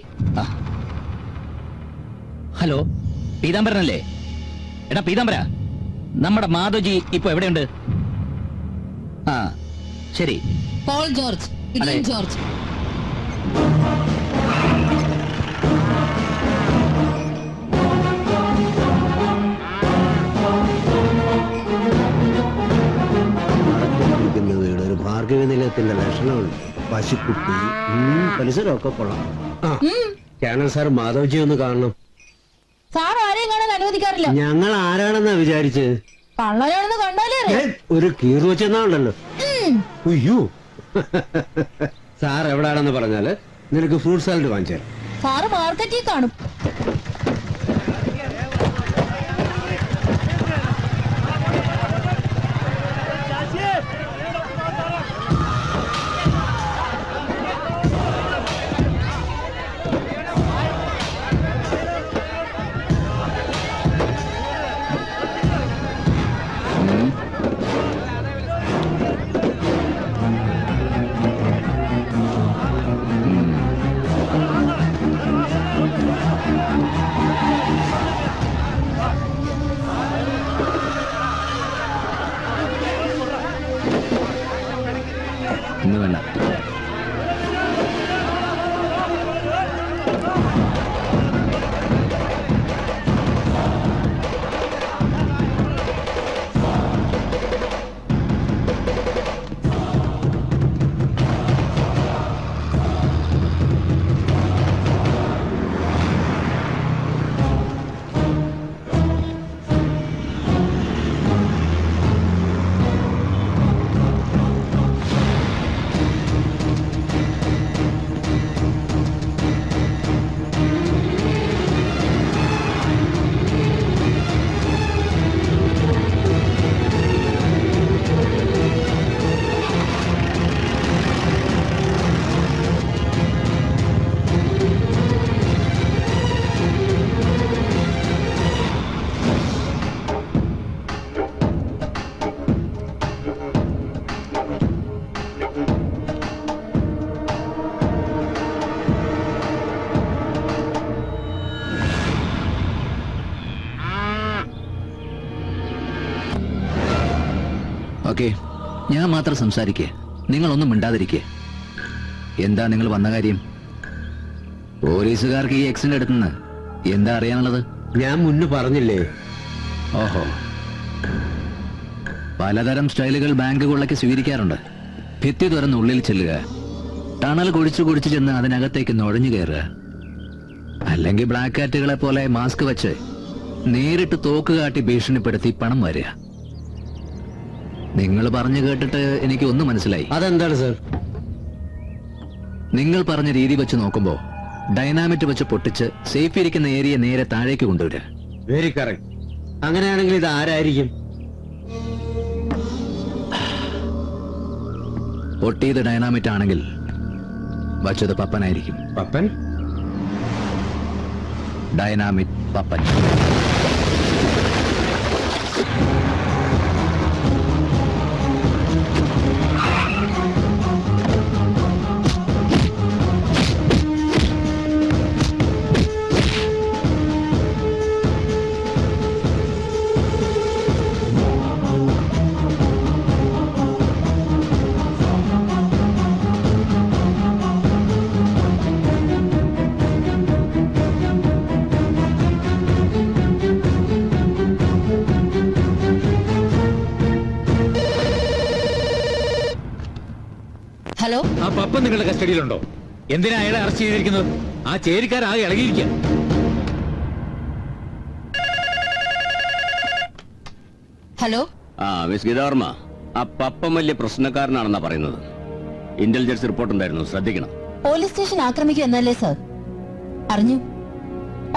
ഹലോ, പീതാംബരനല്ലേ? എടാ പീതാംബര, നമ്മുടെ മാധവജി ഇപ്പൊ എവിടെയുണ്ട്? ആ ശരി. പോൾ ജോർജ്, ഇഡ്ലിൻ ജോർജ്. വീട് ഒരു ഭാർഗവ നിലയത്തിന്റെ ലക്ഷണമുണ്ട്. പശുക്കുട്ടി പരിസരമൊക്കെ കൊള്ളാം. ചാനൽ സാർ മാധവജി ഒന്ന് കാണണം. സാർ ആരെയും കാണാൻ അനുവദിക്കാറില്ല. ഞങ്ങൾ ആരാണെന്നാ വിചാരിച്ച്? കള്ളനാണെന്ന് കണ്ടാലേ ഒരു കീറു വെച്ചെന്നാണല്ലോ. അയ്യോ, സാർ എവിടാണെന്ന് പറഞ്ഞാല് നിനക്ക് ഫ്രൂട്ട് സാലഡ് വാങ്ങിച്ചാൽ. സാറ് മാർക്കറ്റിൽ കാണും. ഇന്ന് വേണ്ട. ഓക്കെ, ഞാൻ മാത്രം സംസാരിക്കേ, നിങ്ങളൊന്നും മിണ്ടാതിരിക്കേ. എന്താ നിങ്ങൾ വന്ന കാര്യം? പോലീസുകാർക്ക് ഈ എക്സിന്റെ അടുത്തുനിന്ന് എന്താ അറിയാനുള്ളത്? ഞാൻ മുന്നേ പറഞ്ഞില്ലേ. ഓഹോ, പലതരം സ്റ്റൈലുകൾ ബാങ്ക് കൊള്ളയ്ക്ക് സ്വീകരിക്കാറുണ്ട്. ഭിത്തി തുറന്ന് ഉള്ളിൽ ചെല്ലുക, ടണൽ കുഴിച്ചു ചെന്ന് അതിനകത്തേക്ക് നുഴഞ്ഞു കയറുക, അല്ലെങ്കിൽ ബ്ലാക്ക് കാറ്റുകളെ പോലെ മാസ്ക് വെച്ച് നേരിട്ട് തോക്ക് കാട്ടി ഭീഷണിപ്പെടുത്തി പണം വരിക. നിങ്ങൾ പറഞ്ഞു കേട്ടിട്ട് എനിക്ക് ഒന്നും മനസ്സിലായി. അതെന്താണ് സർ? നിങ്ങൾ പറഞ്ഞ രീതി വെച്ച് നോക്കുമ്പോ ഡൈനാമിറ്റ് വെച്ച് പൊട്ടിച്ച് സേഫ് ഇരിക്കുന്ന ഏരിയ നേരെ താഴേക്ക് കൊണ്ടുവരിക. Very correct. അങ്ങനെയാണെങ്കിൽ ഇത് ആരായിരിക്കും? പൊട്ടിയത് ഡൈനാമിറ്റ് ആണെങ്കിൽ വച്ചത് പപ്പനായിരിക്കും. പപ്പൻ? ഡൈനാമിറ്റ് പപ്പൻ. ഹലോ, ആ പപ്പൻ നിങ്ങളുടെ കസ്റ്റഡിയിലുണ്ടോ? എന്തിനാ അയാളെ അറസ്റ്റ് ചെയ്തിരിക്കുന്നത്? ആ ചേരിക്കാരാകെ ഇളകിയിരിക്കുക. ഹലോ. മിസ് ഗീതാവർമ്മ, ആ പപ്പൻ വലിയ പ്രശ്നക്കാരനാണെന്നാ പറയുന്നത്. ഇന്റലിജൻസ് റിപ്പോർട്ട് ഉണ്ടായിരുന്നു, ശ്രദ്ധിക്കണം. പോലീസ് സ്റ്റേഷൻ ആക്രമിക്കുക എന്നല്ലേ സർ? അറിഞ്ഞു.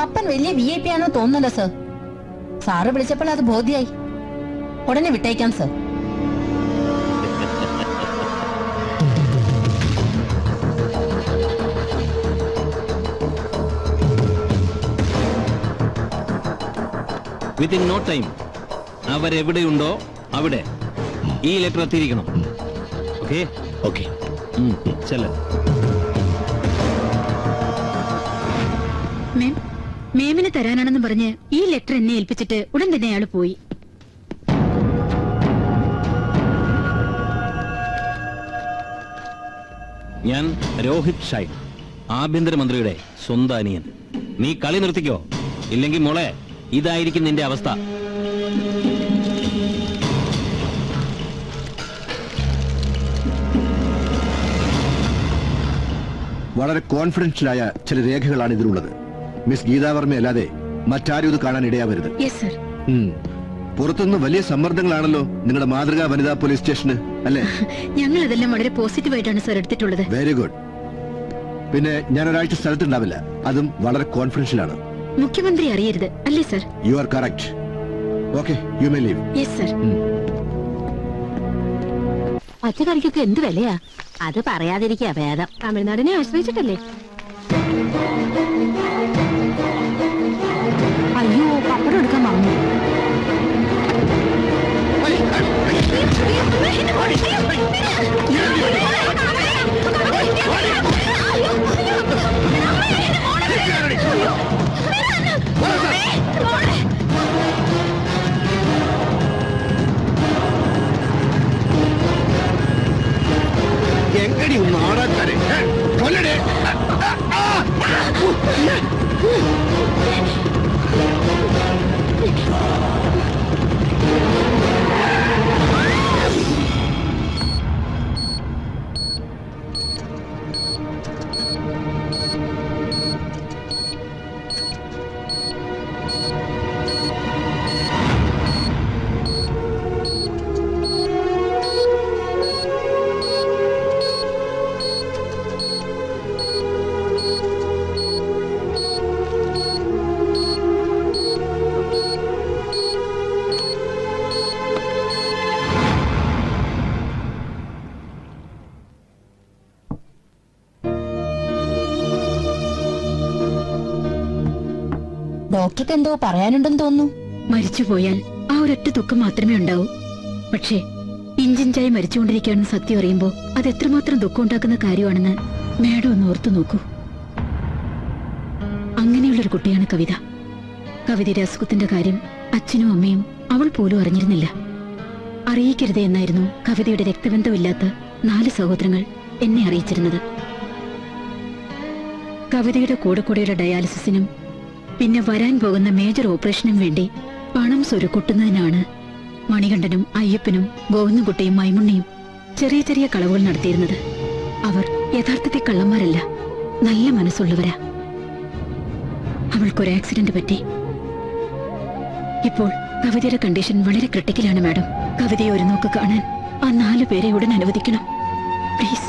പപ്പൻ വലിയ VIP ആണോ തോന്നുന്നല്ലോ സർ. സാറ് വിളിച്ചപ്പോൾ അത് ബോധ്യായി. ഉടനെ വിട്ടേക്കാം സർ. വിത്തിൻ നോ ടൈം അവരെവിടെയുണ്ടോ അവിടെ ഈ ലെറ്റർ എത്തിയിരിക്കണം. ഓക്കെ ഓക്കെ, ചെല്ല. മേമിന് തരാനാണെന്ന് പറഞ്ഞ് ഈ ലെറ്റർ എന്നെ ഏൽപ്പിച്ചിട്ട് ഉടൻ തന്നെ അയാൾ പോയി. ഞാൻ രോഹിത് ഷൈൻ, ആഭ്യന്തരമന്ത്രിയുടെ സ്വന്തം അനിയൻ. നീ കളി നിർത്തിക്കോ, ഇല്ലെങ്കിൽ മോളെ ഇതായിരിക്കും നിന്റെ അവസ്ഥ. വളരെ കോൺഫിഡൻഷ്യലായ ചില രേഖകളാണ് ഇതിലുള്ളത്. മിസ് ഗീതാവർമ്മ അല്ലാതെ മറ്റാരും ഇത് കാണാൻ ഇടയാവരുത്. പുറത്തുനിന്ന് വലിയ സമ്മർദ്ദങ്ങളാണല്ലോ നിങ്ങളുടെ മാതൃകാ വനിതാ പോലീസ് സ്റ്റേഷന്, അല്ലേ? ഞങ്ങൾ അതെല്ലാം വളരെ പോസിറ്റീവായിട്ടാണ് സർ എടുത്തിട്ടുള്ളത്. Very good. പിന്നെ ഞാൻ ഒരാഴ്ച സ്ഥലത്തുണ്ടാവില്ല, അതും വളരെ കോൺഫിഡൻഷ്യൽ ആണ്. മുഖ്യമന്ത്രി അറിയരുത്, അല്ലേ sir? You are correct. Okay, you may leave. Yes sir. പച്ചക്കറിക്കൊക്കെ എന്ത് വിലയാ? അത് പറയാതിരിക്കാ ഭേദം. തമിഴ്നാടിനെ ആശ്രയിച്ചിട്ടല്ലേ? അയ്യോ, പപ്പടം എടുക്കാൻ മറന്നു. എങ്ങടി നാടകക്കാരെ കൊല്ലടേ. ഡോക്ടർക്ക് എന്തോ പറയാനുണ്ടെന്ന് തോന്നുന്നു. മരിച്ചുപോയാൽ ആ ഒരൊറ്റ ദുഃഖം മാത്രമേ ഉണ്ടാവൂ. പക്ഷേ ഇഞ്ചിഞ്ചായി മരിച്ചുകൊണ്ടിരിക്കുകയാണെന്ന് സത്യം അറിയുമ്പോ അത് എത്രമാത്രം ദുഃഖം ഉണ്ടാക്കുന്ന കാര്യമാണെന്ന് മാഡം ഒന്ന് ഓർത്തു നോക്കൂ. അങ്ങനെയുള്ളൊരു കുട്ടിയാണ് കവിത. കവിതയുടെ അസുഖത്തിന്റെ കാര്യം അച്ഛനും അമ്മയും അവൾ പോലും അറിഞ്ഞിരുന്നില്ല. അറിയിക്കരുത് എന്നായിരുന്നു കവിതയുടെ രക്തബന്ധമില്ലാത്ത 4 സഹോദരങ്ങൾ എന്നെ അറിയിച്ചിരുന്നത്. കവിതയുടെ കൂടെയുള്ള ഡയാലിസിസിനും പിന്നെ വരാൻ പോകുന്ന മേജർ ഓപ്പറേഷനും വേണ്ടി പണം സ്വരുക്കൂട്ടുന്നതിനാണ് മണികണ്ഠനും അയ്യപ്പനും ഗോവിന്ദൻകുട്ടിയും മൈമുണ്ണിയും ചെറിയ ചെറിയ കളവുകൾ നടത്തിയിരുന്നത്. അവർ യഥാർത്ഥത്തിൽ കള്ളന്മാരല്ല, നല്ല മനസ്സുള്ളവരാ. അവൾക്കൊരു ആക്സിഡന്റ് പറ്റി. ഇപ്പോൾ കവിതയുടെ കണ്ടീഷൻ വളരെ ക്രിട്ടിക്കലാണ് മാഡം. കവിതയെ ഒരു നോക്ക് കാണാൻ ആ 4 പേരെ ഉടൻ അനുവദിക്കണം, പ്ലീസ്.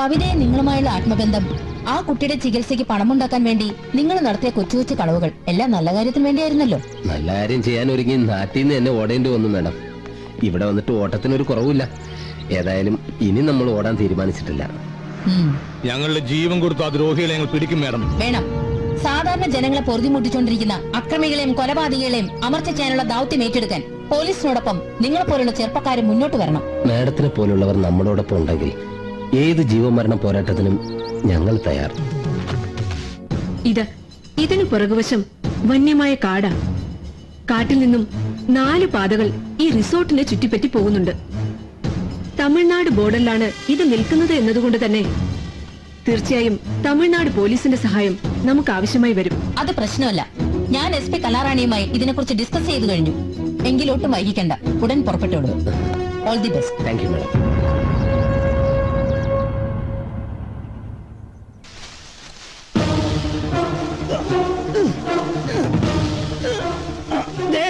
കവിതയെ നിങ്ങളുമായുള്ള ആത്മബന്ധം, ആ കുട്ടിയുടെ ചികിത്സയ്ക്ക് പണമുണ്ടാക്കാൻ വേണ്ടി നിങ്ങൾ നടത്തിയ കൊച്ചു കൊച്ചു കളവുകൾ എല്ലാം നല്ല കാര്യത്തിന് വേണ്ടിയായിരുന്നല്ലോ. നല്ല കാര്യം ചെയ്യാൻ ഒരുങ്ങി നാട്ടിൽ നിന്ന് എന്നെ ഓടേണ്ടി വന്നു മാഡം. ഇവിടെ വന്നിട്ട് ഓട്ടത്തിനൊരു കുറവില്ല. ഏതായാലും ഇനി നമ്മൾ ഓടാൻ തീരുമാനിച്ചിട്ടില്ല. ഞങ്ങളുടെ ജീവൻ കൊടുത്ത ആ ദ്രോഹികളെ ഞങ്ങൾ പിടിക്കും മാഡം. വേണം. സാധാരണ ജനങ്ങളെ പൊറുതിമുട്ടിച്ചോണ്ടിരിക്കുന്ന അക്രമികളെയും കൊലപാതകികളെയും അമർത്തിക്കാനുള്ള ദൗത്യം ഏറ്റെടുക്കാൻ പോലീസിനോടൊപ്പം നിങ്ങളെ പോലുള്ള ചെറുപ്പക്കാരെ മുന്നോട്ട് വരണം. മാഡത്തിനെ പോലുള്ളവർ നമ്മളോടൊപ്പം ഉണ്ടെങ്കിൽ ഏത് ജീവമരണ പോരാട്ടത്തിനും ഞങ്ങൾ തയ്യാർ. ഇതിനു പുറകുവശം വന്യമായ കാടാ. കാട്ടിൽ നിന്നും 4 പാതകൾ ഈ റിസോർട്ടിനെ ചുറ്റിപ്പറ്റി പോകുന്നുണ്ട്. തമിഴ്നാട് ബോർഡറിലാണ് ഇത് നിൽക്കുന്നത് എന്നതുകൊണ്ട് തന്നെ തീർച്ചയായും തമിഴ്നാട് പോലീസിന്റെ സഹായം നമുക്ക് ആവശ്യമായി വരും. അത് പ്രശ്നമല്ല. ഞാൻ SP കലാറാണിയുമായി ഇതിനെക്കുറിച്ച് ഡിസ്കസ് ചെയ്തു കഴിഞ്ഞു. എങ്കിലൊട്ടും വൈകിക്കണ്ട, ഉടൻ പുറപ്പെട്ടോളൂ. All the best. Thank you madam.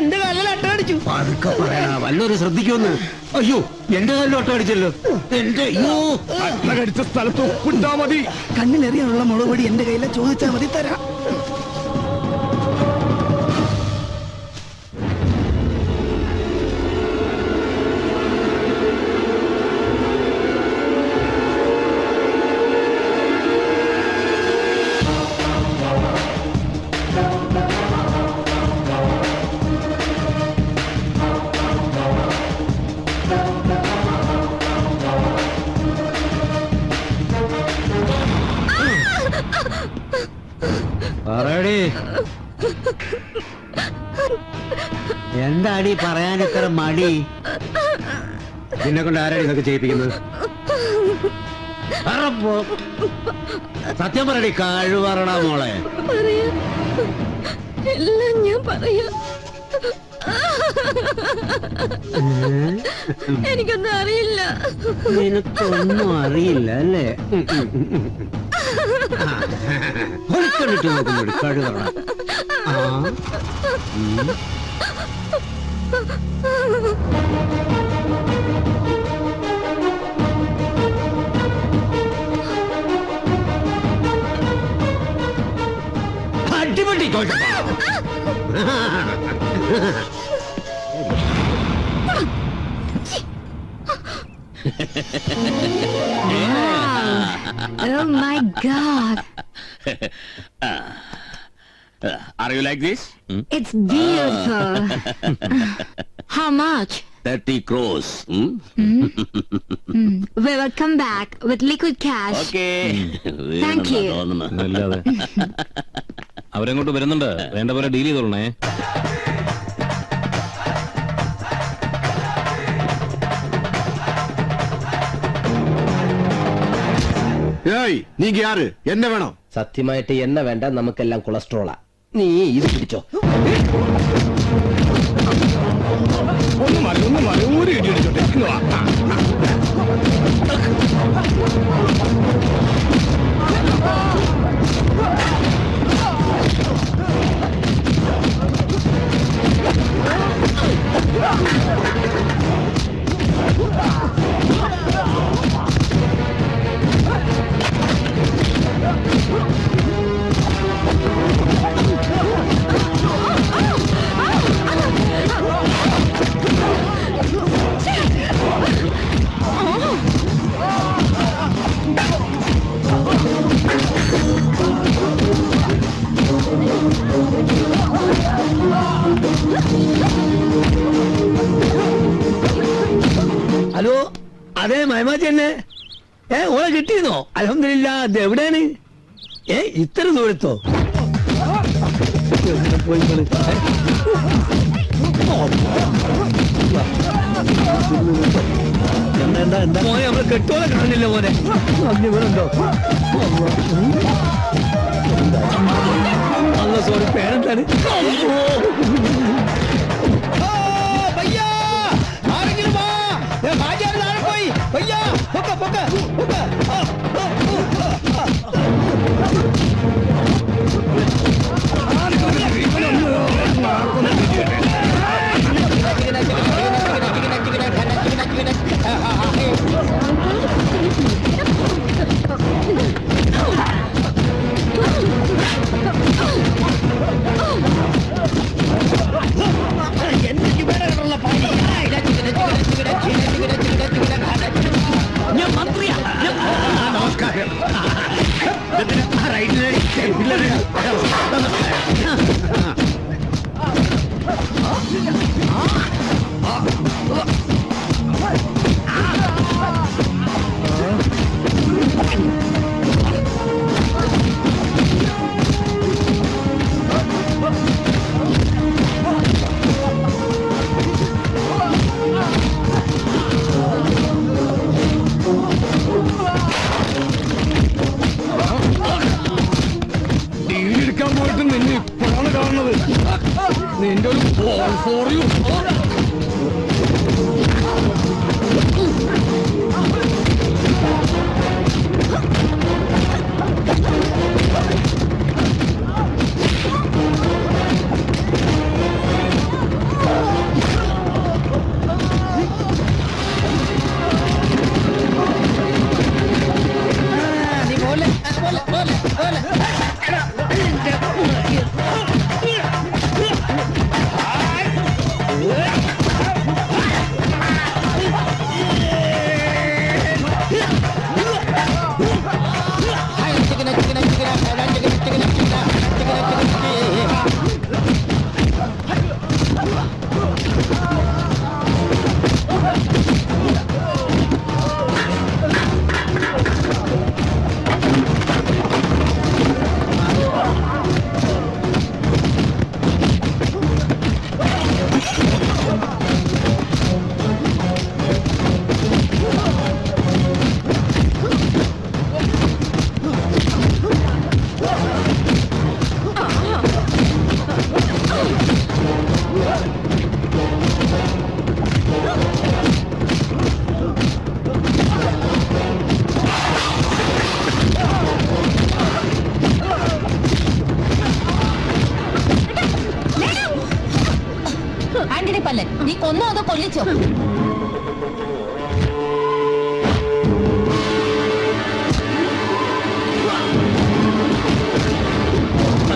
എന്റെ കാലിൽ അട്ടടിച്ചു. വല്ലൊരു ശ്രദ്ധിക്കുമെന്ന്. അയ്യോ, എന്റെ കാലിൽ ഒട്ടടിച്ചല്ലോ. എന്റെ കടിച്ച സ്ഥലത്ത് ഉപ്പിട്ടാ മതി. കണ്ണിലെറിയാനുള്ള മുളകുപൊടി എന്റെ കയ്യിലെ ചോദിച്ചാൽ മതി, തരാം. എന്താടി പറയാൻ ഇത്ര മടി? നിന്നെ കൊണ്ട് ആരാണ് ഇതൊക്കെ ചെയ്യിപ്പിക്കുന്നത്? സത്യം പറയടി, കഴിവറടാ മോളെ. എല്ലാം ഞാൻ പറയാം. എനിക്കൊന്നും അറിയില്ല. നിനക്കൊന്നും അറിയില്ല അല്ലേ? ഒളിക്കണ്ടിട്ട് നോക്കുന്നുണ്ട് കഴിവറ. അടിപൊളി Oh my God. Are you like this? It's beautiful. How much? 30 crores. We will come back with liquid cash. Okay. Thank you. അല്ലാതെ അവരെങ്ങോട്ട് വരുന്നുണ്ട്. വേണ്ട പോലെ ഡീൽ ചെയ്തോളണേ. നീ ആര്? എന്നെ വേണോ? സത്യമായിട്ട് എണ്ണ വേണ്ട, നമുക്കെല്ലാം കൊളസ്ട്രോളാ. നീ ഇത് പിടിച്ചോ. ഒരു ഇടിച്ചോട്ടെ. ഹലോ, അതെ മൈമാച്ചി തന്നെ. ഓളെ കിട്ടിയിരുന്നോ? അൽഹംദുലില്ലാ. അത് എവിടെയാണ്? ഇത്ര ദൂരത്തോ? പോയി എന്താ മോനെ, നമ്മള് കെട്ടോളെ കാണില്ല മോനെ. ഇവരുണ്ടോ? അല്ല സോറി, പേരെന്താണ്? ഡീലെടുക്കാൻ പോയിട്ട് നിന്നെ ഇപ്പോഴാണ് കാണുന്നത്. നിന്റെ ഒരു ball for you. Antony Pallan, നീ കൊന്നോ അതോ കൊല്ലിച്ചോ?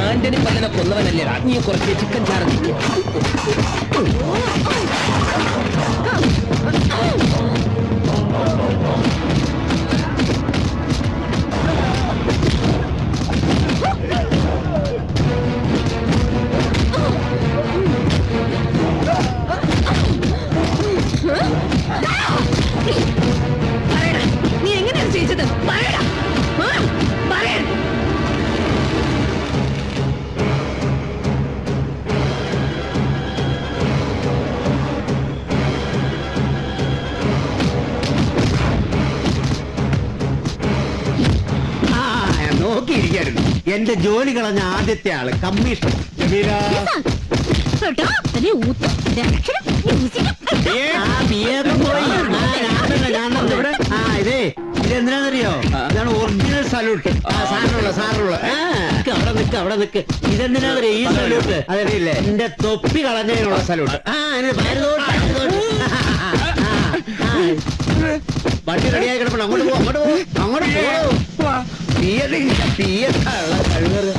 ആന്റണി പല്ലനെ കൊന്നവനല്ലേ നീ കുറച്ച് ചിക്കൻ ചാറ് നിൽക്കും. നീ എങ്ങനെയാണ് ചെയ്തത്? പറയടാ. പറയ. നോക്കിയിരിക്കായിരുന്നു എന്റെ ജോലി കളഞ്ഞ ആദ്യത്തെ ആള് കമ്മീഷൻ ഇതേ ഇതെന്തിനാന്നറിയോ? ഇതാണ് ഒറിജിനൽ സല്യൂട്ട്. സാറിനുള്ള അവിടെ നിക്ക് ഇതെന്തിനാന്നറിയോ? ഈ സല്യൂട്ട് അതറിയില്ലേ? എന്റെ തൊപ്പി കളഞ്ഞതിനുള്ള സല്യൂട്ട്. വണ്ടി റെഡിയായി കിടപ്പുണ്ട്. അങ്ങോട്ട് പോ. തീയതി കഴിവറ്